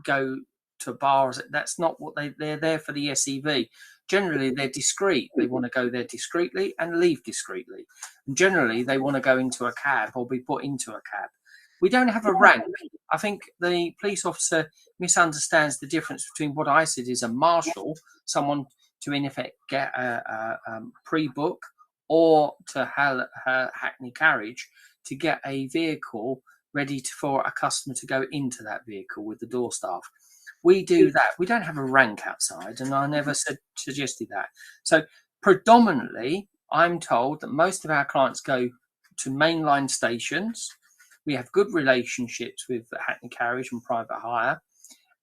go to bars. That's not what they're there for. The SEV. Generally, they're discreet. They want to go there discreetly and leave discreetly. And generally, they want to go into a cab or be put into a cab. We don't have a rank. I think the police officer misunderstands the difference between what I said is a marshal, someone to in effect get a pre-book, or to Hackney Carriage to get a vehicle ready for a customer to go into that vehicle with the door staff. We do that. We don't have a rank outside, and I never suggested that. So predominantly, I'm told that most of our clients go to mainline stations. We have good relationships with Hackney Carriage and private hire,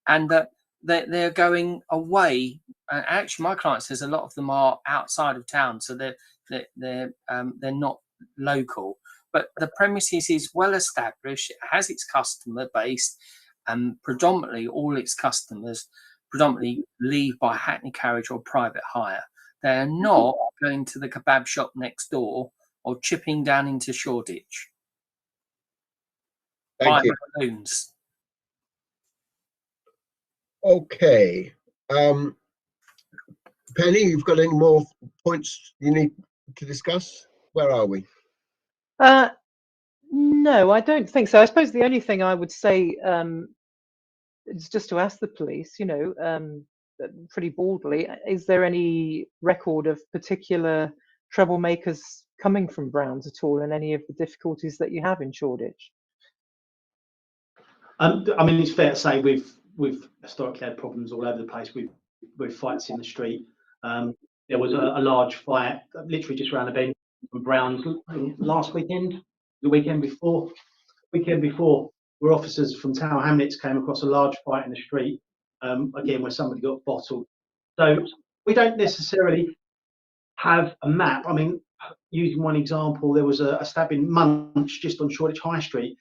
and that they're going away. And actually, my client says a lot of them are outside of town, so they're not local. But the premises is well established. It has its customer base, and predominantly all its customers predominantly leave by Hackney Carriage or private hire. They are not going to the kebab shop next door or chipping down into Shoreditch. Thank you. Balloons. Okay. Penny, you've got any more points you need to discuss? Where are we? No, I don't think so. I suppose the only thing I would say is just to ask the police, pretty baldly, is there any record of particular troublemakers coming from Browns at all, and any of the difficulties that you have in Shoreditch? I mean, it's fair to say we've historically had problems all over the place with fights in the street. There was a large fight literally just around the bend from Browns last weekend, the weekend before, where officers from Tower Hamlets came across a large fight in the street, again where somebody got bottled. So we don't necessarily have a map. I mean, using one example, there was a stabbing Munch just on Shoreditch High Street.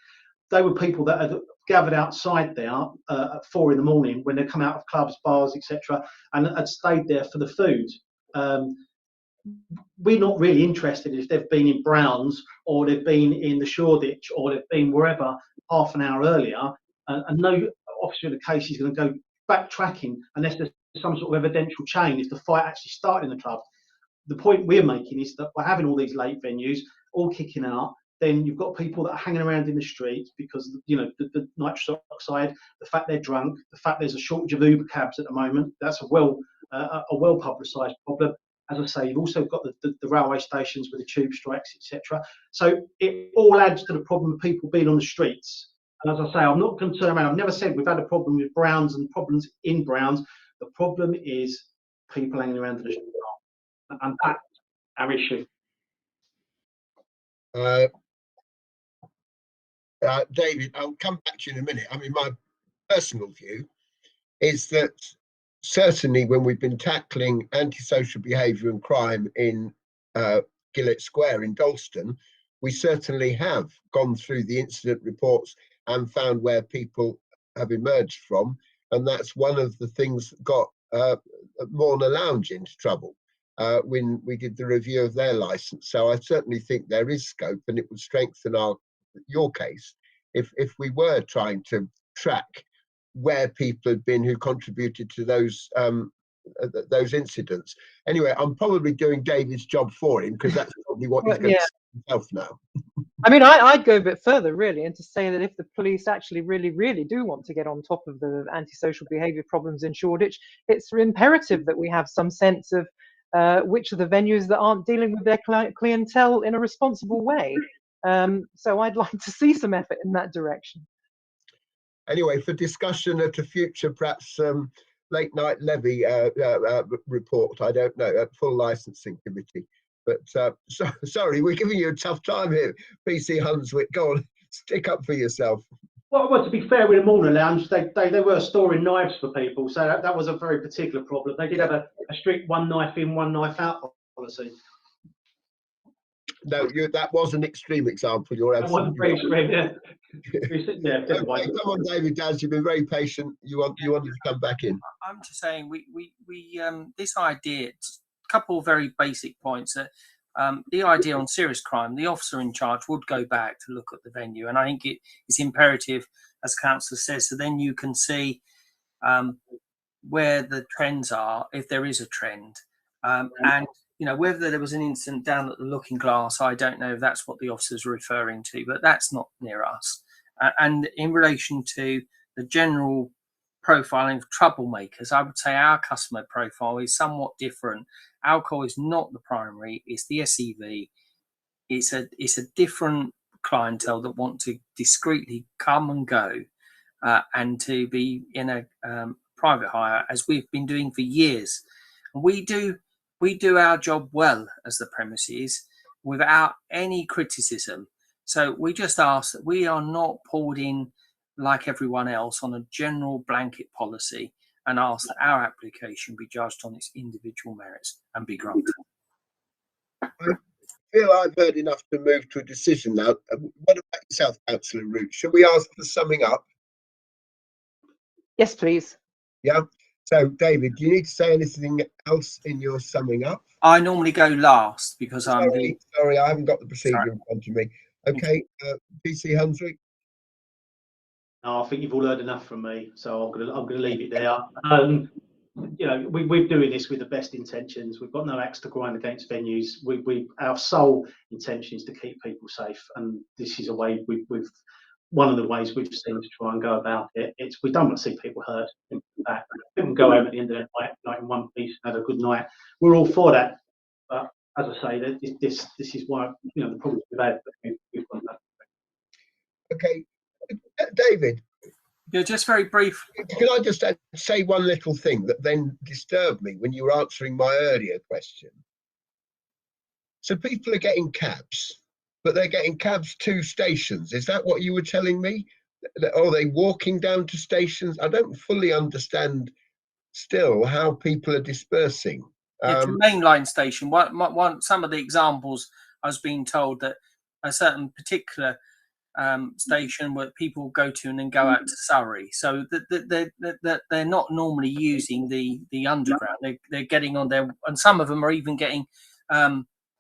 They were people that had gathered outside there at 4 a.m. when they come out of clubs, bars, etc., and had stayed there for the food. We're not really interested if they've been in Browns or they've been in the Shoreditch or they've been wherever half an hour earlier, and no officer in the case is going to go backtracking unless there's some sort of evidential chain if the fight actually started in the club. The point we're making is that by having all these late venues all kicking out, then you've got people that are hanging around in the streets because the nitrous oxide, the fact they're drunk, the fact there's a shortage of Uber cabs at the moment. That's a well publicised problem. As I say, you've also got the railway stations with the tube strikes, etc. So it all adds to the problem of people being on the streets. And as I say, I'm not concerned about. I've never said we've had a problem with Browns and problems in Browns. The problem is people hanging around in the streets, and that's our issue. David, I'll come back to you in a minute. I mean, my personal view is that certainly when we've been tackling antisocial behaviour and crime in Gillett Square in Dalston, we certainly have gone through the incident reports and found where people have emerged from, and that's one of the things that got Morna Lounge into trouble when we did the review of their licence. So I certainly think there is scope, and it would strengthen your case if we were trying to track where people had been who contributed to those incidents. Anyway, I'm probably doing David's job for him because that's probably what he's going to say himself now. I mean, I'd go a bit further, really, and to say that if the police actually really, really do want to get on top of the antisocial behaviour problems in Shoreditch, it's imperative that we have some sense of which of the venues that aren't dealing with their clientele in a responsible way. So I'd like to see some effort in that direction. Anyway, for discussion at a future, perhaps late night levy report, I don't know, at full licensing committee. But sorry, we're giving you a tough time here, PC Hunswick. Go on, stick up for yourself. Well, to be fair with the Morna Lounge, they were storing knives for people, so that was a very particular problem. They did have a strict one knife in, one knife out policy. No, that was an extreme example. You're absolutely very extreme, yeah. Okay, come on, David Daz, you've been very patient. You wanted to come back in. I'm just saying we this idea, a couple of very basic points. The idea on serious crime, the officer in charge would go back to look at the venue, and I think it's imperative, as Councillor says, so then you can see where the trends are, if there is a trend, and whether there was an incident down at the Looking Glass, I don't know if that's what the officer's referring to, but that's not near us. And in relation to the general profiling of troublemakers, I would say our customer profile is somewhat different. Alcohol is not the primary, it's the SEV. It's a different clientele that want to discreetly come and go and to be in a private hire, as we've been doing for years. And we do our job well as the premises without any criticism. So we just ask that we are not pulled in like everyone else on a general blanket policy, and ask that our application be judged on its individual merits and be granted. I feel I've heard enough to move to a decision now. What about yourself, Councillor Root? Shall we ask for summing up? Yes, please. Yeah. So, David, do you need to say anything else in your summing up? I normally go last because I'm the... Sorry, I haven't got the procedure in front of me. Okay, PC Hunswick. No, I think you've all heard enough from me, so I'm gonna leave it there. You know, we're doing this with the best intentions. We've got no axe to grind against venues. Our sole intention is to keep people safe, and this is a way one of the ways we've seen to try and go about it. We don't want to see people hurt. In fact, people go home at the end of the night in one piece, have a good night. We're all for that, but as I say, this is why, you know, the problems we've had. We've got that. Okay, David. Yeah, just very brief. Can I just say one little thing that then disturbed me when you were answering my earlier question? So people are getting cabs, but they're getting cabs to stations. Is that what you were telling me? Are they walking down to stations? I don't fully understand still how people are dispersing. Yeah, to mainline station. Some of the examples, I was being told that a certain particular station where people go to and then go out to Surrey, so that they're not normally using the underground. They're getting on there, and some of them are even getting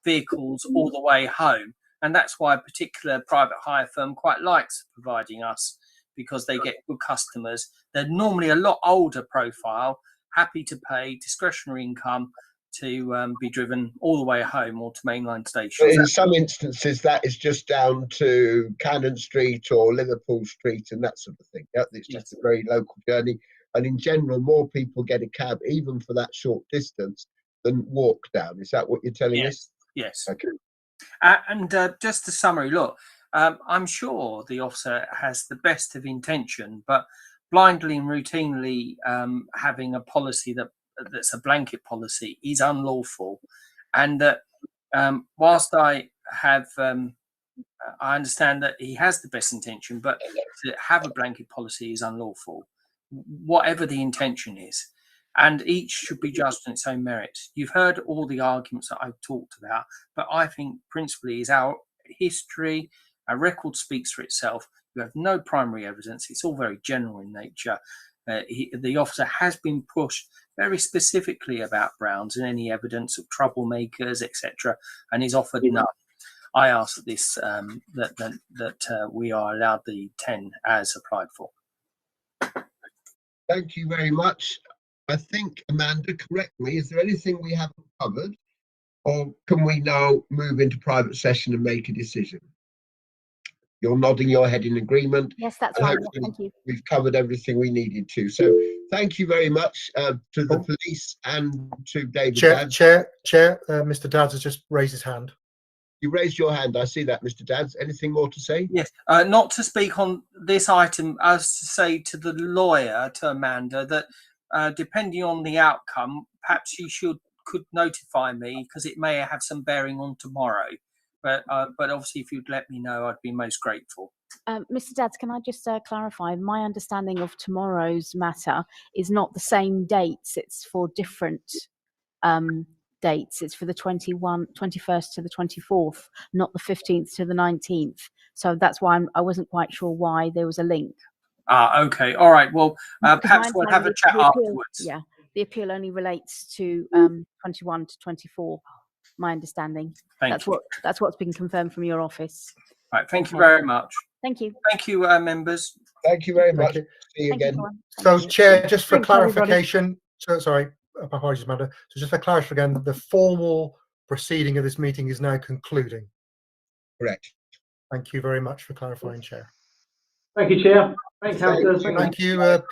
vehicles all the way home, and that's why a particular private hire firm quite likes providing us, because they get good customers. They're normally a lot older profile, happy to pay discretionary income to be driven all the way home or to mainline stations. But in some instances, that is just down to Cannon Street or Liverpool Street and that sort of thing. Yeah, it's just a very local journey. And in general, more people get a cab, even for that short distance, than walk down. Is that what you're telling us? Yes. Okay. And just a summary, look, I'm sure the officer has the best of intention, but blindly and routinely having a policy that's a blanket policy is unlawful, and that whilst I understand that he has the best intention, but to have a blanket policy is unlawful, whatever the intention is, and each should be judged on its own merits. You've heard all the arguments that I've talked about, but I think principally is our history, our record speaks for itself. You have no primary evidence. It's all very general in nature. The officer has been pushed very specifically about Browns and any evidence of troublemakers, etc., and is offered none. I ask that this that we are allowed the 10 as applied for. Thank you very much. I think, Amanda, correct me, is there anything we haven't covered, or can we now move into private session and make a decision? You're nodding your head in agreement. Yes, that's fine. Thank you. We've covered everything we needed to. So thank you very much to the police and to David. Chair, Mr. Dadds has just raised his hand. You raised your hand. I see that, Mr. Dadds. Anything more to say? Yes, not to speak on this item, as to say to the lawyer, to Amanda, that depending on the outcome, perhaps she could notify me, because it may have some bearing on tomorrow. But obviously, if you'd let me know, I'd be most grateful. Mr. Dadds, can I just clarify? My understanding of tomorrow's matter is not the same dates. It's for different dates. It's for the 21st to the 24th, not the 15th to the 19th. So that's why I wasn't quite sure why there was a link. Okay. All right. Well, perhaps we'll have a chat afterwards. Yeah, the appeal only relates to 21 to 24. My understanding. That's what's been confirmed from your office. Right. Thank you very much. Thank you. Thank you, members. Thank you very much. See you again. So, Chair, just for clarification, sorry, apologies, Amanda. So, just for clarification, the formal proceeding of this meeting is now concluding. Correct. Thank you very much for clarifying, Chair. Thank you, Chair. Thank you, Councillors. Thank you.